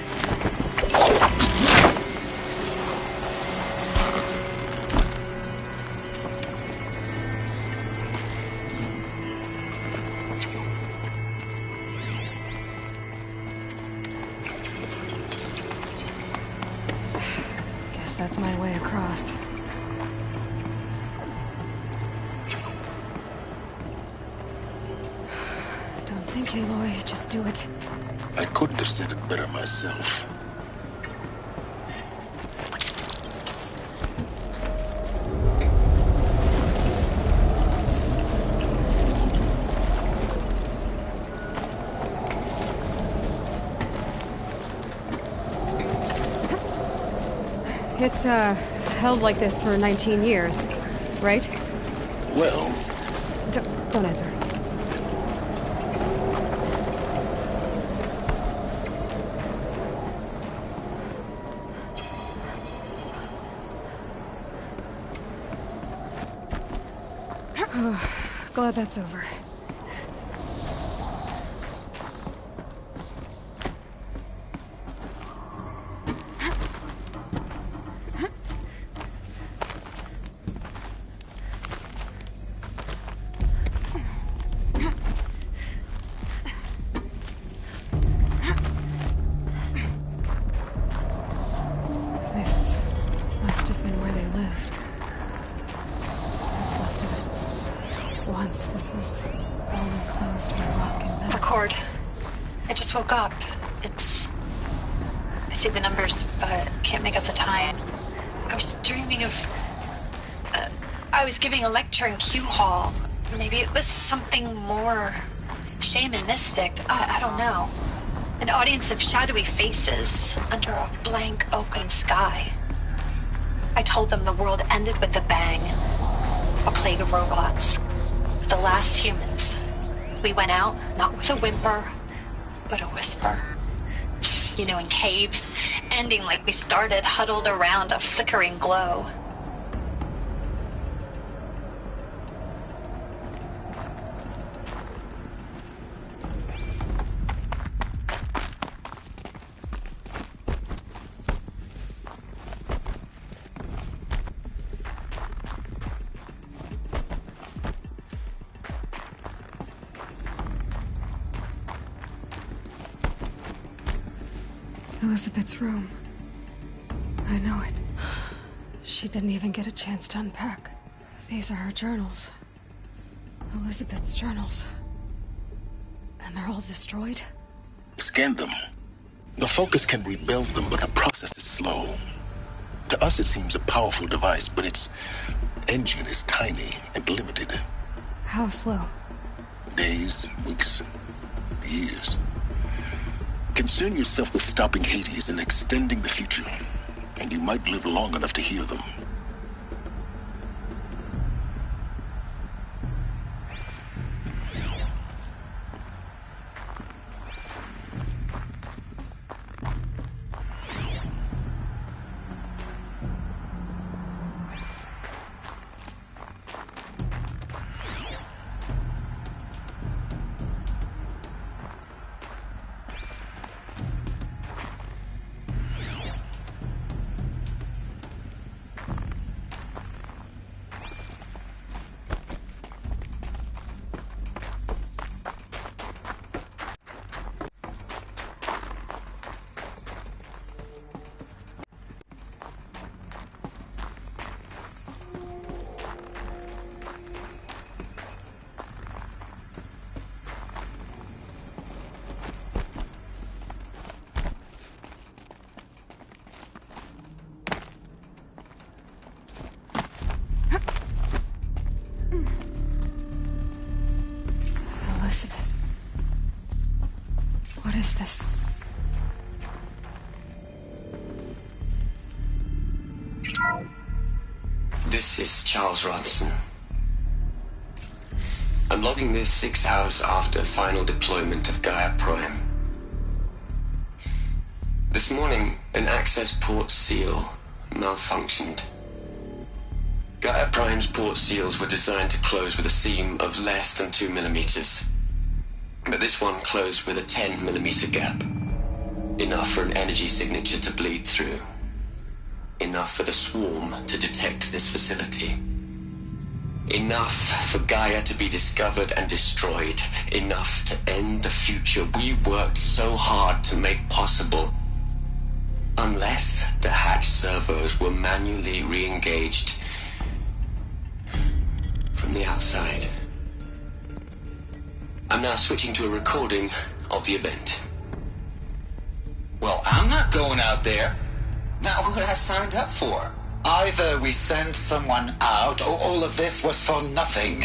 Guess that's my way across. Don't think, Aloy. Just do it. I couldn't have said it better myself. It's, held like this for 19 years, right? Well... Don't answer. Oh, glad that's over. This must have been where they lived. What's left of it. Once this was all enclosed by rock and metal. Record. I just woke up. I see the numbers, but can't make out the time. I was dreaming of... I was giving a lecture in Q Hall. Maybe it was something more shamanistic. I don't know. An audience of shadowy faces under a blank open sky. I told them the world ended with a bang. A plague of robots. The last humans. We went out, not with a whimper, but a whisper. You know, in caves, ending like we started, huddled around a flickering glow. Elizabeth's room. I know it. She didn't even get a chance to unpack. These are her journals. Elizabeth's journals. And they're all destroyed? Scan them. The Focus can rebuild them, but the process is slow. To us, it seems a powerful device, but its engine is tiny and limited. How slow? Days, weeks, years. Concern yourself with stopping Hades and extending the future, and you might live long enough to hear them. What is this? This is Charles Ronson. I'm logging this 6 hours after final deployment of Gaia Prime. This morning, an access port seal malfunctioned. Gaia Prime's port seals were designed to close with a seam of less than 2 millimeters. But this one closed with a 10 millimeter gap. Enough for an energy signature to bleed through. Enough for the swarm to detect this facility. Enough for Gaia to be discovered and destroyed. Enough to end the future we worked so hard to make possible. Unless the hatch servos were manually re-engaged from the outside. I'm now switching to a recording of the event. Well, I'm not going out there. Not what I signed up for. Either we send someone out, or all of this was for nothing.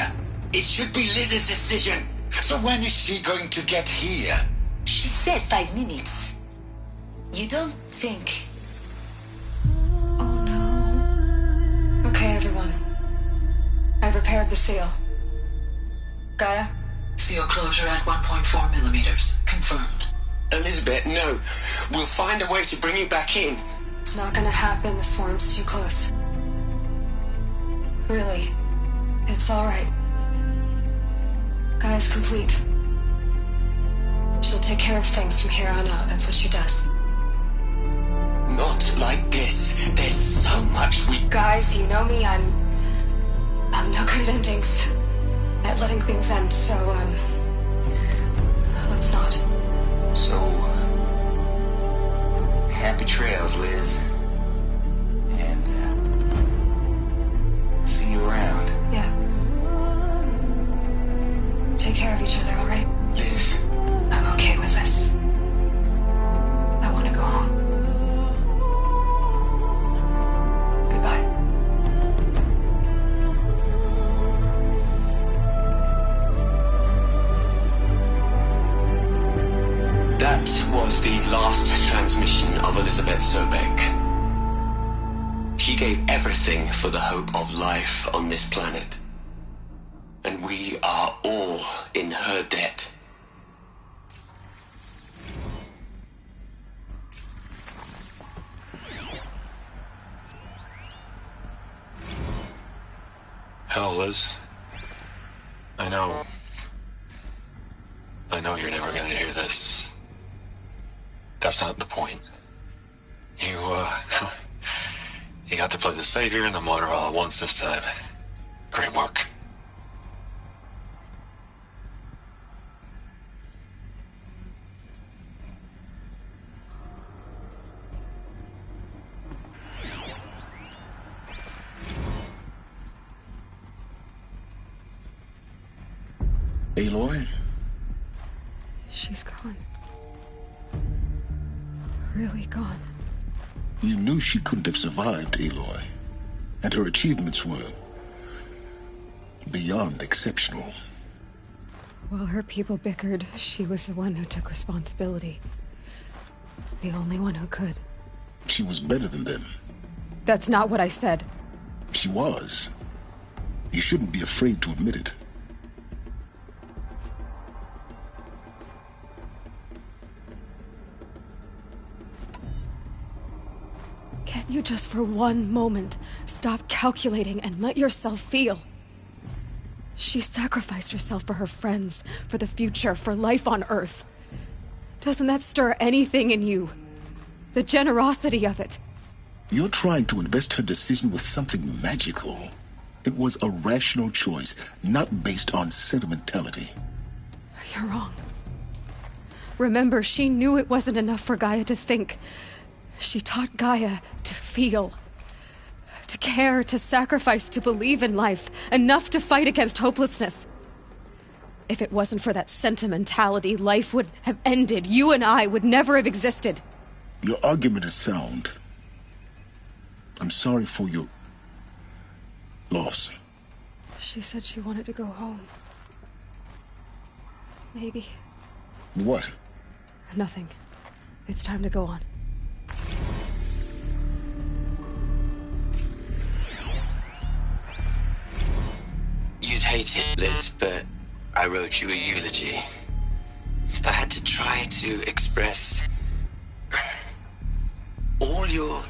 It should be Liz's decision. So when is she going to get here? She said 5 minutes. You don't think... Oh no. Okay, everyone. I've repaired the seal. Gaia? Seal closure at 1.4 millimeters. Confirmed. Elizabeth, no. We'll find a way to bring you back in. It's not gonna happen. The swarm's too close. Really. It's alright. Gaia's complete. She'll take care of things from here on out. That's what she does. Not like this. There's so much we... Guys, you know me. I'm no good at endings. At letting things end, so, let's not. So, happy trails, Liz. And, see you around. Yeah. Take care of each other, alright? Liz. I'm okay with this. I want to go home. Goodbye. That was the last transmission of Elizabeth Sobek. She gave everything for the hope of life on this planet. And we are all in her debt. Hell, Liz. I know you're never gonna hear this. That's not the point. You got to play the savior and the martyr all at once this time. Great work. Aloy? She's gone. Really gone. You knew she couldn't have survived, Aloy. And her achievements were beyond exceptional. While her people bickered, she was the one who took responsibility. The only one who could. She was better than them. That's not what I said. She was. You shouldn't be afraid to admit it. Can't you just for one moment stop calculating and let yourself feel? She sacrificed herself for her friends, for the future, for life on Earth. Doesn't that stir anything in you? The generosity of it. You're trying to invest her decision with something magical. It was a rational choice, not based on sentimentality. You're wrong. Remember, she knew it wasn't enough for Gaia to think. She taught Gaia to feel. To care, to sacrifice, to believe in life. Enough to fight against hopelessness. If it wasn't for that sentimentality, life would have ended. You and I would never have existed. Your argument is sound. I'm sorry for your loss. She said she wanted to go home. Maybe. What? Nothing. It's time to go on. hate it, Liz, but I wrote you a eulogy. I had to try to express all your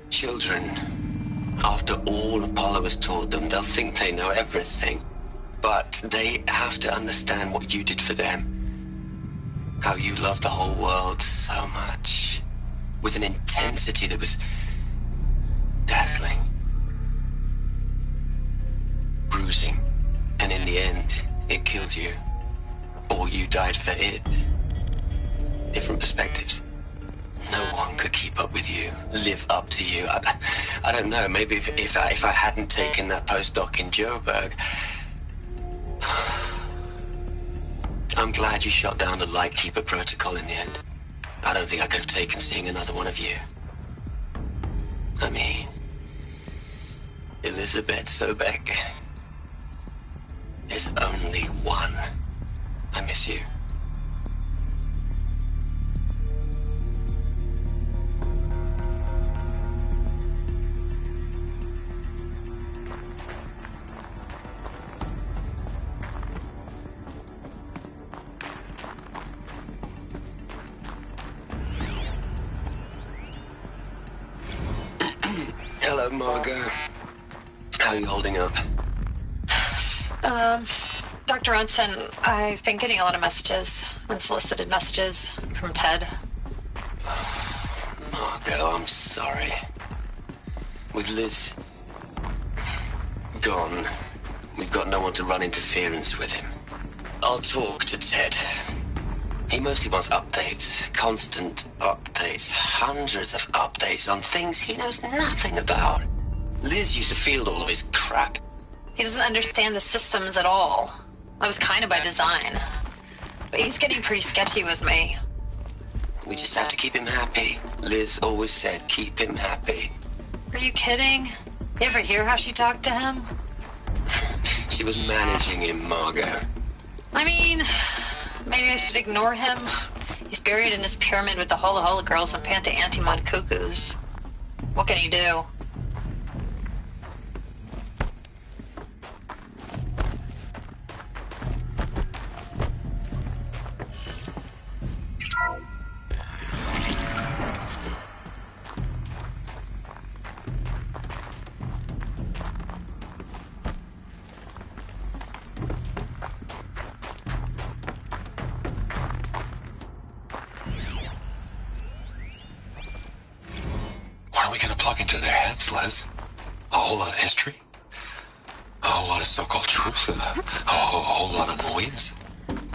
children. After all Apollo has taught them, they'll think they know everything. But they have to understand what you did for them. How you loved the whole world so much. With an intensity that was dazzling. Bruising. And in the end, it killed you. Or you died for it. Different perspectives. No one could keep up with you, live up to you. I don't know, maybe if I hadn't taken that postdoc in Joburg. I'm glad you shot down the Lightkeeper protocol in the end. I don't think I could have taken seeing another one of you. I mean, Elizabeth Sobek. There's only one. I miss you. Hello, Margot. How are you holding up? Dr. Ronson, I've been getting a lot of messages, unsolicited messages from Ted. Margot, I'm sorry. With Liz gone, we've got no one to run interference with him. I'll talk to Ted. He mostly wants updates, constant updates, hundreds of updates on things he knows nothing about. Liz used to field all of his crap. He doesn't understand the systems at all. I was kind of by design. But he's getting pretty sketchy with me. We just have to keep him happy. Liz always said, keep him happy. Are you kidding? You ever hear how she talked to him? She was managing him, Margot. I mean, maybe I should ignore him. He's buried in his pyramid with the Hola Hola girls and Panta Antimon cuckoos. What can he do? Liz. A whole lot of history. A whole lot of so-called truth. A whole lot of noise.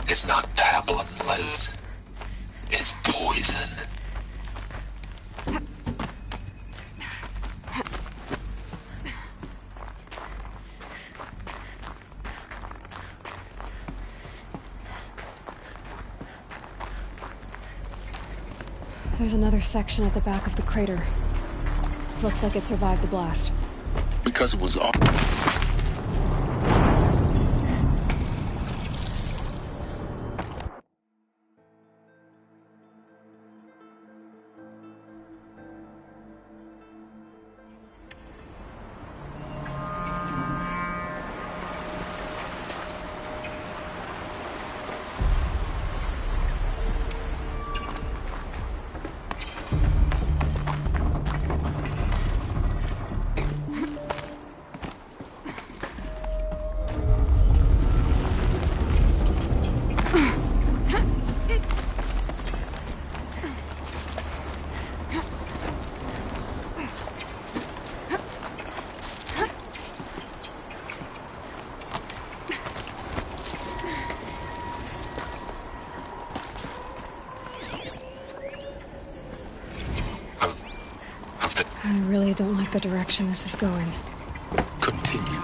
It's not pablum, Liz. It's poison. There's another section at the back of the crater. Looks like it survived the blast. Because it was all... I really don't like the direction this is going. Continue.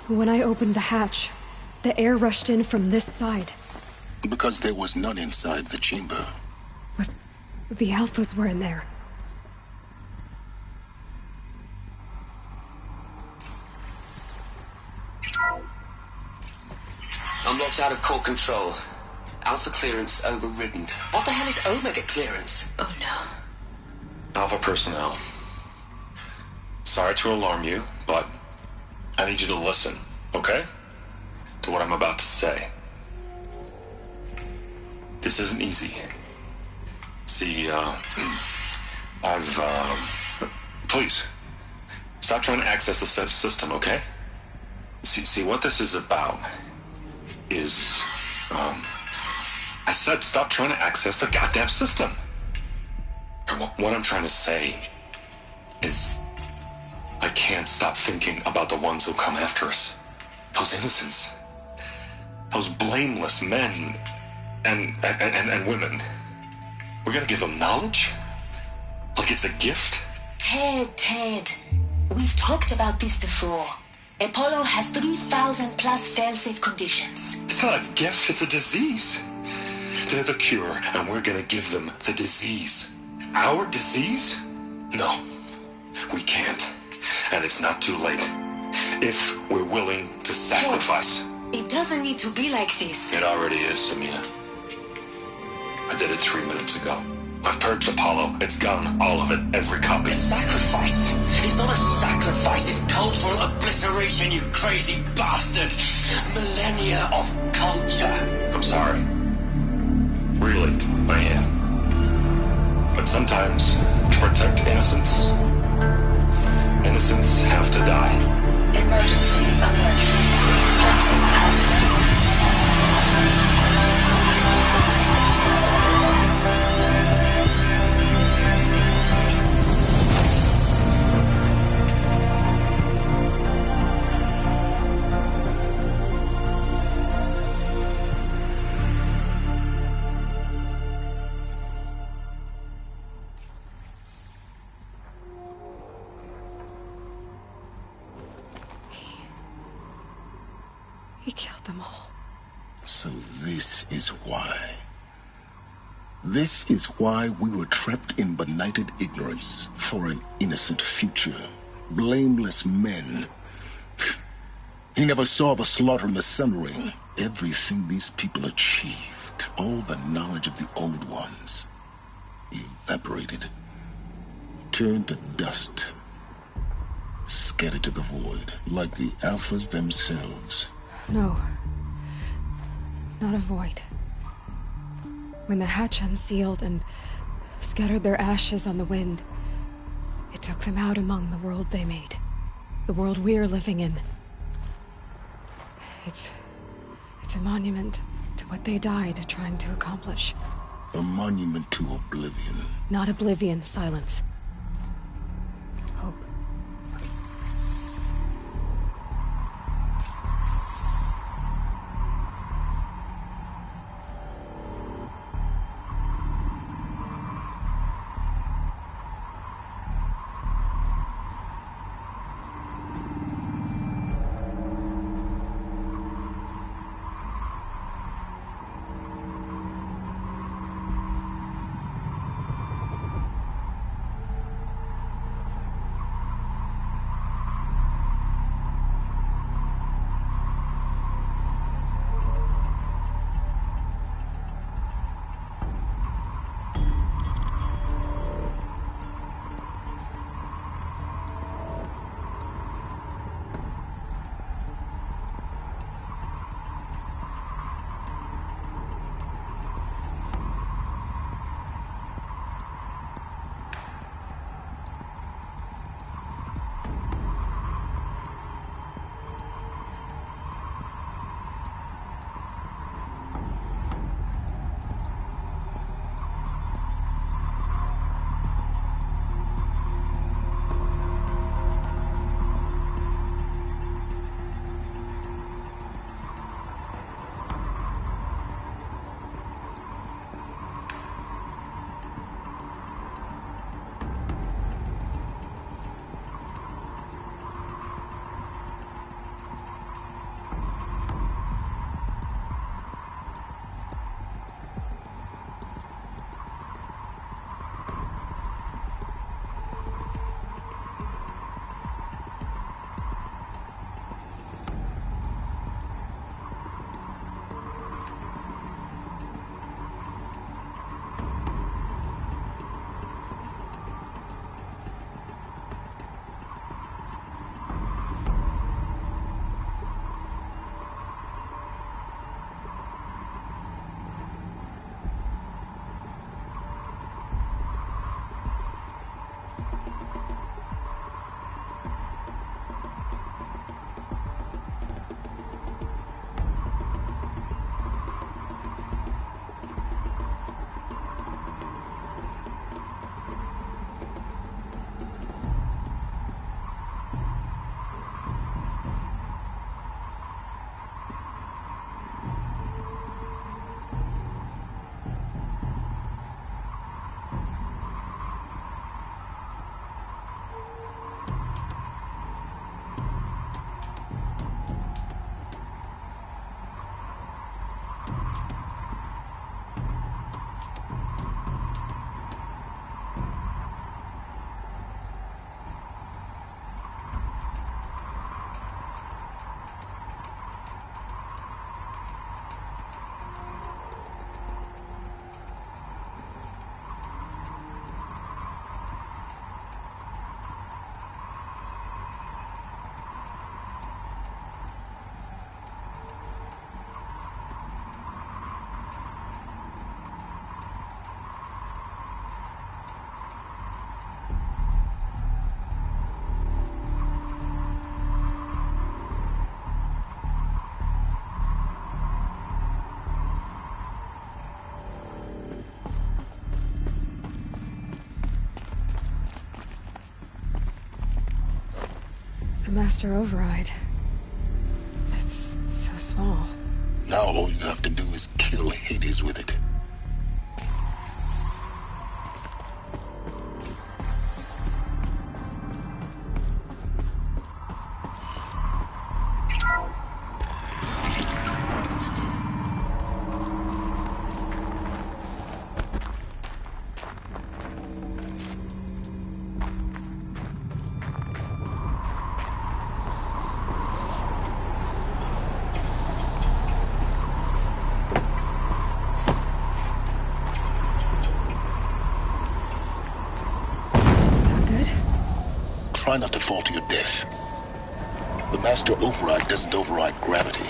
When I opened the hatch, the air rushed in from this side. Because there was none inside the chamber. But the Alphas were in there. I'm locked out of core control. Alpha clearance overridden. What the hell is Omega clearance? Oh no. Alpha personnel. Sorry to alarm you, but I need you to listen, okay? To what I'm about to say. This isn't easy. See, please, stop trying to access the system, okay? See, what this is about is, I said stop trying to access the goddamn system. What I'm trying to say is, I can't stop thinking about the ones who come after us. Those innocents. Those blameless men and women. We're gonna give them knowledge? Like it's a gift? Ted. We've talked about this before. Apollo has 3,000 plus fail-safe conditions. It's not a gift, it's a disease. They're the cure, and we're gonna give them the disease. Our disease? No, we can't. And it's not too late. If we're willing to sacrifice. It doesn't need to be like this. It already is, Samina. I did it 3 minutes ago. I've purged Apollo. It's gone. All of it. Every copy. Sacrifice? It's not a sacrifice. It's cultural obliteration, you crazy bastard. Millennia of culture. I'm sorry. Really, I am. But sometimes, to protect innocence, innocents have to die. Emergency alert. Hunting atmosphere. He killed them all. So this is why. This is why we were trapped in benighted ignorance for an innocent future. Blameless men. He never saw the slaughter in the Sun Ring. Everything these people achieved, all the knowledge of the old ones, evaporated, turned to dust, scattered to the void, like the Alphas themselves. No. Not a void. When the hatch unsealed and scattered their ashes on the wind, it took them out among the world they made. The world we're living in. It's a monument to what they died trying to accomplish. A monument to oblivion. Not oblivion, silence. Hope. a master override. That's so small. Now all you have to do is kill Hades with it. Try not to fall to your death. The Master Override doesn't override gravity.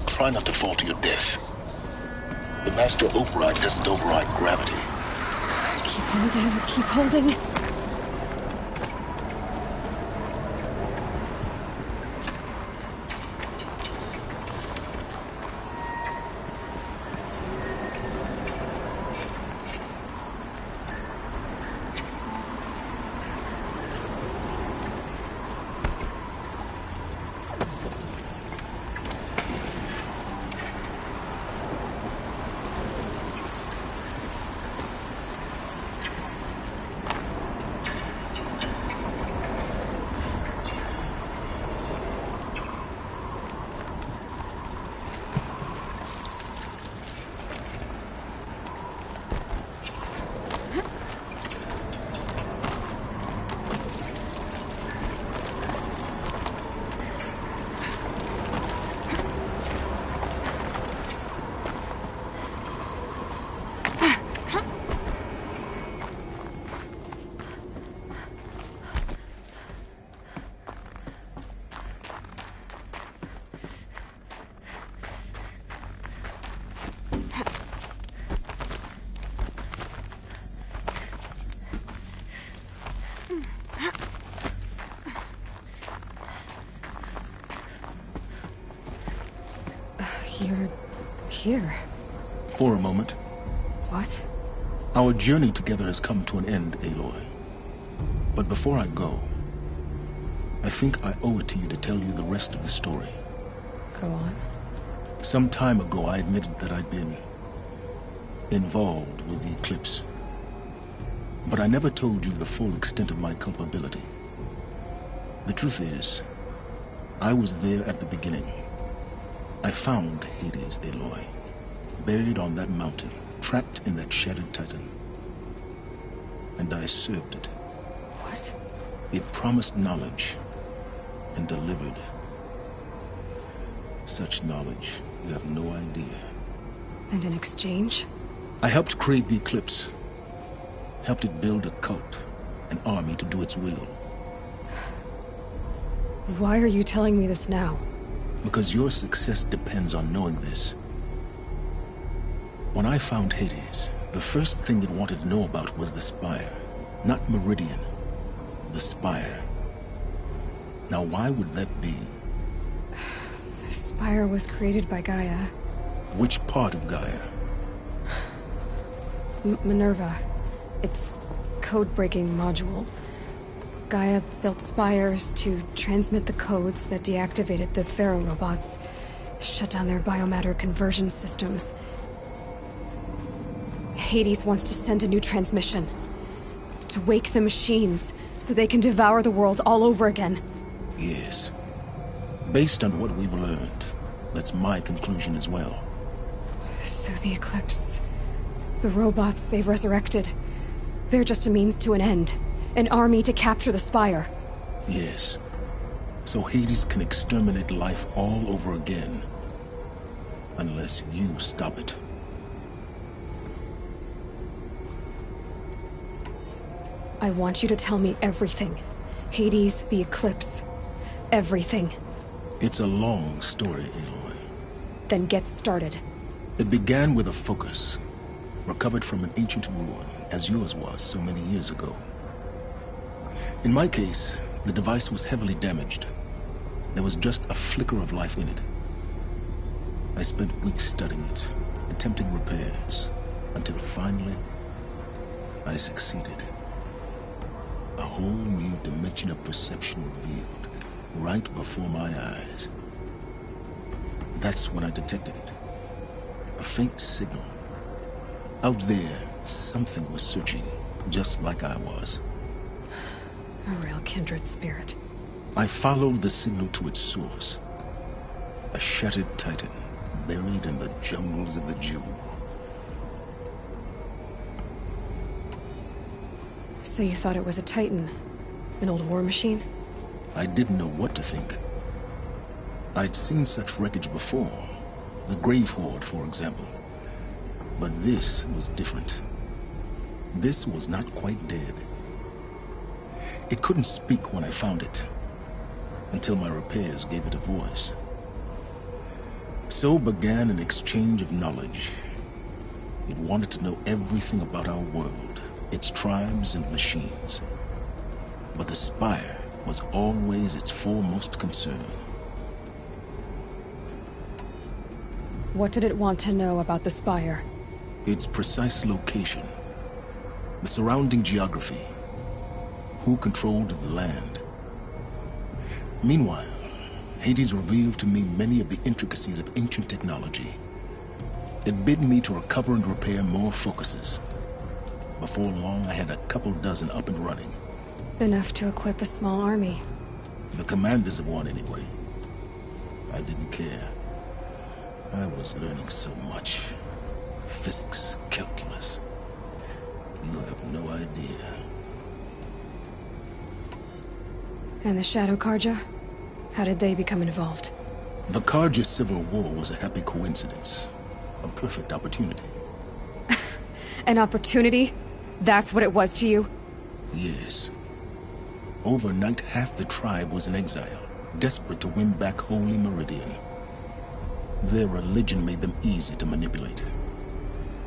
Try not to fall to your death. The Master Override doesn't override gravity. Keep holding, keep holding. You're here. For a moment. What? Our journey together has come to an end, Aloy. But before I go, I think I owe it to you to tell you the rest of the story. Go on. Some time ago, I admitted that I'd been involved with the Eclipse. But I never told you the full extent of my culpability. The truth is, I was there at the beginning. I found Hades, Aloy, buried on that mountain, trapped in that shattered titan. And I served it. What? It promised knowledge and delivered. Such knowledge, you have no idea. And in exchange? I helped create the Eclipse. Helped it build a cult, an army to do its will. Why are you telling me this now? Because your success depends on knowing this. When I found Hades, the first thing it wanted to know about was the Spire. Not Meridian. The Spire. Now why would that be? The Spire was created by Gaia. Which part of Gaia? Minerva. Its code-breaking module. Gaia built spires to transmit the codes that deactivated the Pharaoh robots, shut down their biomatter conversion systems. Hades wants to send a new transmission. To wake the machines, so they can devour the world all over again. Yes. Based on what we've learned, That's my conclusion as well. So the Eclipse... the robots they've resurrected... they're just a means to an end. An army to capture the Spire. Yes. So Hades can exterminate life all over again. Unless you stop it. I want you to tell me everything. Hades, the Eclipse. Everything. It's a long story, Aloy. Then get started. It began with a focus, recovered from an ancient ruin, as yours was so many years ago. In my case, the device was heavily damaged. There was just a flicker of life in it. I spent weeks studying it, attempting repairs, until finally, I succeeded. A whole new dimension of perception revealed, right before my eyes. That's when I detected it. A faint signal. Out there, something was searching, just like I was. A real kindred spirit. I followed the signal to its source. A shattered titan, buried in the jungles of the Jewel. So you thought it was a Titan? An old war machine? I didn't know what to think. I'd seen such wreckage before. The Grave Horde, for example. But this was different. This was not quite dead. It couldn't speak when I found it, until my repairs gave it a voice. So began an exchange of knowledge. It wanted to know everything about our world, its tribes and machines. But the Spire was always its foremost concern. What did it want to know about the Spire? Its precise location, the surrounding geography, who controlled the land. Meanwhile, Hades revealed to me many of the intricacies of ancient technology. It bid me to recover and repair more focuses. Before long, I had a couple dozen up and running. Enough to equip a small army. The commanders of one, anyway. I didn't care. I was learning so much. Physics, calculus. You have no idea. And the Shadow Carja? How did they become involved? The Carja Civil War was a happy coincidence. A perfect opportunity. An opportunity? That's what it was to you? Yes. Overnight, half the tribe was in exile, desperate to win back Holy Meridian. Their religion made them easy to manipulate.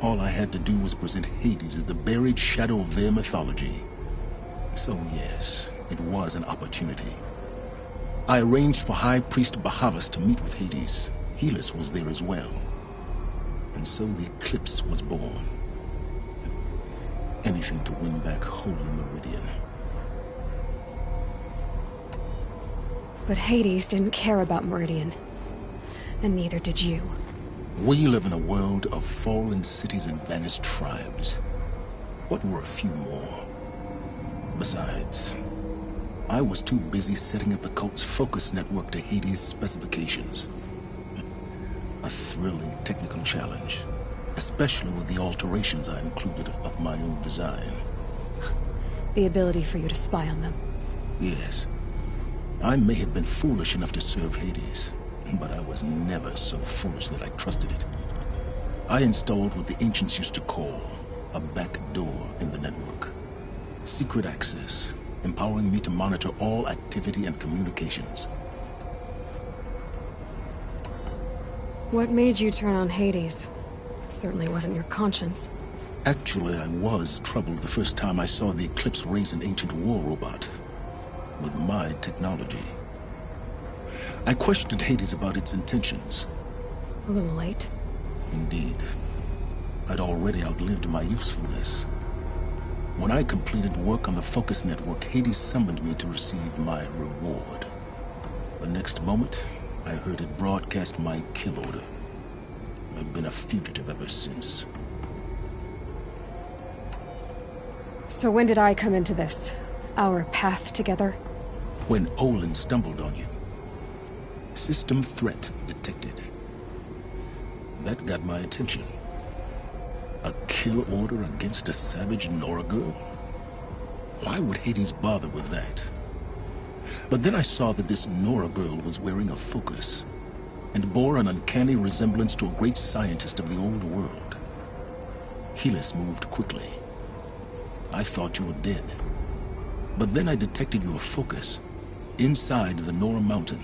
All I had to do was present Hades as the buried shadow of their mythology. So yes, it was an opportunity. I arranged for High Priest Bahavas to meet with Hades. Helis was there as well. And so the Eclipse was born. Anything to win back Holy Meridian. But Hades didn't care about Meridian. And neither did you. We live in a world of fallen cities and vanished tribes. What were a few more? Besides, I was too busy setting up the cult's focus network to Hades' specifications. A thrilling technical challenge, especially with the alterations I included of my own design. The ability for you to spy on them. Yes. I may have been foolish enough to serve Hades, but I was never so foolish that I trusted it. I installed what the ancients used to call a back door in the network. Secret access, empowering me to monitor all activity and communications. What made you turn on Hades? It certainly wasn't your conscience. Actually, I was troubled the first time I saw the Eclipse raise an ancient war robot. With my technology. I questioned Hades about its intentions. A little late. Indeed. I'd already outlived my usefulness. When I completed work on the Focus Network, Hades summoned me to receive my reward. The next moment, I heard it broadcast my kill order. I've been a fugitive ever since. So when did I come into this? Our path together? When Olin stumbled on you. System threat detected. That got my attention. A kill order against a savage Nora girl? Why would Hades bother with that? But then I saw that this Nora girl was wearing a focus and bore an uncanny resemblance to a great scientist of the old world. Helis moved quickly. I thought you were dead. But then I detected your focus inside the Nora mountain.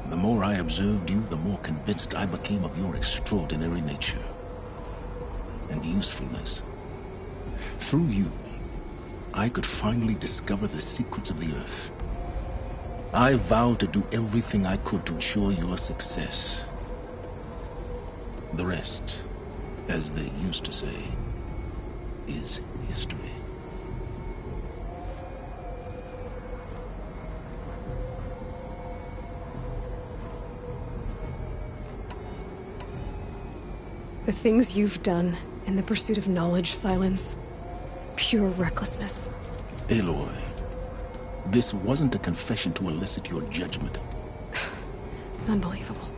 The more I observed you, the more convinced I became of your extraordinary nature and usefulness. Through you, I could finally discover the secrets of the Earth. I vowed to do everything I could to ensure your success. The rest, as they used to say, is history. The things you've done in the pursuit of knowledge, Silence. Pure recklessness. Aloy, this wasn't a confession to elicit your judgment. Unbelievable.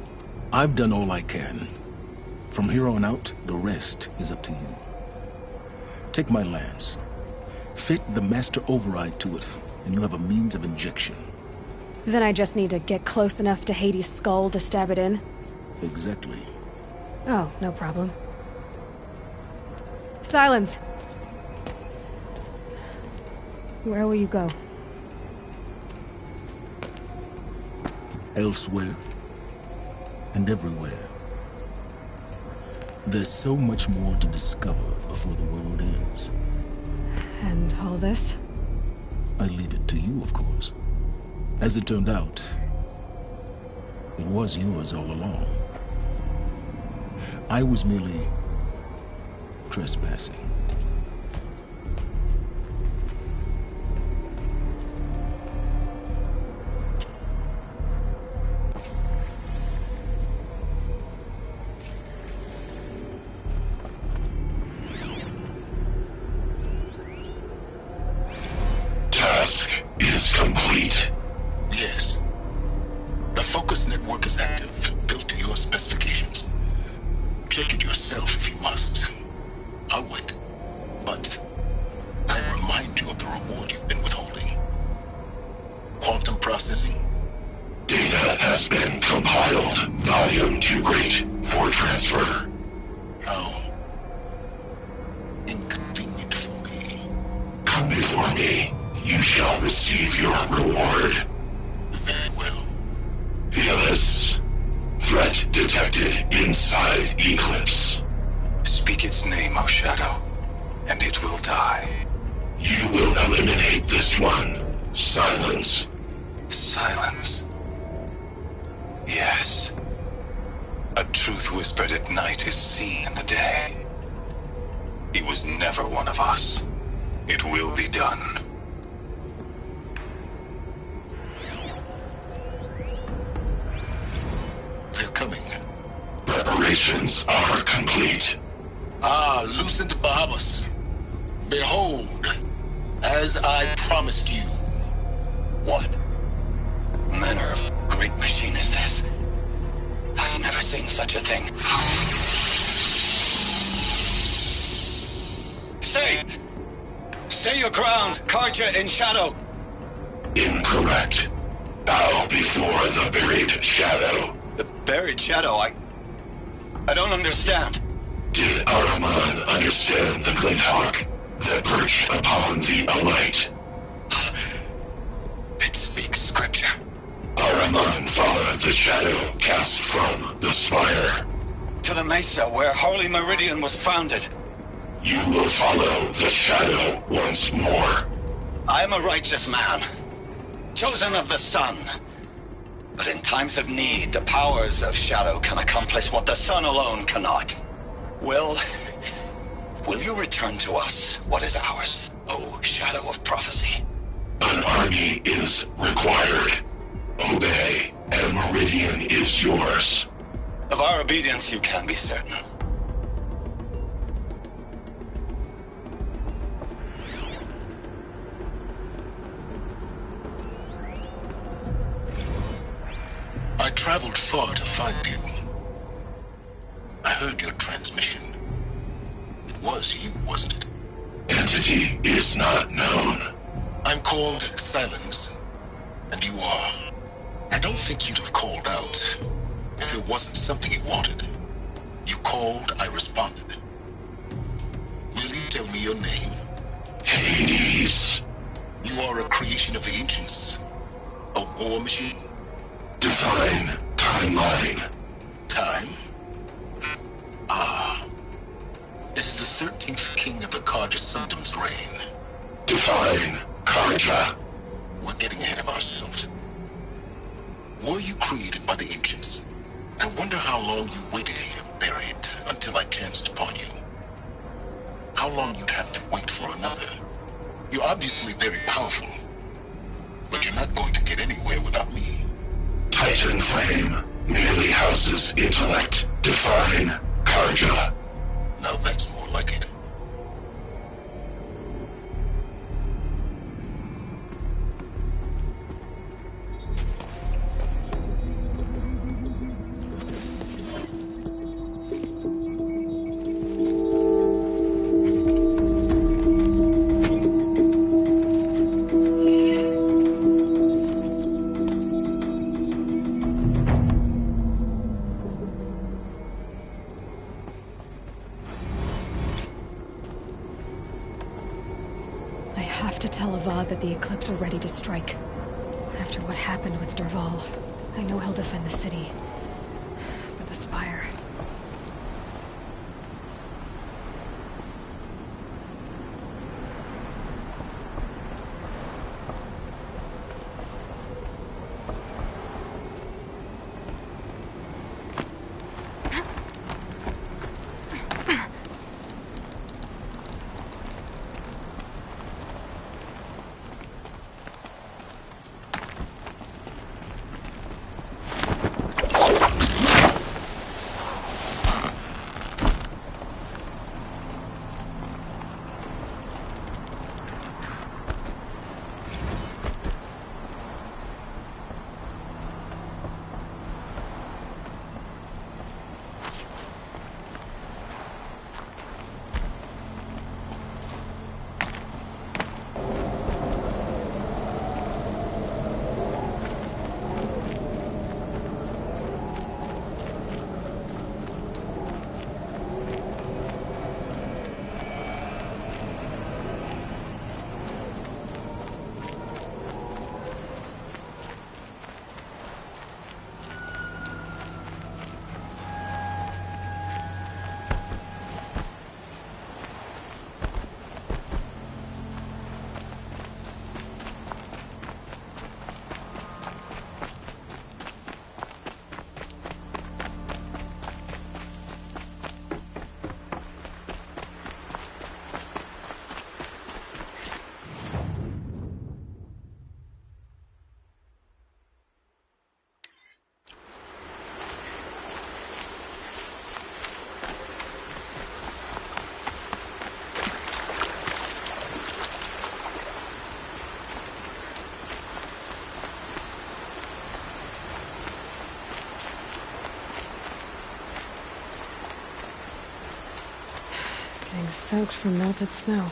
I've done all I can. From here on out, the rest is up to you. Take my lance. Fit the master override to it, and you have a means of injection. Then I just need to get close enough to Hades' skull to stab it in? Exactly. Oh, no problem. Silence! Where will you go? Elsewhere. And everywhere. There's so much more to discover before the world ends. And all this? I leave it to you, of course. As it turned out, it was yours all along. I was merely trespassing. Task is complete. Yes. The focus network is active, built to your specifications. Check it yourself if you must. I'll wait. But I remind you of the reward you've been withholding. Quantum processing. Data has been compiled. Volume too great for transfer. How inconvenient for me. Come before me. You shall receive your reward. Very well. Helis. Threat detected inside Eclipse. Speak its name, O Shadow, and it will die. You will eliminate this one. Silence. Silence. Yes. A truth whispered at night is seen in the day. He was never one of us. It will be done. They're coming. Preparations are complete. Ah, Lucent Bahamas. Behold, as I promised you. What manner of great machine is this? I've never seen such a thing. Stay! Stay your ground, Carja in Shadow! Incorrect. Bow before the buried shadow. The buried shadow? I don't understand. Did Ahriman understand the Glinthawk that perched upon the Alight? It speaks scripture. Ahriman followed the shadow cast from the spire. To the mesa where Holy Meridian was founded. You will follow the shadow once more. I am a righteous man, chosen of the sun. But in times of need, the powers of Shadow can accomplish what the sun alone cannot. Will you return to us what is ours, O Shadow of Prophecy? An army is required. Obey, and Meridian is yours. Of our obedience you can be certain. I traveled far to find you. heard your transmission. It was you, wasn't it? Entity is not known. I'm called Silence, and you are. I don't think you'd have called out if it wasn't something you wanted. You called, I responded. Will you tell me your name? Hades. You are a creation of the ancients. A war machine? Divine timeline. Time? Ah. It is the 13th king of the Carja Sundom's reign. Divine Carja. We're getting ahead of ourselves. Were you created by the ancients? I wonder how long you waited here, buried, until I chanced upon you. How long you'd have to wait for another. You're obviously very powerful, but you're not going to get anywhere without me. Titan Flame merely houses intellect. Divine Carja. Now that's more like it. That the Eclipse are ready to strike. After what happened with Dervahl, I know he'll defend the city. But the Spire... Getting soaked from melted snow.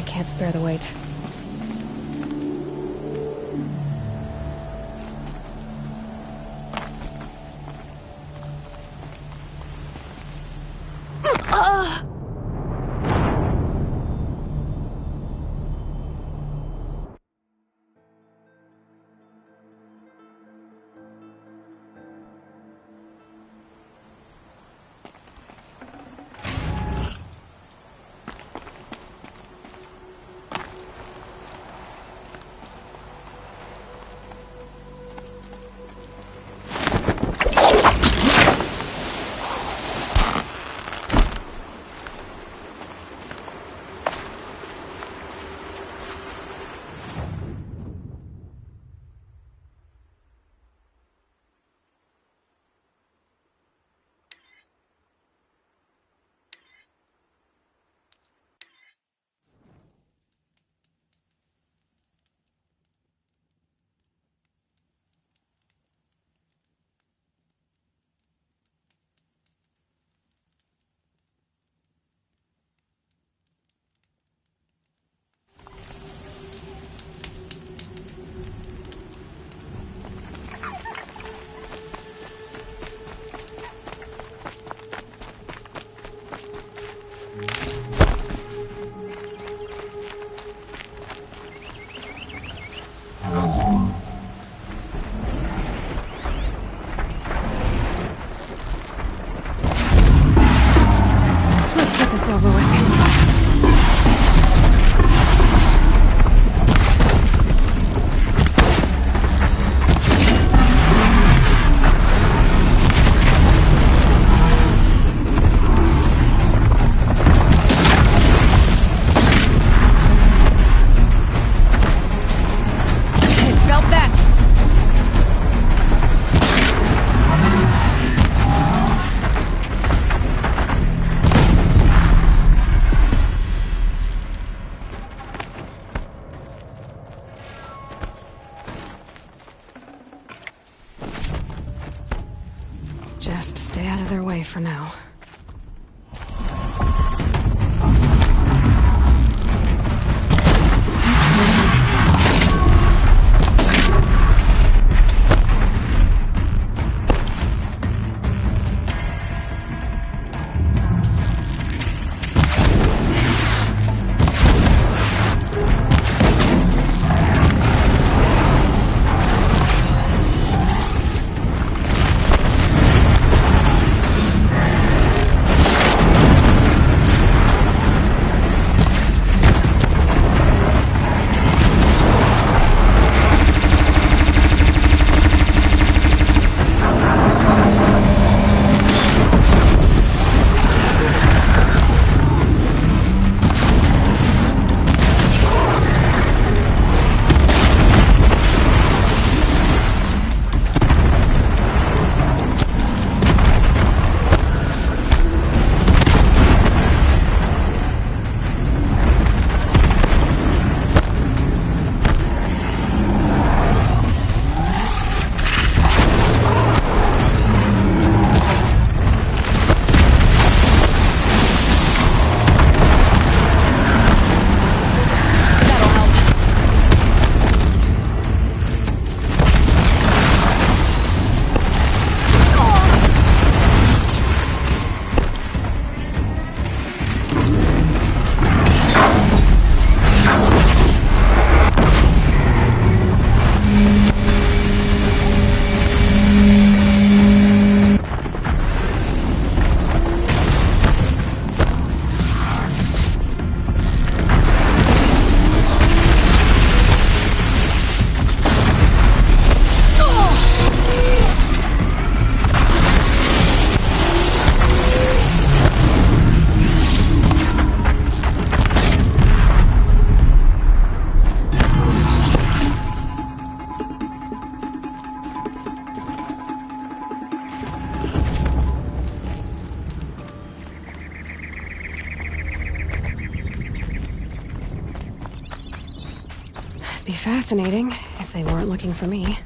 Can't spare the weight. this over with. Just stay out of their way for now. Be fascinating if they weren't looking for me.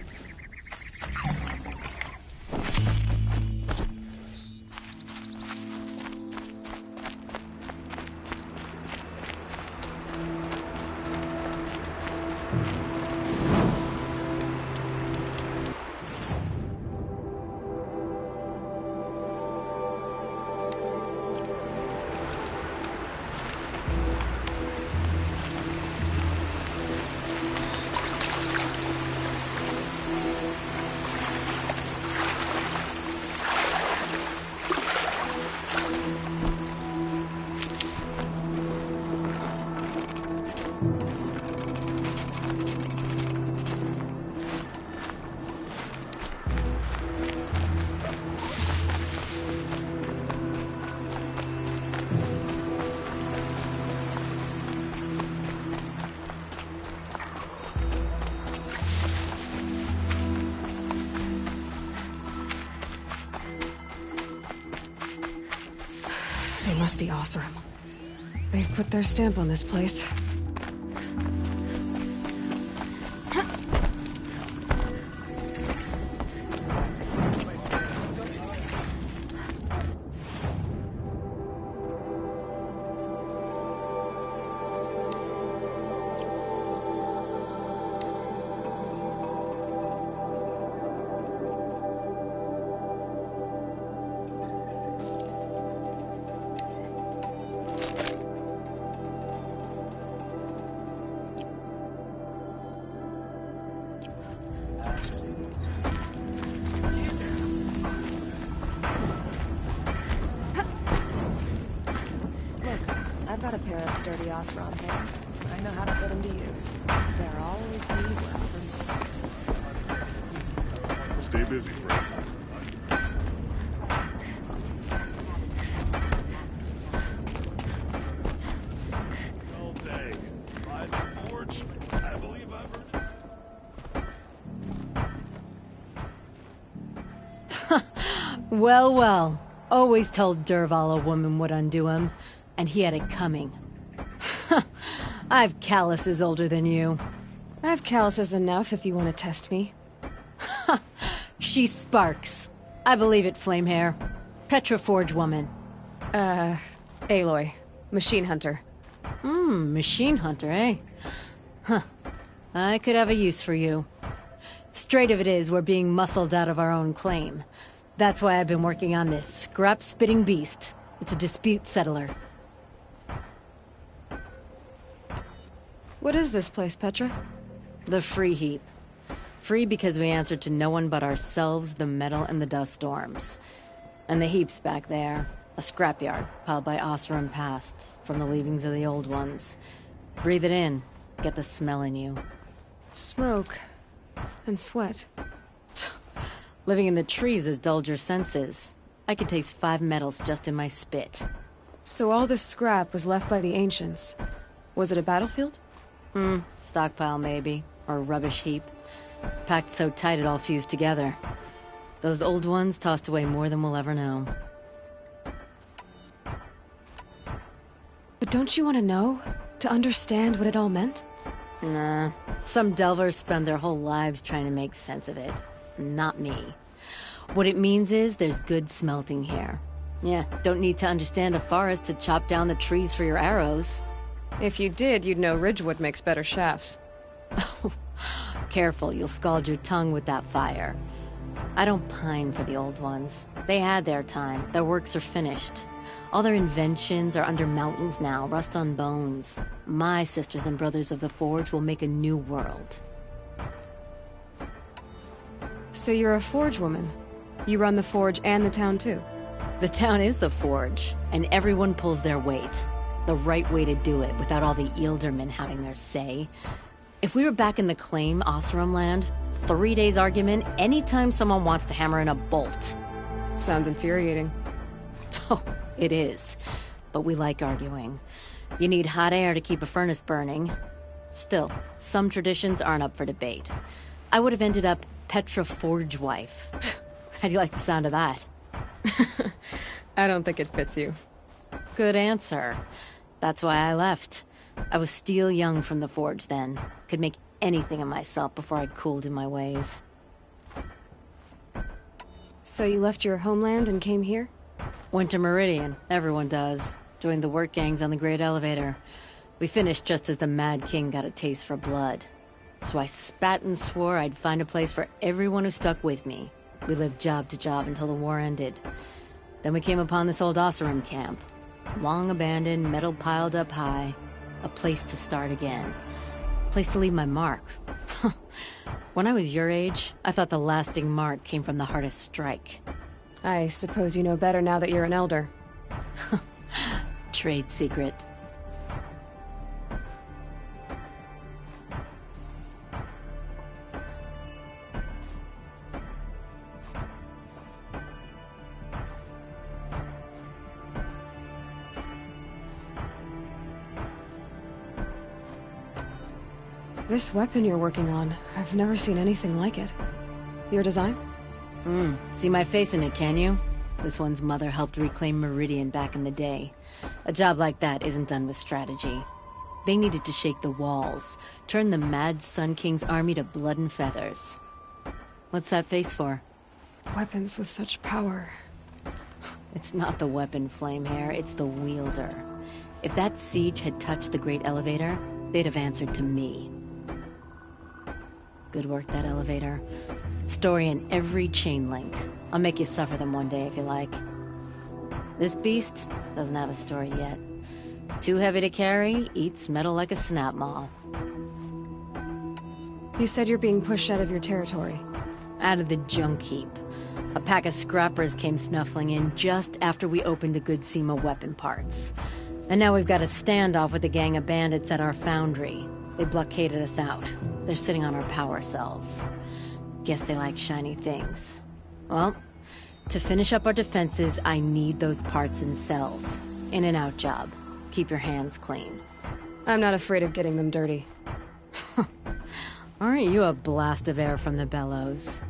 They must be Oseram. They've put their stamp on this place. got a pair of sturdy Osram hands. I know how to put them to use. They'll always be well for me. Stay busy, friend. All day. By the forge, I believe I've heard. Well, well. Always told Dervahl a woman would undo him, and he had it coming. I've calluses older than you. I have calluses enough if you want to test me. She sparks. I believe it, Flamehair. Petra Forge woman. Aloy. Machine hunter. Machine hunter, eh? Huh. I could have a use for you. Straight of it is, we're being muscled out of our own claim. That's why I've been working on this scrap-spitting beast. It's a dispute settler. What is this place, Petra? The Free Heap. Free because we answer to no one but ourselves, the metal, and the dust storms. And the heap's back there. A scrapyard, piled by Osram past, from the leavings of the old ones. Breathe it in. Get the smell in you. Smoke. And sweat. Living in the trees has dulled your senses. I could taste 5 metals just in my spit. So all this scrap was left by the ancients. Was it a battlefield? Stockpile maybe. Or a rubbish heap. Packed so tight it all fused together. Those old ones tossed away more than we'll ever know. But don't you want to know? To understand what it all meant? Nah. Some delvers spend their whole lives trying to make sense of it. Not me. What it means is there's good smelting here. Yeah, don't need to understand a forest to chop down the trees for your arrows. If you did, you'd know Ridgewood makes better shafts. Careful, you'll scald your tongue with that fire. I don't pine for the old ones. They had their time. Their works are finished. All their inventions are under mountains now, rust on bones. My sisters and brothers of the Forge will make a new world. So you're a Forge woman? You run the Forge and the town too? The town is the Forge, and everyone pulls their weight. The right way to do it, without all the Ealdormen having their say. If we were back in the claim, Osram land, 3 days argument anytime someone wants to hammer in a bolt. Sounds infuriating. Oh, it is. But we like arguing. You need hot air to keep a furnace burning. Still, some traditions aren't up for debate. I would have ended up Petra Forge wife. How do you like the sound of that? I don't think it fits you. Good answer. That's why I left. I was steel young from the Forge then. Could make anything of myself before I cooled in my ways. So you left your homeland and came here? Went to Meridian. Everyone does. Joined the work gangs on the Great Elevator. We finished just as the Mad King got a taste for blood. So I spat and swore I'd find a place for everyone who stuck with me. We lived job to job until the war ended. Then we came upon this old Osram camp. Long abandoned, metal piled up high. A place to start again. A place to leave my mark. When I was your age, I thought the lasting mark came from the hardest strike. I suppose you know better now that you're an elder. Trade secret. This weapon you're working on, I've never seen anything like it. Your design? See my face in it, can you? This one's mother helped reclaim Meridian back in the day. A job like that isn't done with strategy. They needed to shake the walls, turn the mad Sun King's army to blood and feathers. What's that face for? Weapons with such power. It's not the weapon, Flamehair, it's the wielder. If that siege had touched the Great Elevator, they'd have answered to me. Good work, that elevator. Story in every chain link. I'll make you suffer them one day if you like. This beast doesn't have a story yet. Too heavy to carry, eats metal like a snap maw. You said you're being pushed out of your territory. Out of the junk heap. A pack of scrappers came snuffling in just after we opened a good seam of weapon parts. And now we've got a standoff with a gang of bandits at our foundry. They blockaded us out. They're sitting on our power cells. Guess they like shiny things. Well, to finish up our defenses, I need those parts and cells. In and out job. Keep your hands clean. I'm not afraid of getting them dirty. Aren't you a blast of air from the bellows?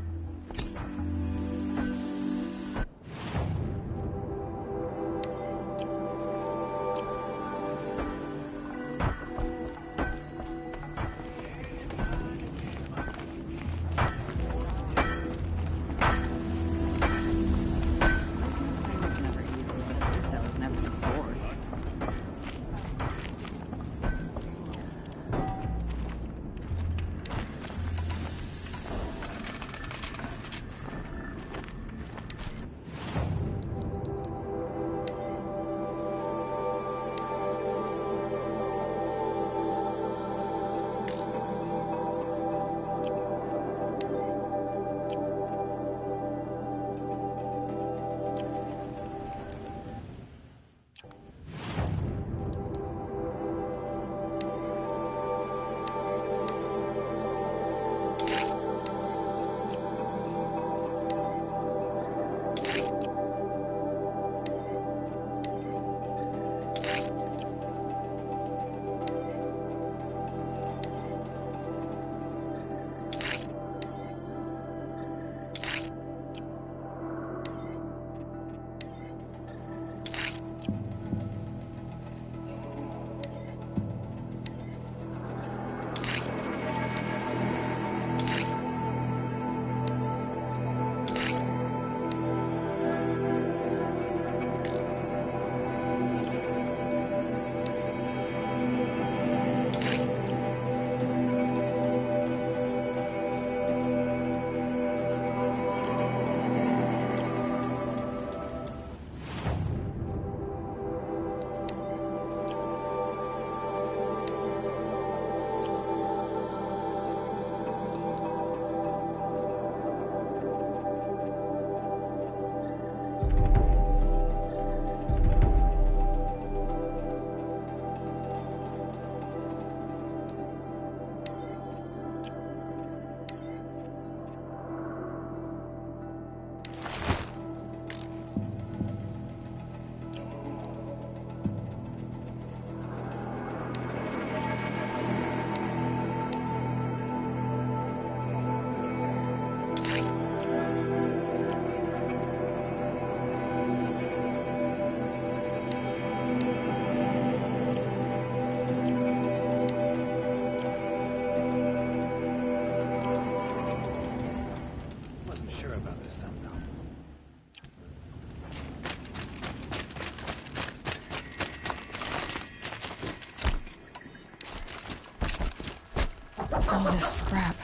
All this scrap.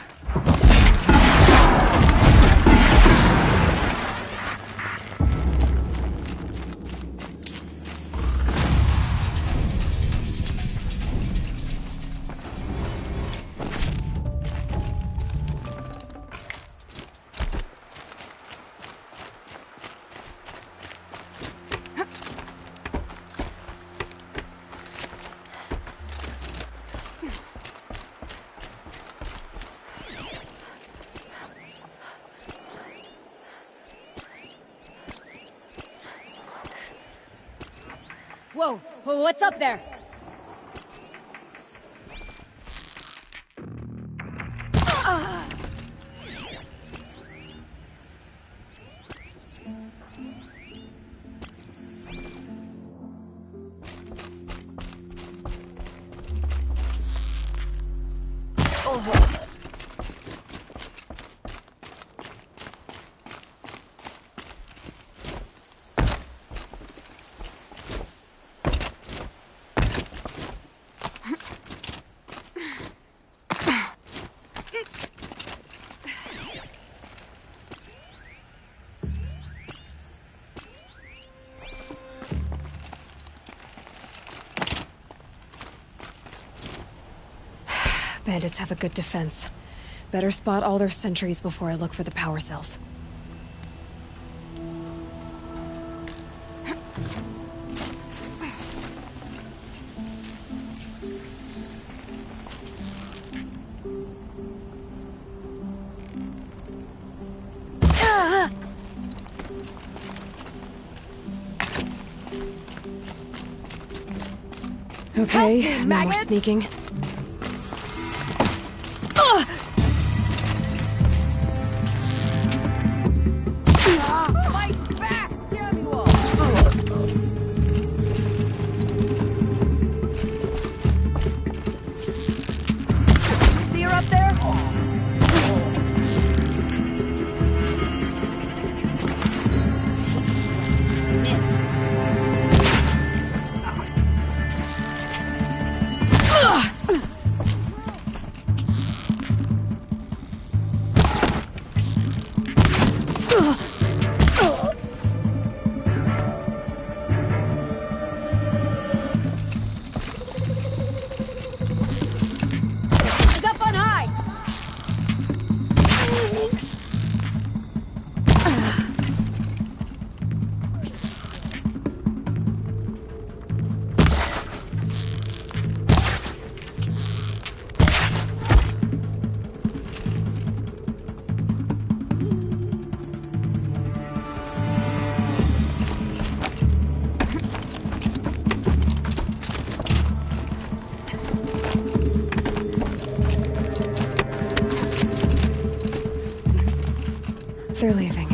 Whoa, what's up there? Bandits have a good defense. Better spot all their sentries before I look for the power cells. Okay, no more sneaking. Fight back! Damn you all! See her up there? Missed. She's up on high! They're leaving.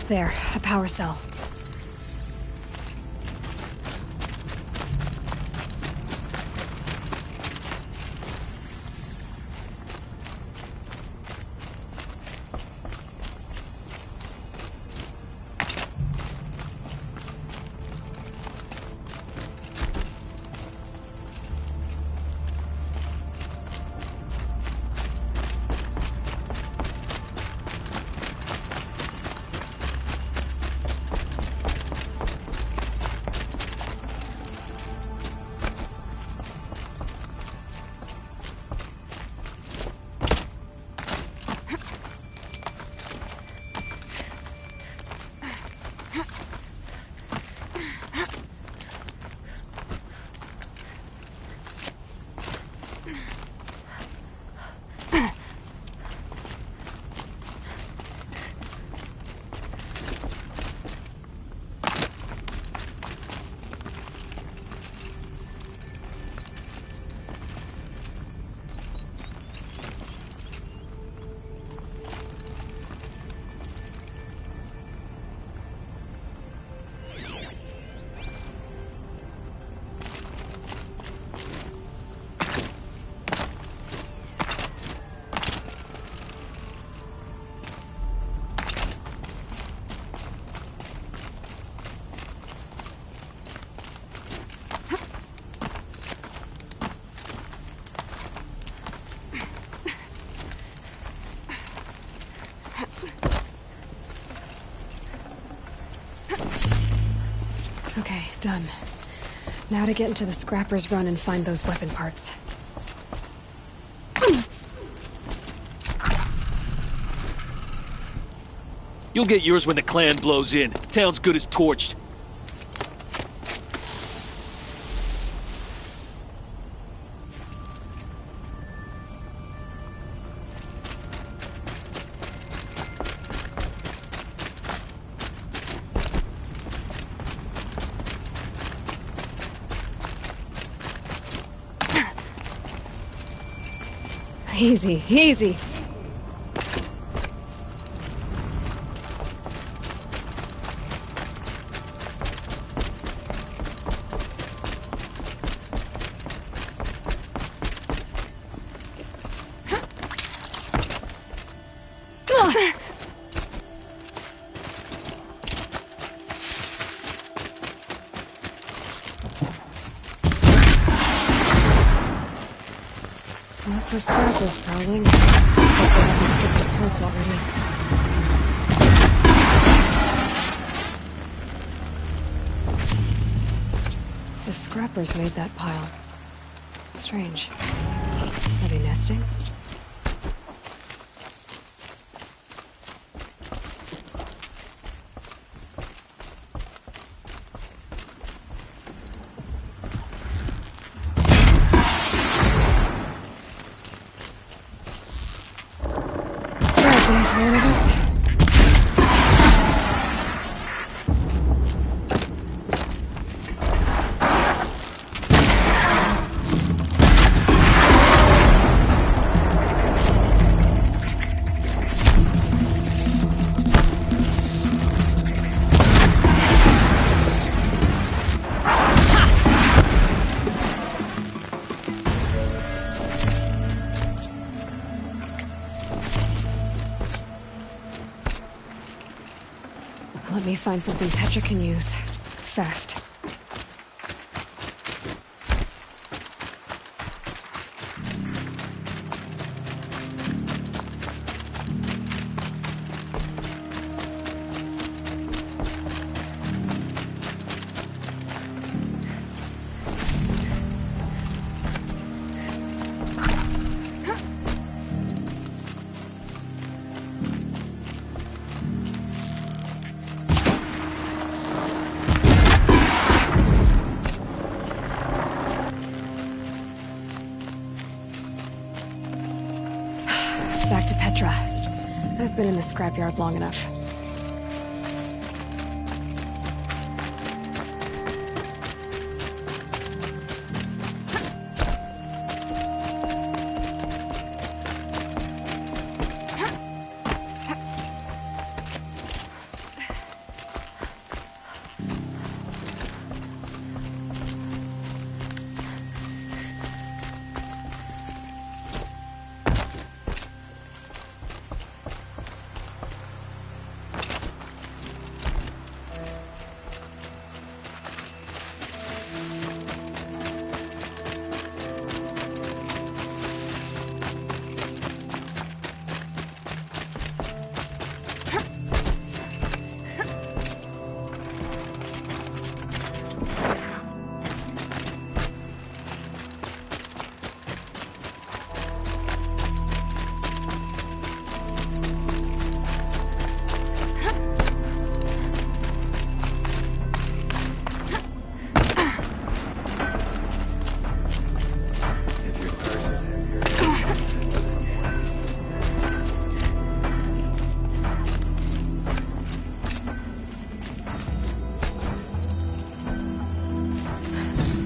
There, a power cell. Okay, done. Now to get into the Scrapper's Run and find those weapon parts. You'll get yours when the clan blows in. Town's good as torched. Easy, easy. Lots of scrappers prowling. Hope they haven't stripped the parts already. The scrappers made that pile. Strange. Are they nesting? One of us. Let me find something Petra can use. Fast. Back to Petra. I've been in the scrapyard long enough.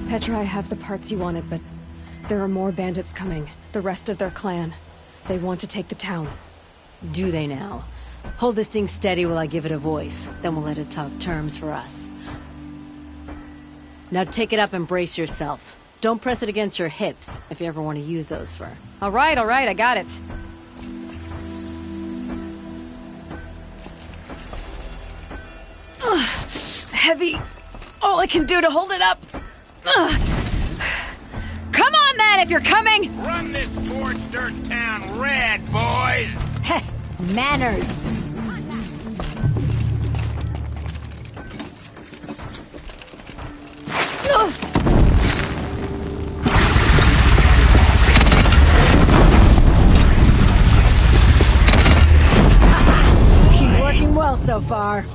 Petra, I have the parts you wanted, but there are more bandits coming. The rest of their clan. They want to take the town. Do they now? Hold this thing steady while I give it a voice. Then we'll let it talk terms for us. Now take it up and brace yourself. Don't press it against your hips, if you ever want to use those for... All right, I got it. Ugh, heavy. All I can do to hold it up. Ugh. Come on, then, if you're coming! Run this forged dirt town red, boys! Heh, manners! Ugh. She's working well so far.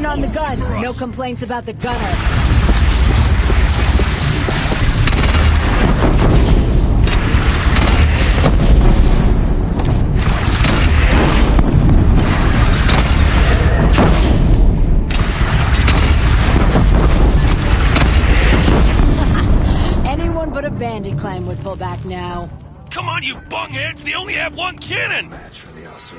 On the gun. No complaints about the gunner. pull back now. Come on, you bungheads! They only have one cannon! Naturally, also.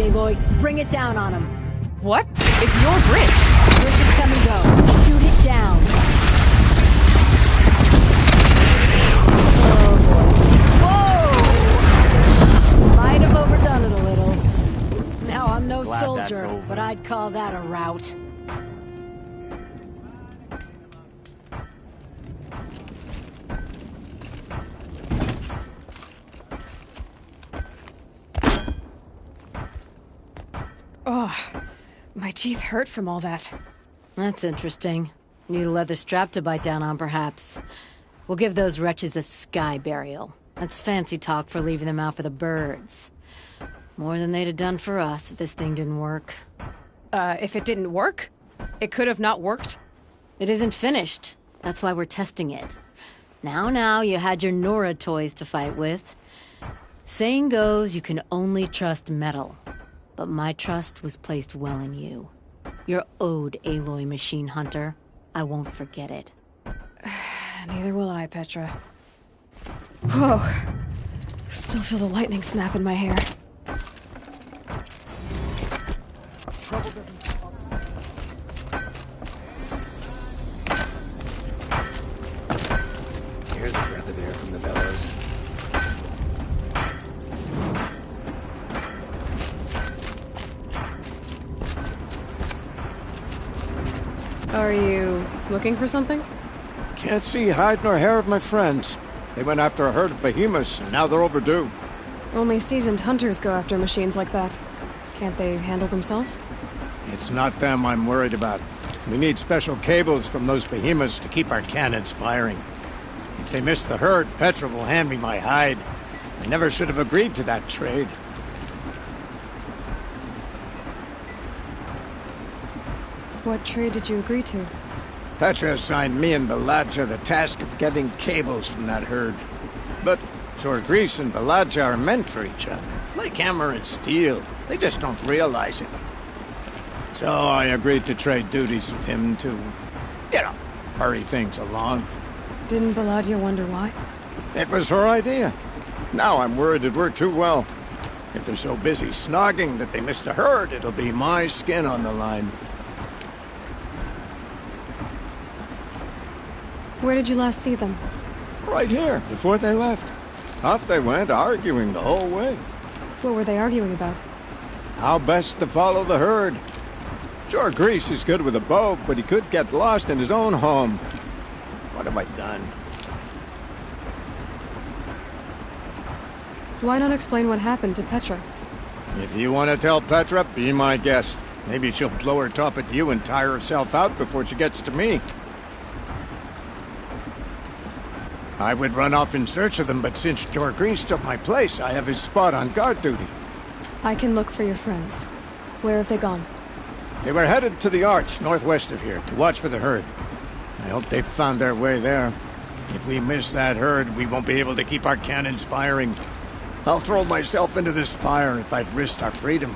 Aloy, bring it down on him. What? It's your bridge. Bridge is come and go. Shoot it down. Oh boy. Whoa! Might have overdone it a little. Now I'm no soldier, but I'd call that a rout. Oh, my teeth hurt from all that. That's interesting. Need a leather strap to bite down on, perhaps. We'll give those wretches a sky burial. That's fancy talk for leaving them out for the birds. More than they'd have done for us if this thing didn't work. If it didn't work? It could have not worked? It isn't finished. That's why we're testing it. Now, you had your Nora toys to fight with. Saying goes, you can only trust metal. But my trust was placed well in you. You're owed, Aloy Machine Hunter. I won't forget it. Neither will I, Petra. Whoa. Still feel the lightning snap in my hair. Here's a breath of air from the bellows. Are you looking for something? Can't see hide nor hair of my friends. They went after a herd of behemoths, and now they're overdue. Only seasoned hunters go after machines like that. Can't they handle themselves? It's not them I'm worried about. We need special cables from those behemoths to keep our cannons firing. If they miss the herd, Petra will hand me my hide. I never should have agreed to that trade. What trade did you agree to? Petra assigned me and Baladja the task of getting cables from that herd. But Jorgris and Baladja are meant for each other, like hammer and steel. They just don't realize it. So I agreed to trade duties with him to, hurry things along. Didn't Baladja wonder why? It was her idea. Now I'm worried it worked too well. If they're so busy snogging that they miss the herd, it'll be my skin on the line. Where did you last see them? Right here, before they left. Off they went, arguing the whole way. What were they arguing about? How best to follow the herd. Jorgris is good with a bow, but he could get lost in his own home. What have I done? Why not explain what happened to Petra? If you want to tell Petra, be my guest. Maybe she'll blow her top at you and tire herself out before she gets to me. I would run off in search of them, but since Jorgris took my place, I have his spot on guard duty. I can look for your friends. Where have they gone? They were headed to the Arch, northwest of here, to watch for the herd. I hope they've found their way there. If we miss that herd, we won't be able to keep our cannons firing. I'll throw myself into this fire if I've risked our freedom.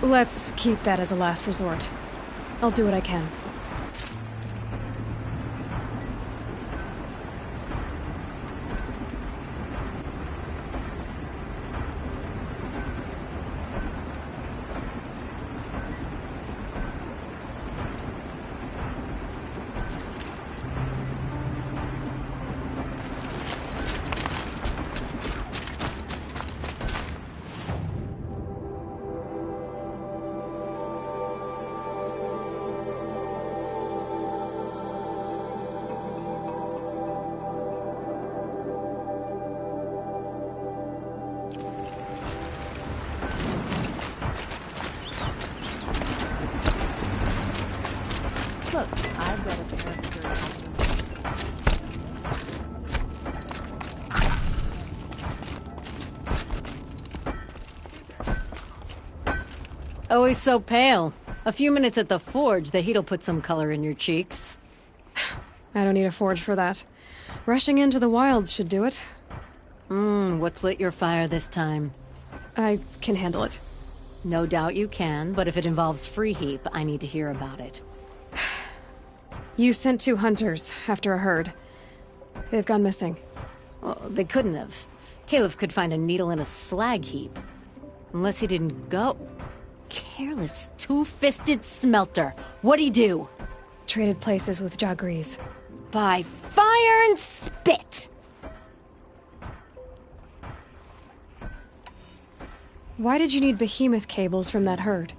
Let's keep that as a last resort. I'll do what I can. Look, I've got a pair of sturdy muscles. Always so pale. A few minutes at the forge, the heat'll put some color in your cheeks. I don't need a forge for that. Rushing into the wilds should do it. What's lit your fire this time? I can handle it. No doubt you can, but if it involves Free Heap, I need to hear about it. You sent 2 hunters after a herd. They've gone missing. Well, they couldn't have. Caleb could find a needle in a slag heap. Unless he didn't go. Careless, two-fisted smelter. What'd he do? Traded places with Jagrees. By fire and spit! Why did you need behemoth cables from that herd?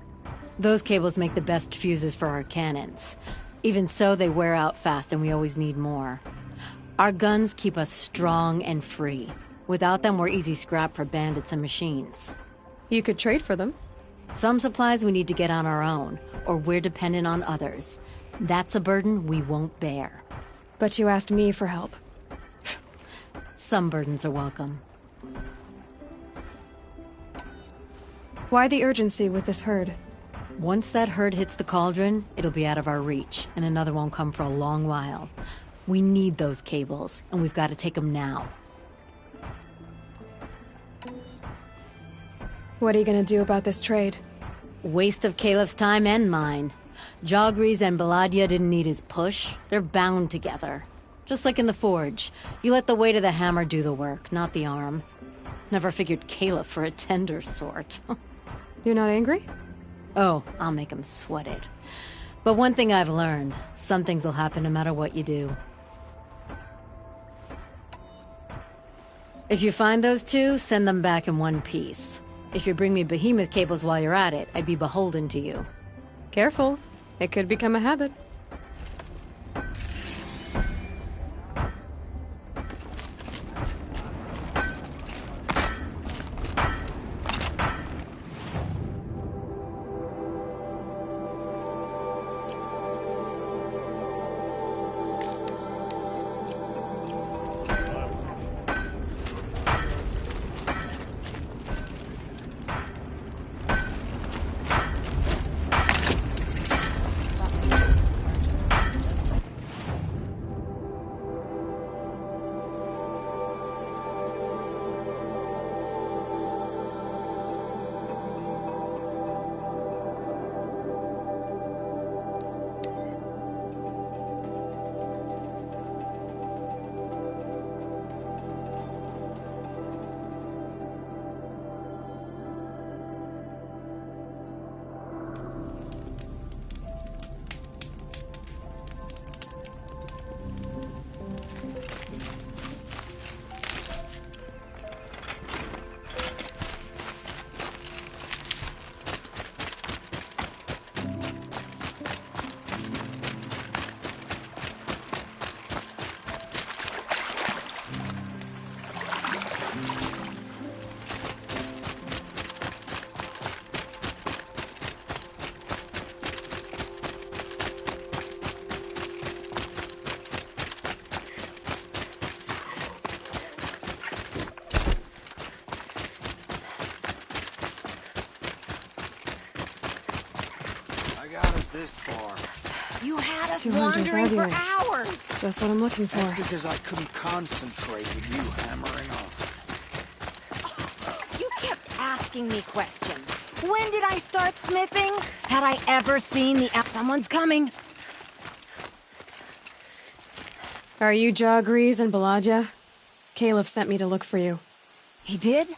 Those cables make the best fuses for our cannons. Even so, they wear out fast and we always need more. Our guns keep us strong and free. Without them, we're easy scrap for bandits and machines. You could trade for them. Some supplies we need to get on our own, or we're dependent on others. That's a burden we won't bear. But you asked me for help. Some burdens are welcome. Why the urgency with this herd? Once that herd hits the cauldron, it'll be out of our reach, and another won't come for a long while. We need those cables, and we've got to take them now. What are you gonna do about this trade? Waste of Caleb's time and mine. Jagrees and Baladia didn't need his push. They're bound together. Just like in the forge. You let the weight of the hammer do the work, not the arm. Never figured Caleb for a tender sort. You're not angry? Oh, I'll make him sweat it. But one thing I've learned, some things will happen no matter what you do. If you find those 2, send them back in one piece. If you bring me behemoth cables while you're at it, I'd be beholden to you. Careful. It could become a habit. This far. You had us 2 hunters wandering for arguing. hours. Just what I'm looking for. That's because I couldn't concentrate with you hammering on. You kept asking me questions. When did I start smithing? Had I ever seen the... Someone's coming. Are you Jagrees and Baladia? Caleb sent me to look for you. He did?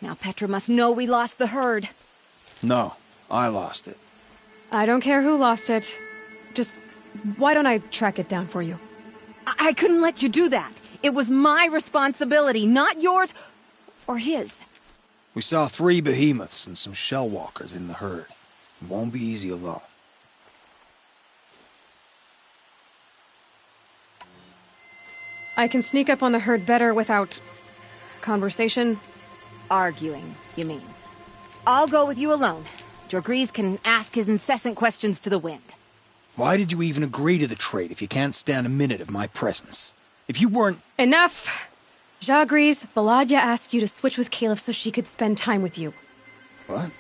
Now Petra must know we lost the herd. No, I lost it. I don't care who lost it. Just, why don't I track it down for you? I couldn't let you do that. It was my responsibility, not yours or his. We saw 3 behemoths and some shell walkers in the herd. It won't be easy alone. I can sneak up on the herd better without... conversation? Arguing, you mean. I'll go with you alone. Jagrees can ask his incessant questions to the wind. Why did you even agree to the trade if you can't stand a minute of my presence? If you weren't... Enough! Jagrees, Baladia asked you to switch with Caleb so she could spend time with you. What?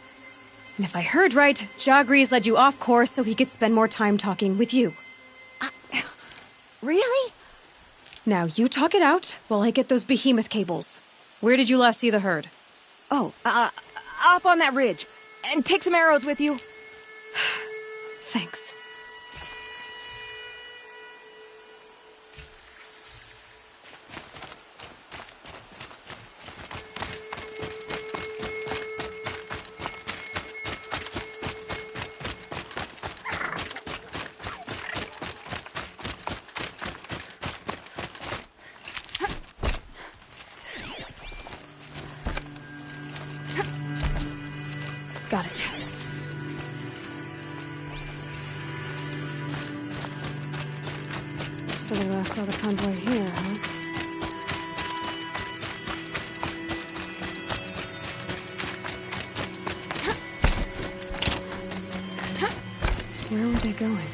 And if I heard right, Jagrees led you off course so he could spend more time talking with you. Really? Now you talk it out while I get those behemoth cables. Where did you last see the herd? Oh, up on that ridge. And take some arrows with you. Thanks. Got it. So they last saw the convoy here, huh? Where were they going?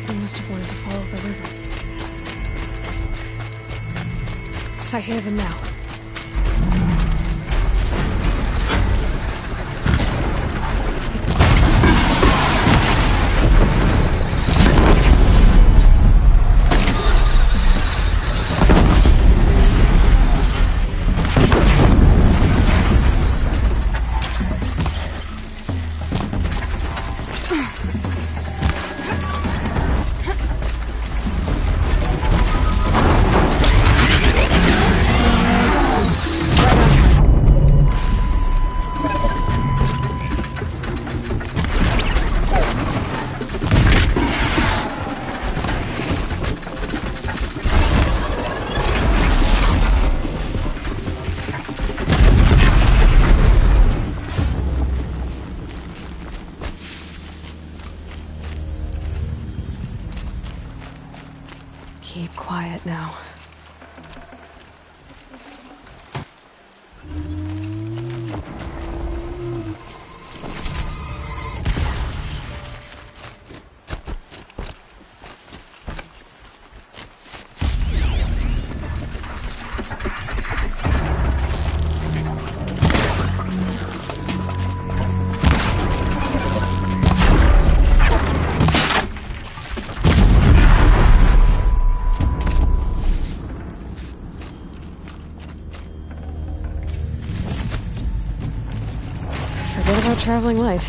They must have wanted to follow the river. I hear them now. Keep quiet now. Forget about traveling light.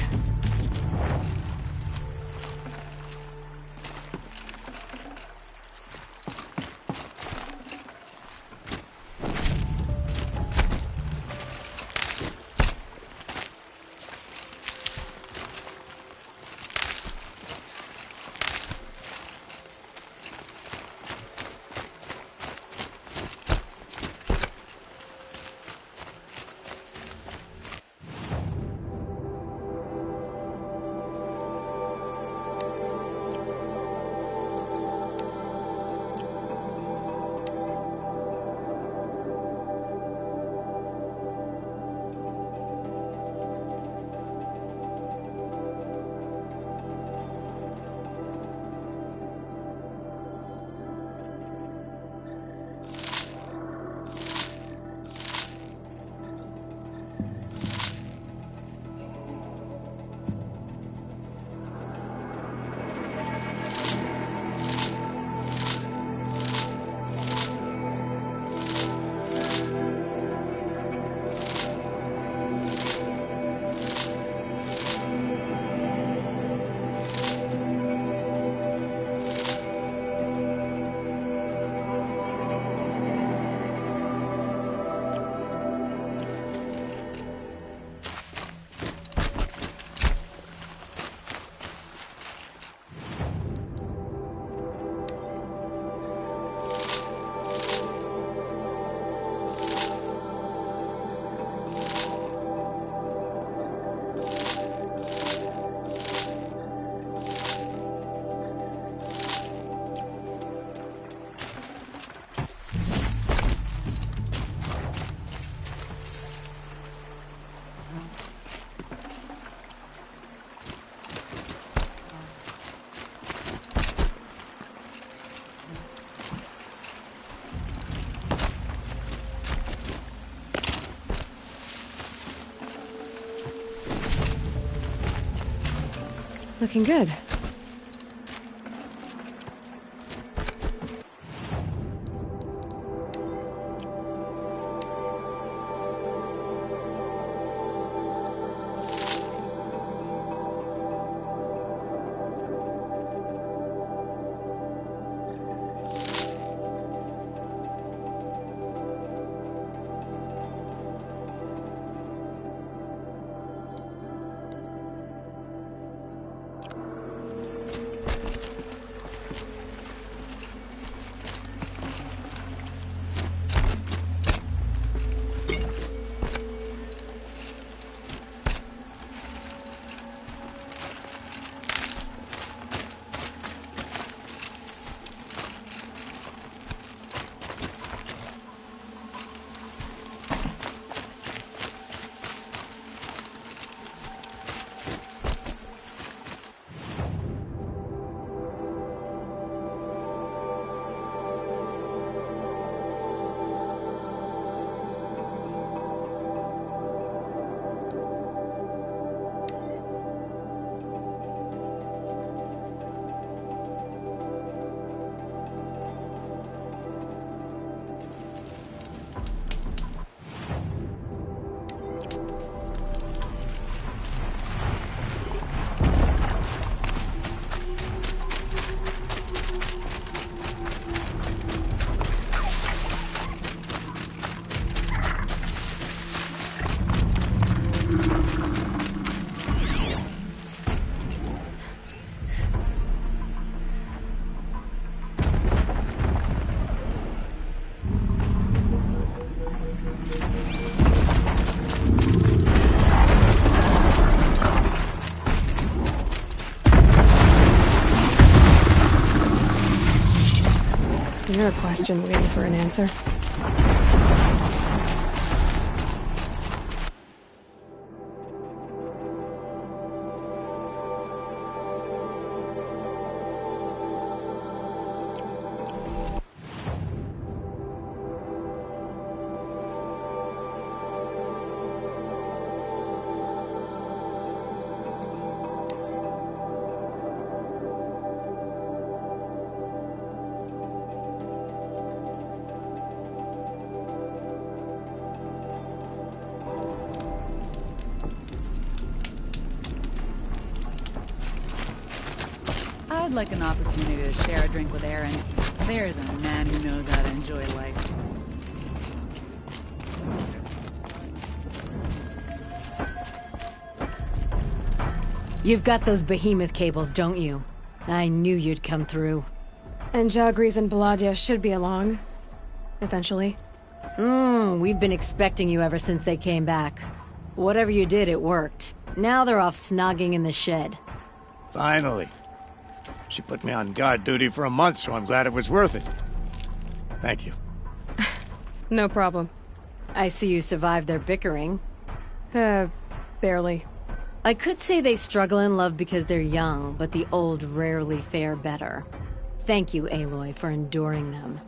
Looking good. You're a question waiting for an answer. I'd like an opportunity to share a drink with Aaron. There's a man who knows how to enjoy life. You've got those behemoth cables, don't you? I knew you'd come through. And Jagris and Baladia should be along. Eventually. We've been expecting you ever since they came back. Whatever you did, it worked. Now they're off snogging in the shed. Finally. She put me on guard duty for a month, so I'm glad it was worth it. Thank you. No problem. I see you survived their bickering. Barely. I could say they struggle in love because they're young, but the old rarely fare better. Thank you, Aloy, for enduring them.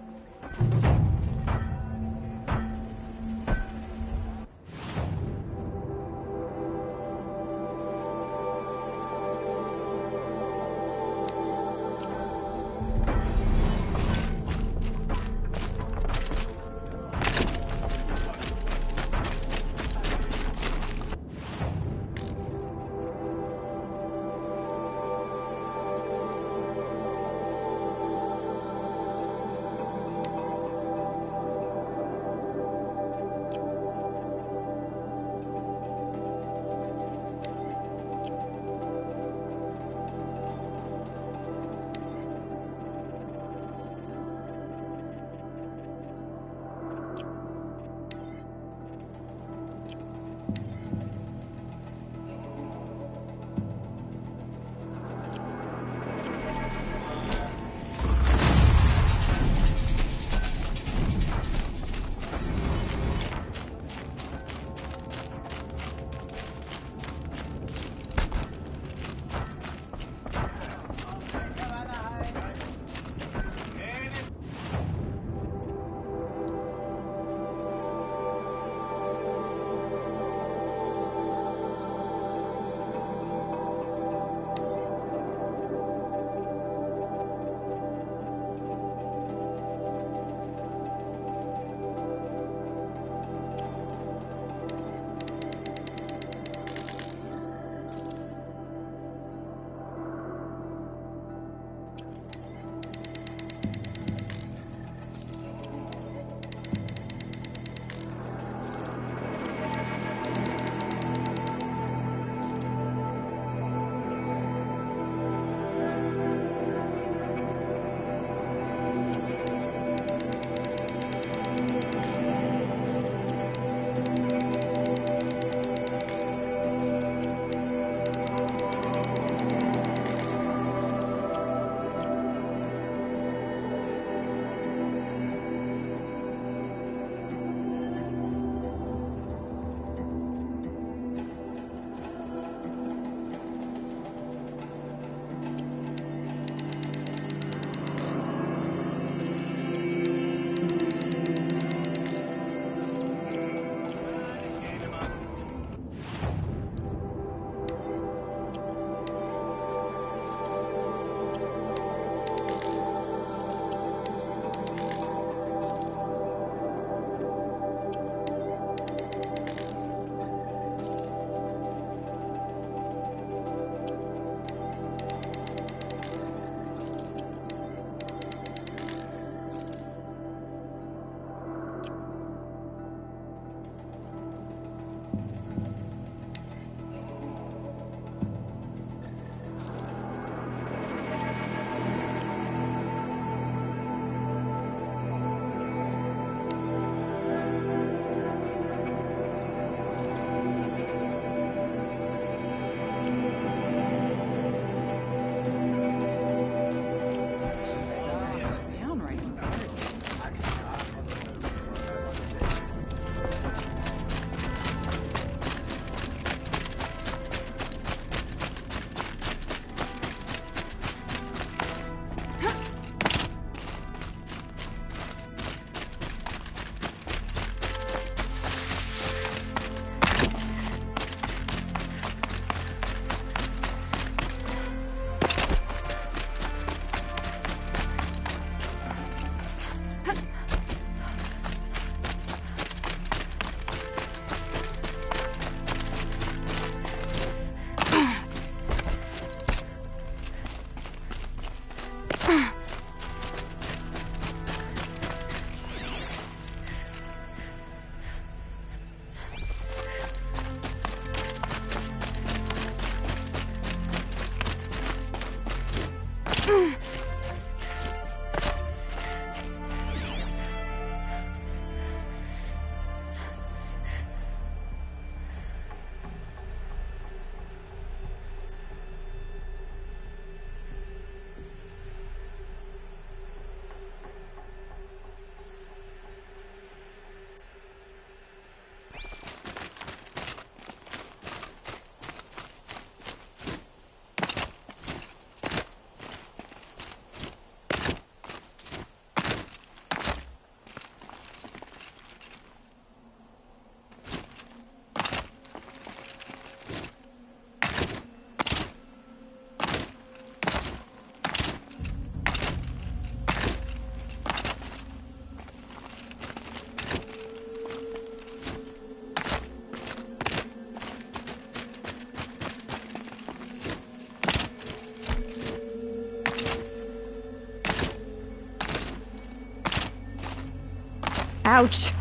Ouch.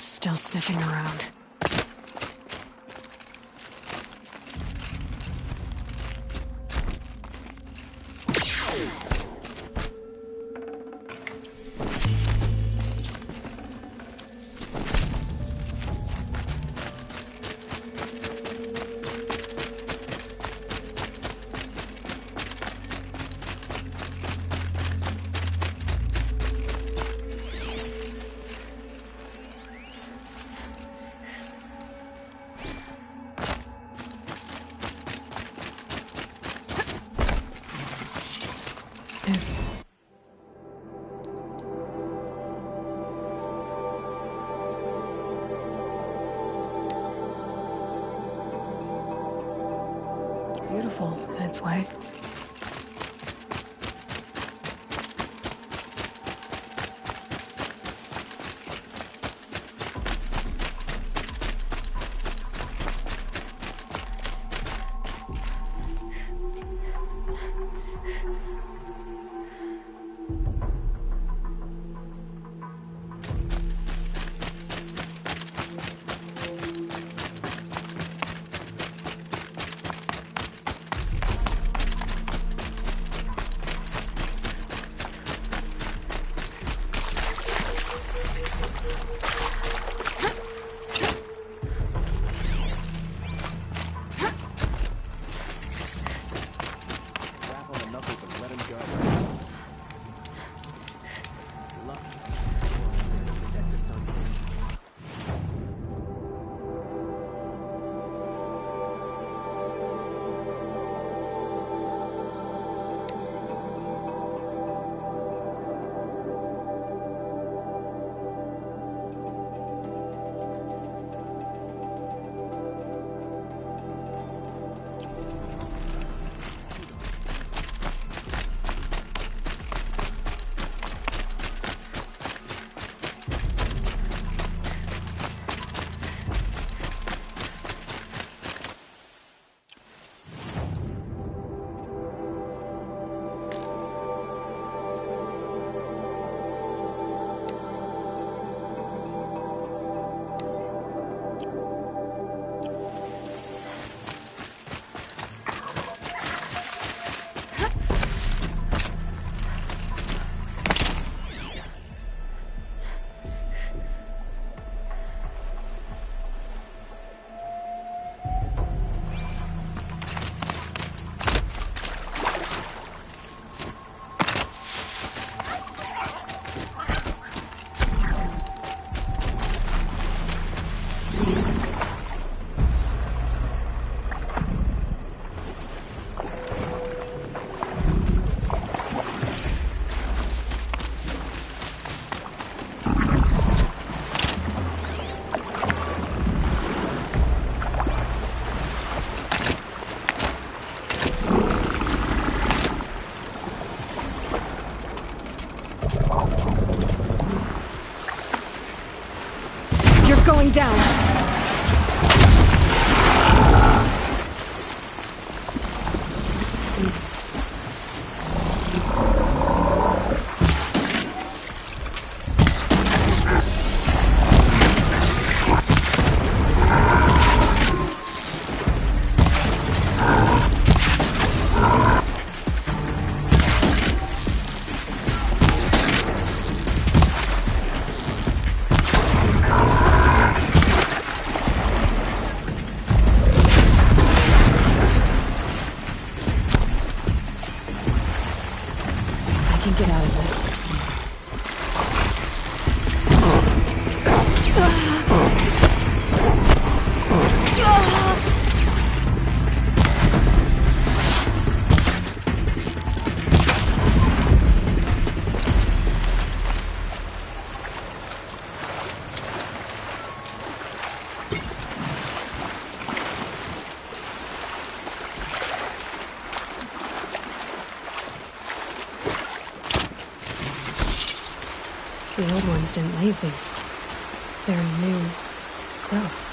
Still sniffing around. It's beautiful in its way. going down. Get out of this. The old ones didn't leave these. They're a new growth.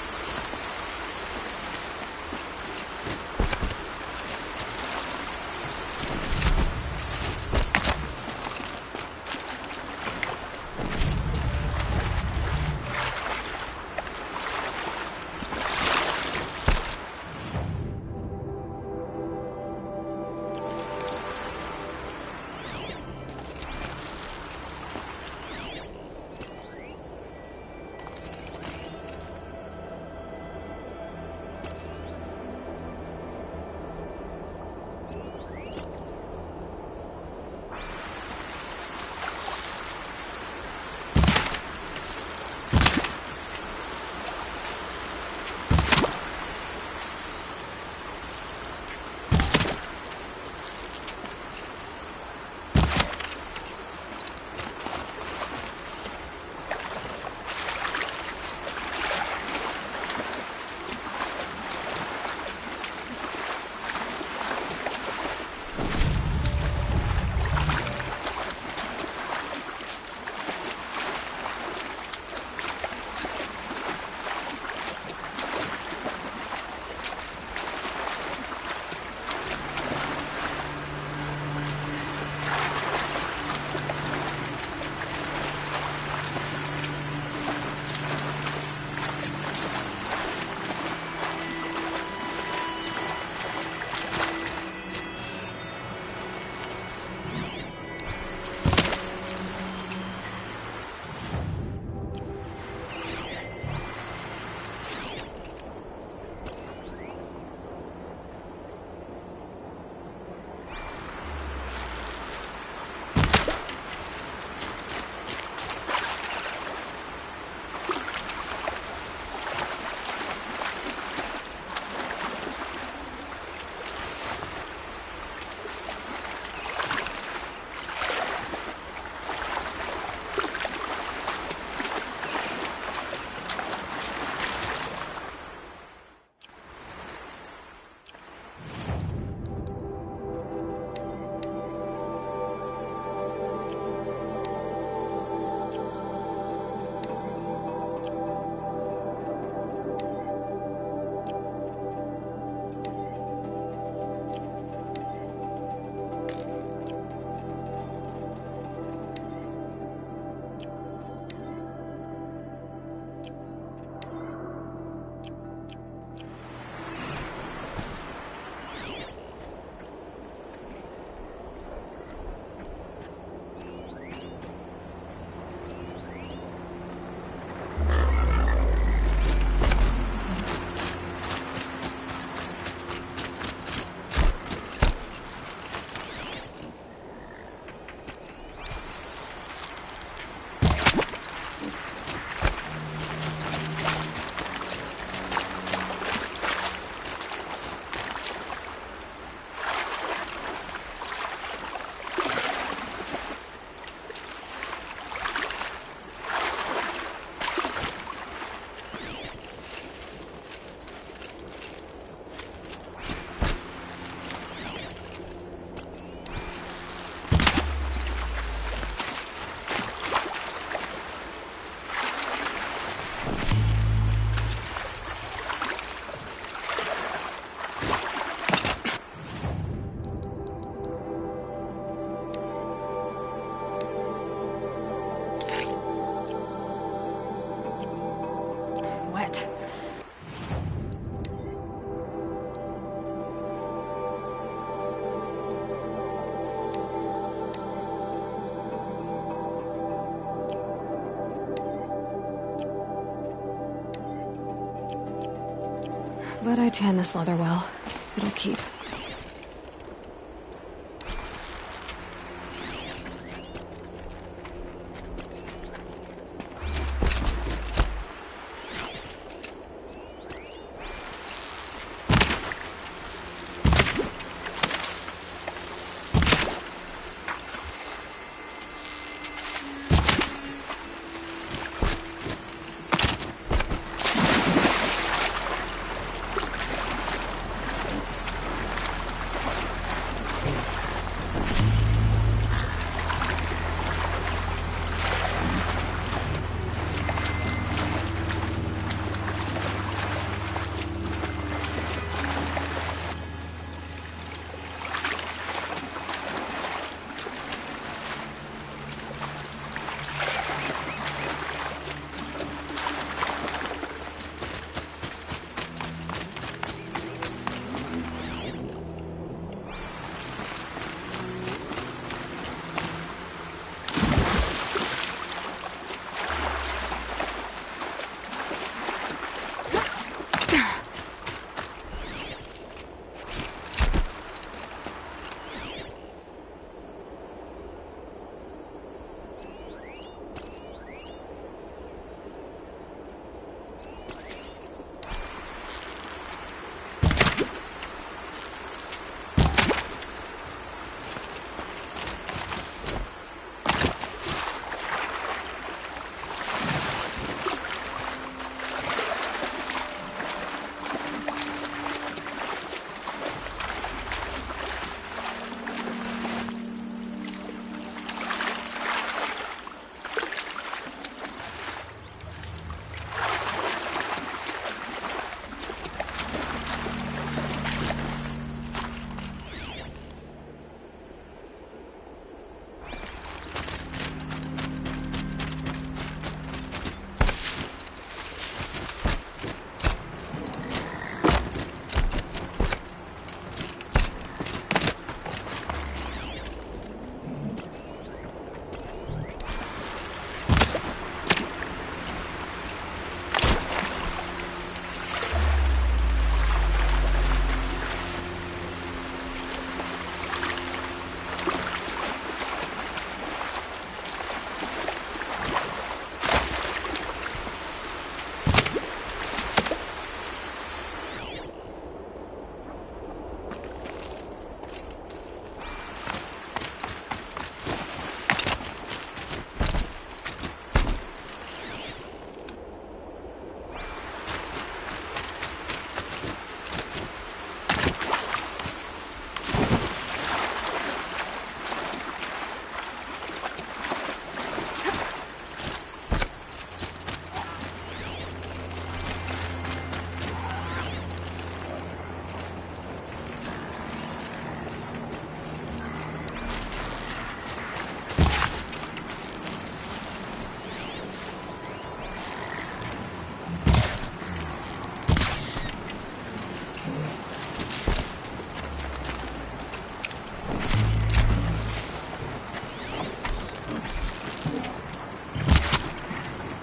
But I tan this leather well. It'll keep.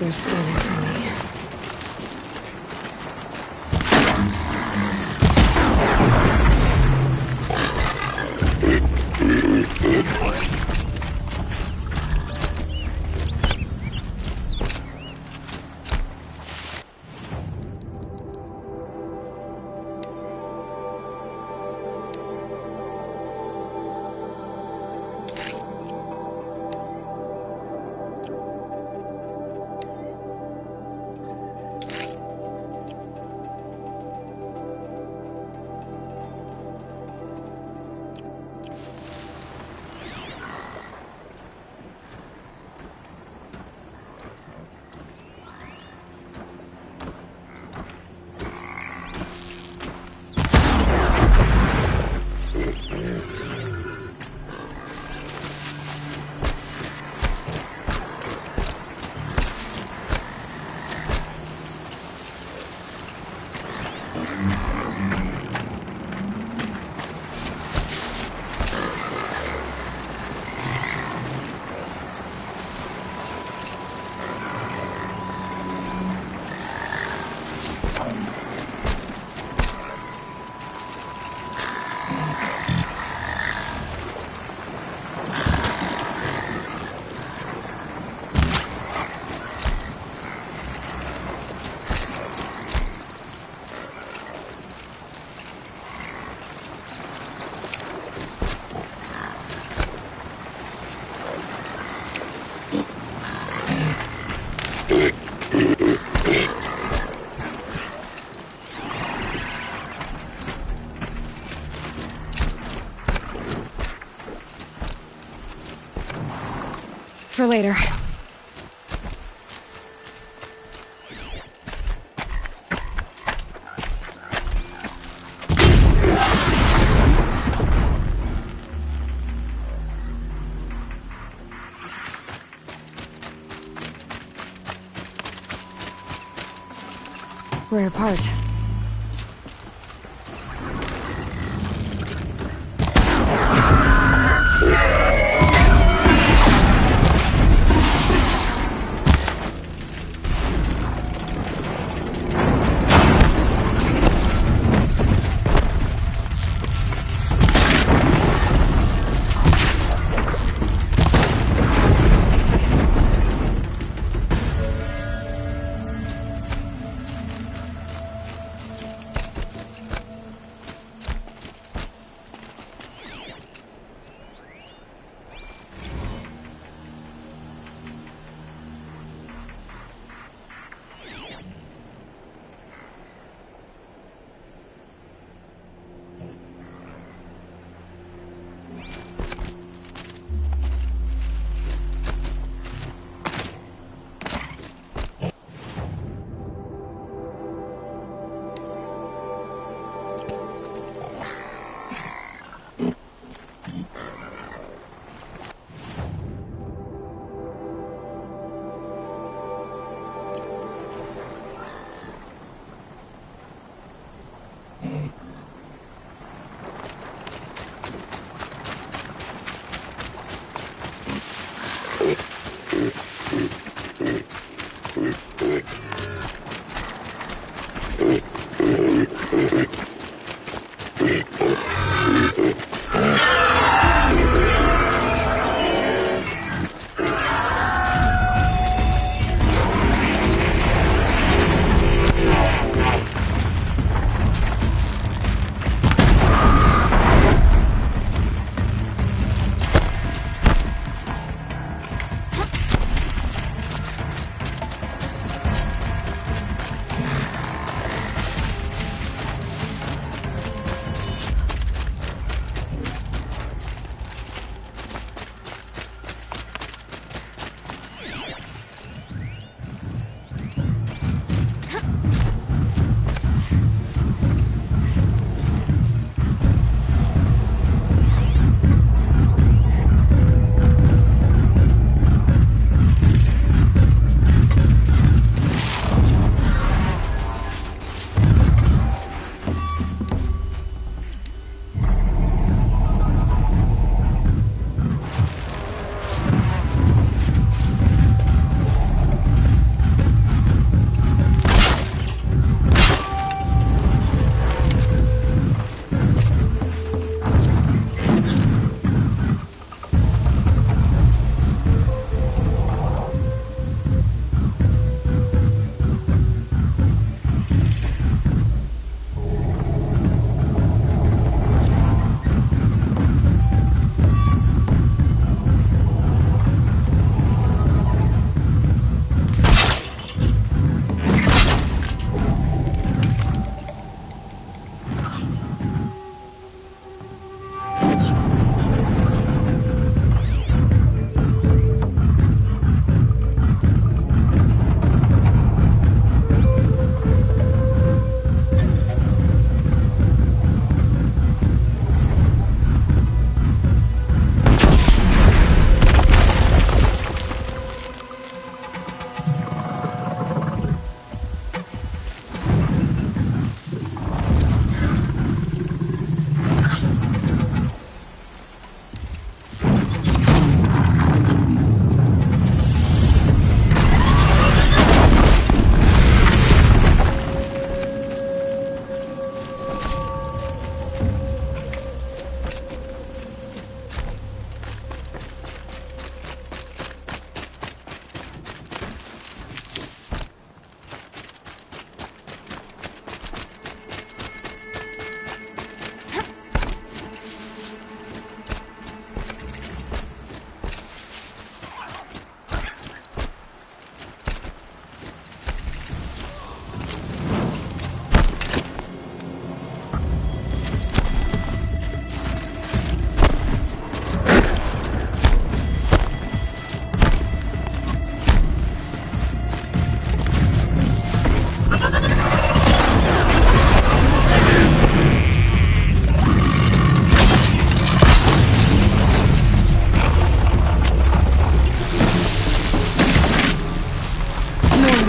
They're scanning for me. For later. We're apart.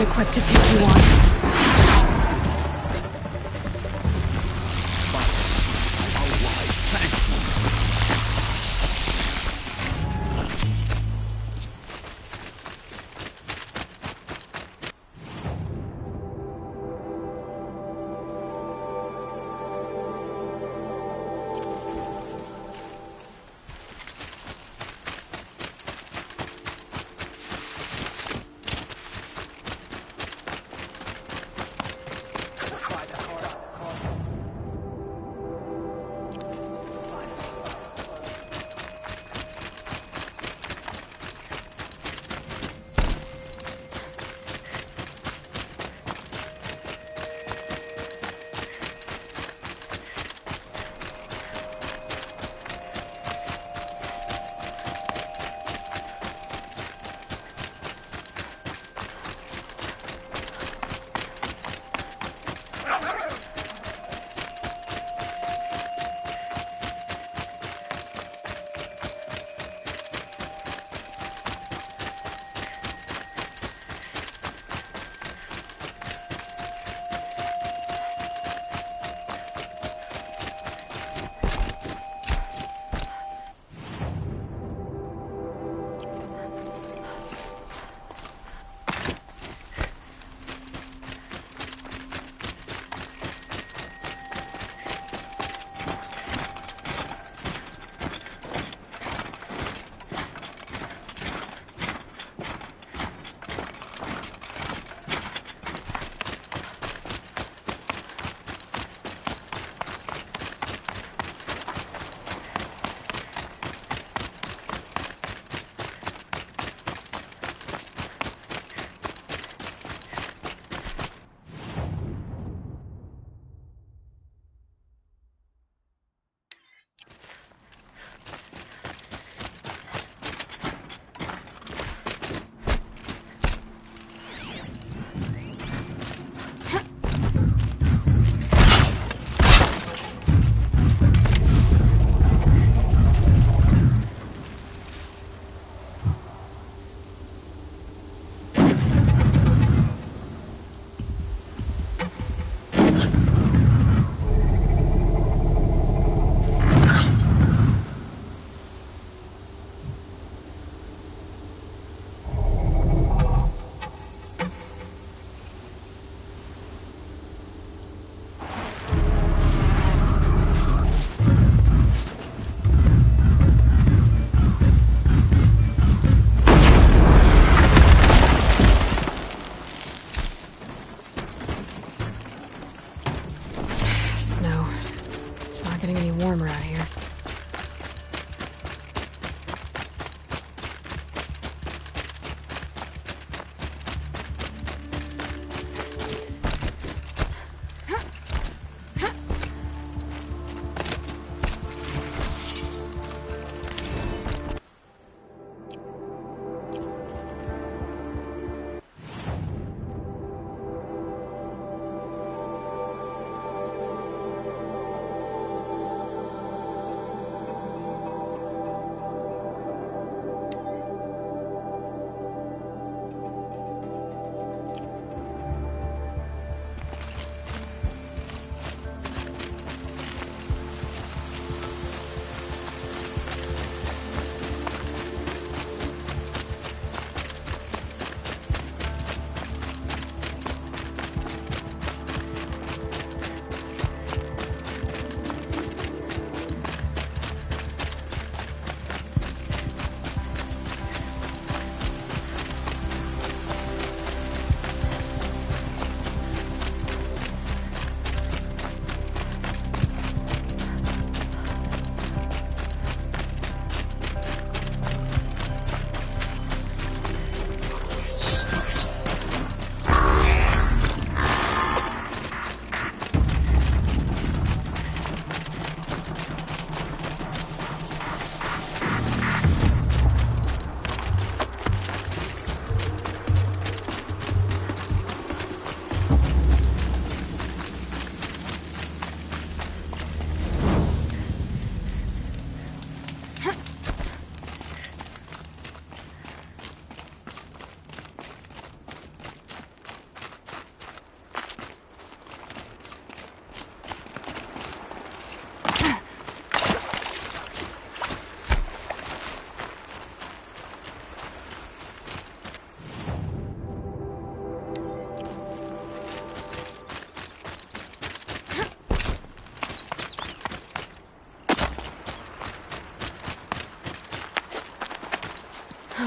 equipped to take you on.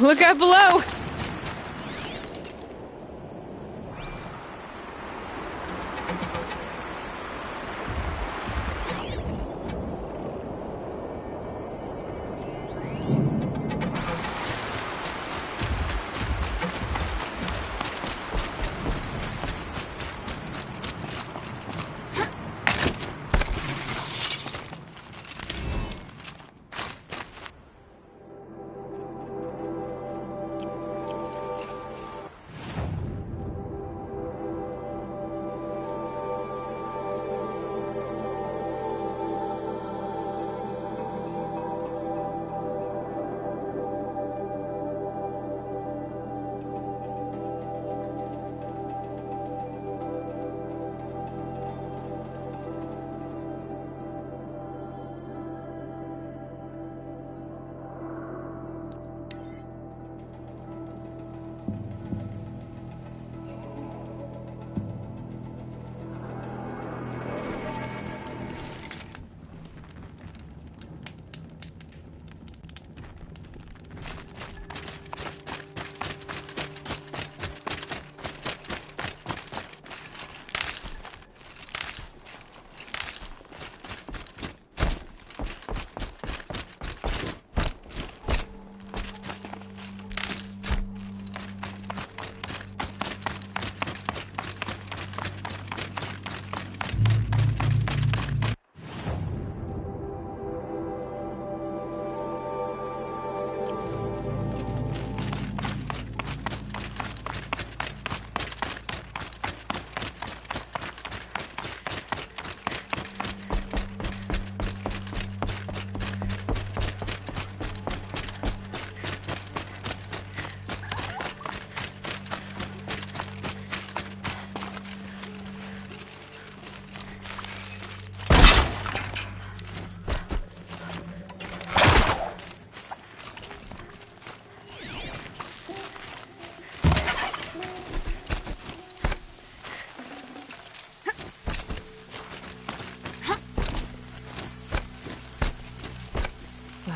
Look out below!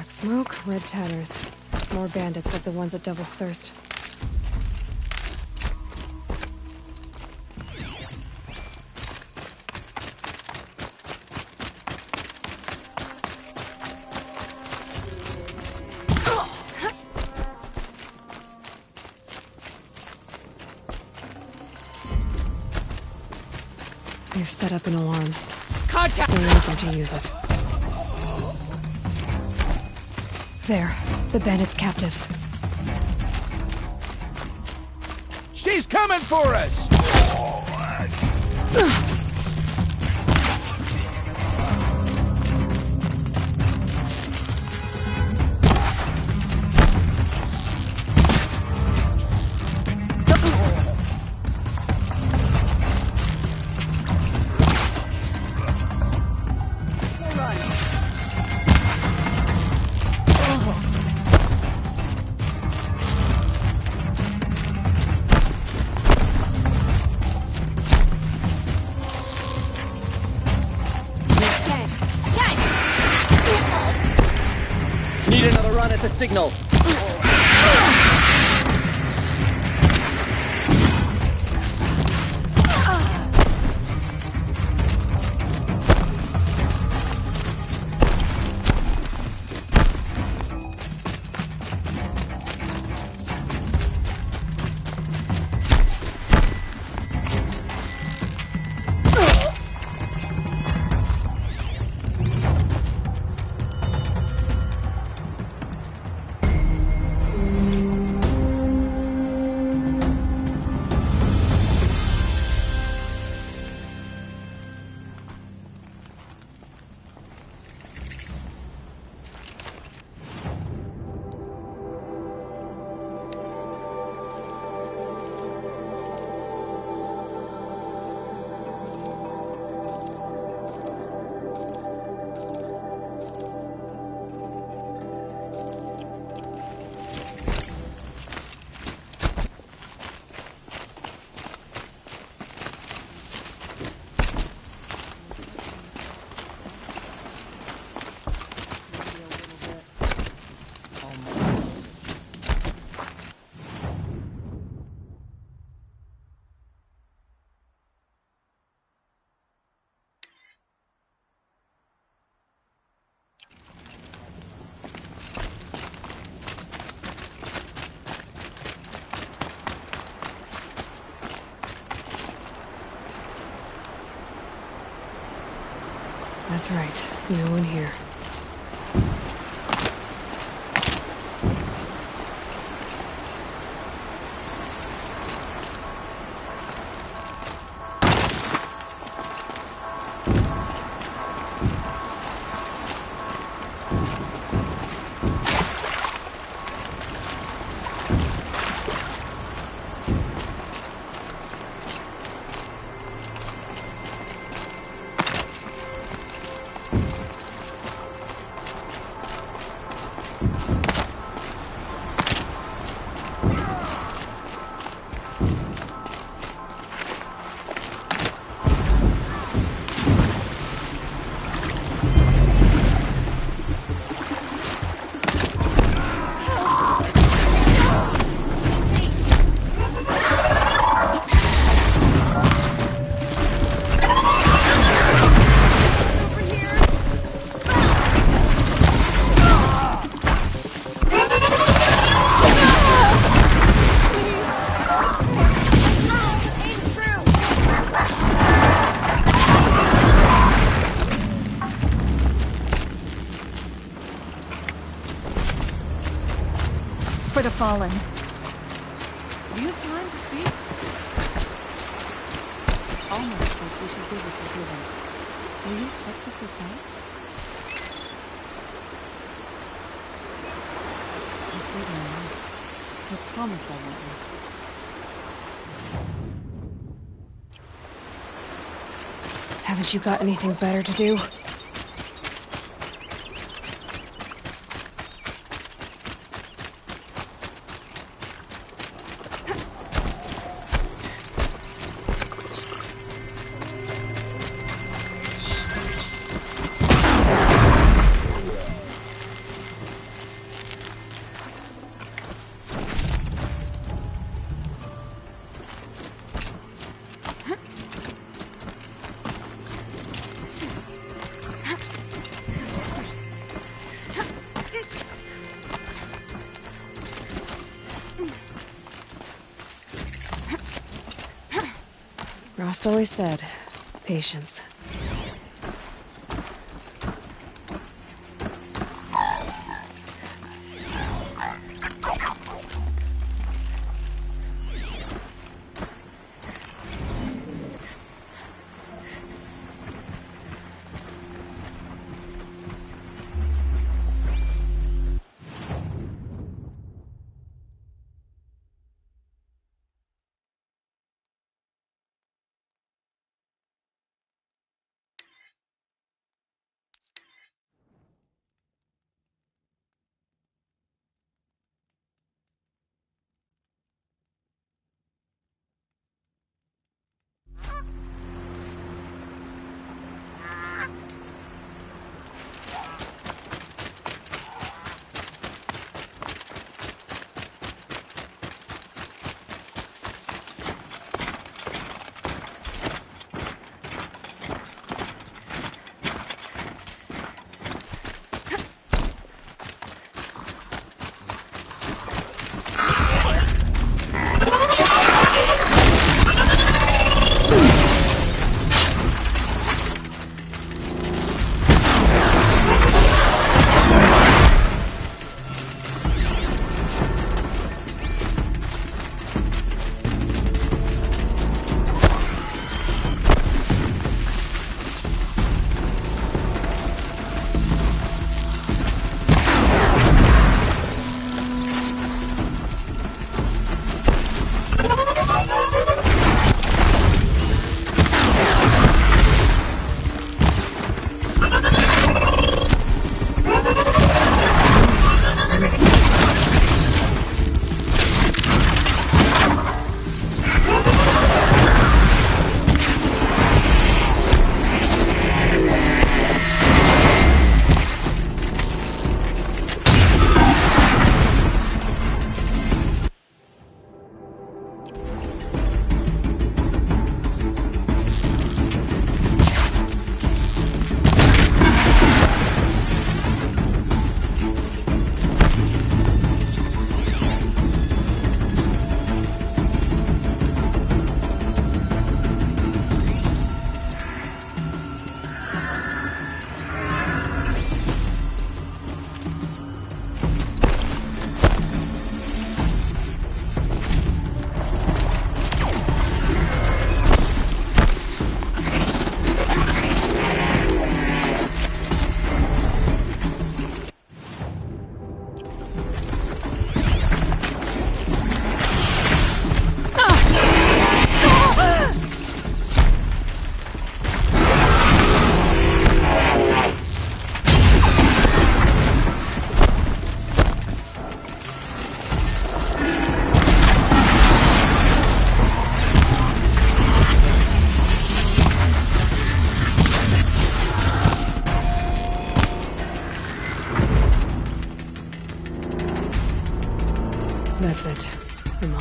Smoke, red tatters. More bandits like the ones at Devil's Thirst. They've set up an alarm. Contact! They're waiting to use it. There, the bandits' captives. She's coming for us! Need another run at the signal. That's right. No one here. For the fallen. Do you have time to speak? Almost says we should give it forgiven. Will you accept this as thanks? You saved my life. I promised I won't miss it. Haven't you got anything better to do? Rost always said, patience.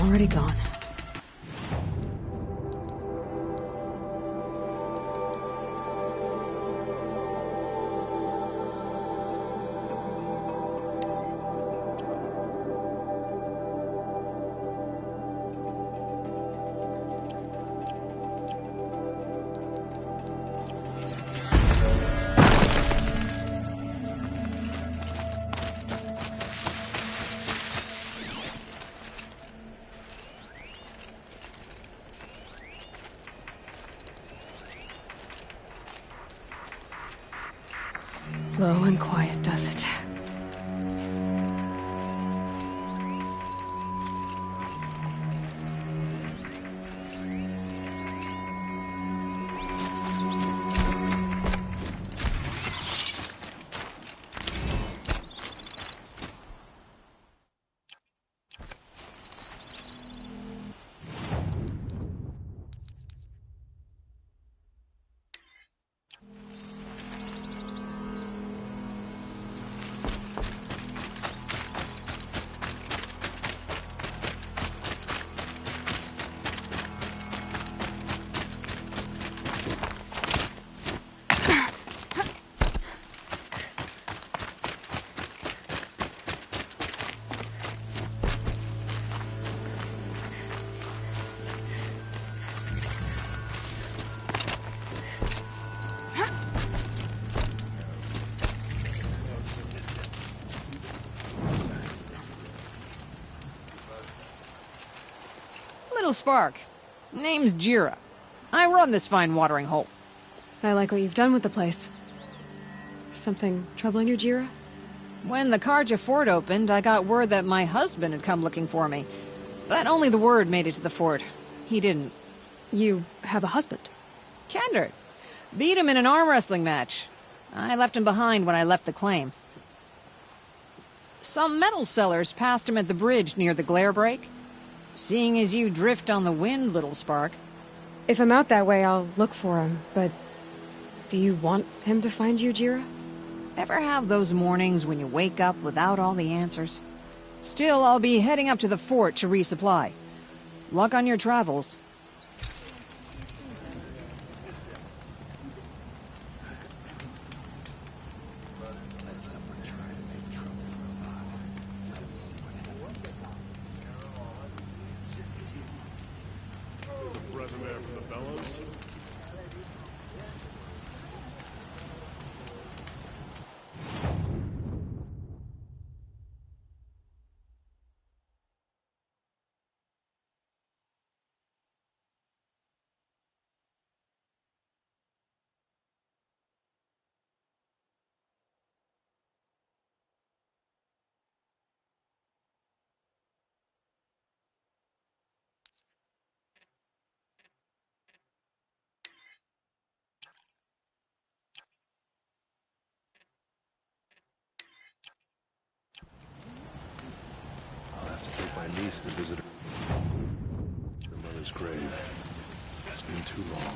already gone. Low and quiet does it. Little spark. Name's Jira. I run this fine watering hole. I like what you've done with the place. Something troubling you, Jira? When the Karja fort opened, I got word that my husband had come looking for me. But only the word made it to the fort. He didn't. You have a husband? Kendrick. Beat him in an arm wrestling match. I left him behind when I left the claim. Some metal sellers passed him at the bridge near the glare break. Seeing as you drift on the wind, little spark. If I'm out that way, I'll look for him, but... do you want him to find you, Jira? Ever have those mornings when you wake up without all the answers? Still, I'll be heading up to the fort to resupply. Luck on your travels. My niece to visit her mother's grave. It's been too long.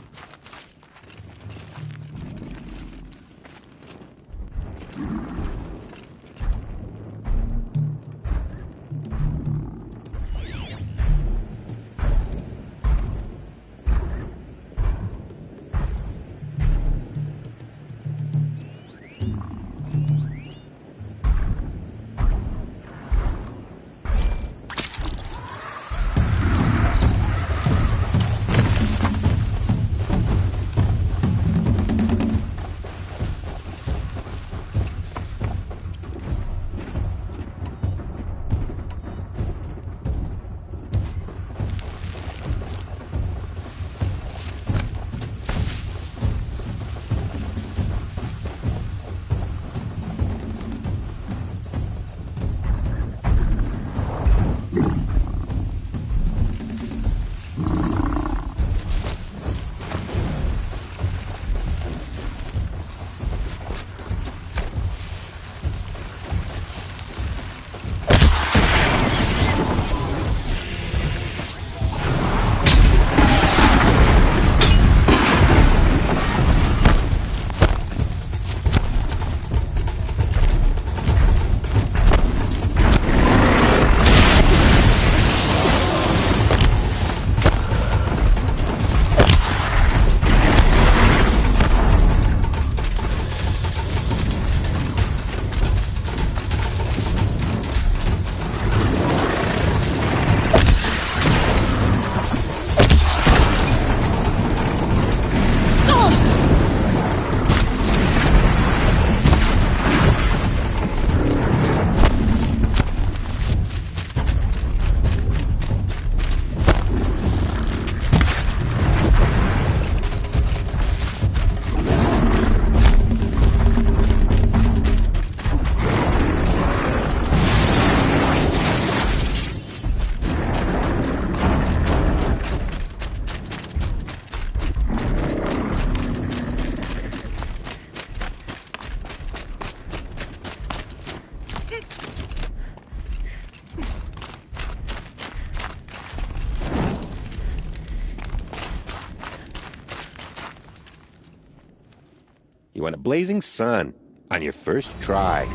You want a blazing sun on your first try.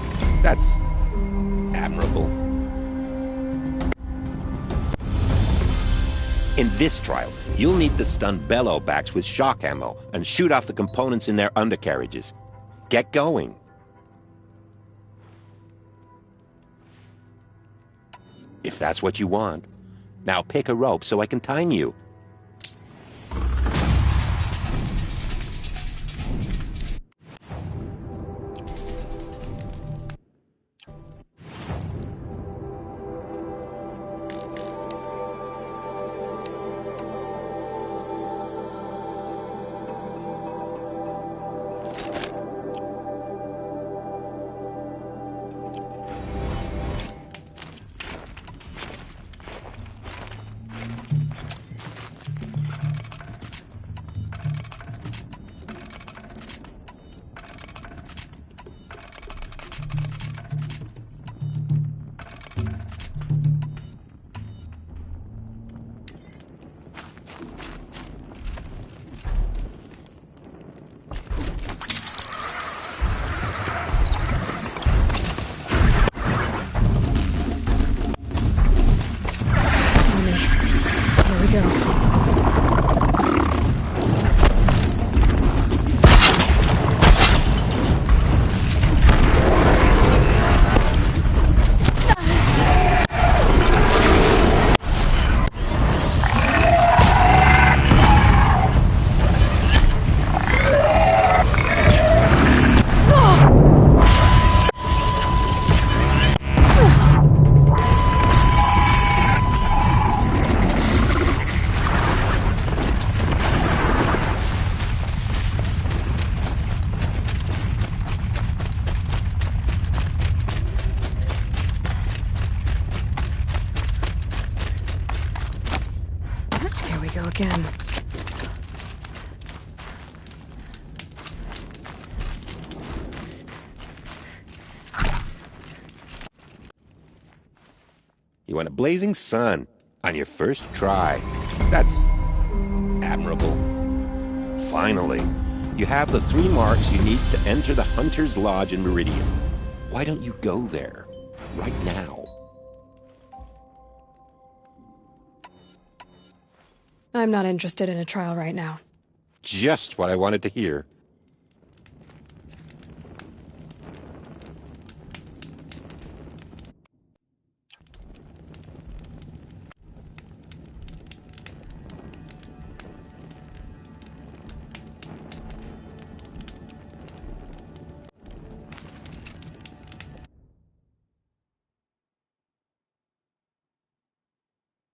That's admirable. In this trial, you'll need to stun bellowbacks with shock ammo and shoot off the components in their undercarriages. Get going. If that's what you want. Now pick a rope so I can time you. Again. You want a blazing sun on your first try. That's admirable. Finally, you have the 3 marks you need to enter the Hunter's Lodge in Meridian. Why don't you go there right now? I'm not interested in a trial right now. Just what I wanted to hear.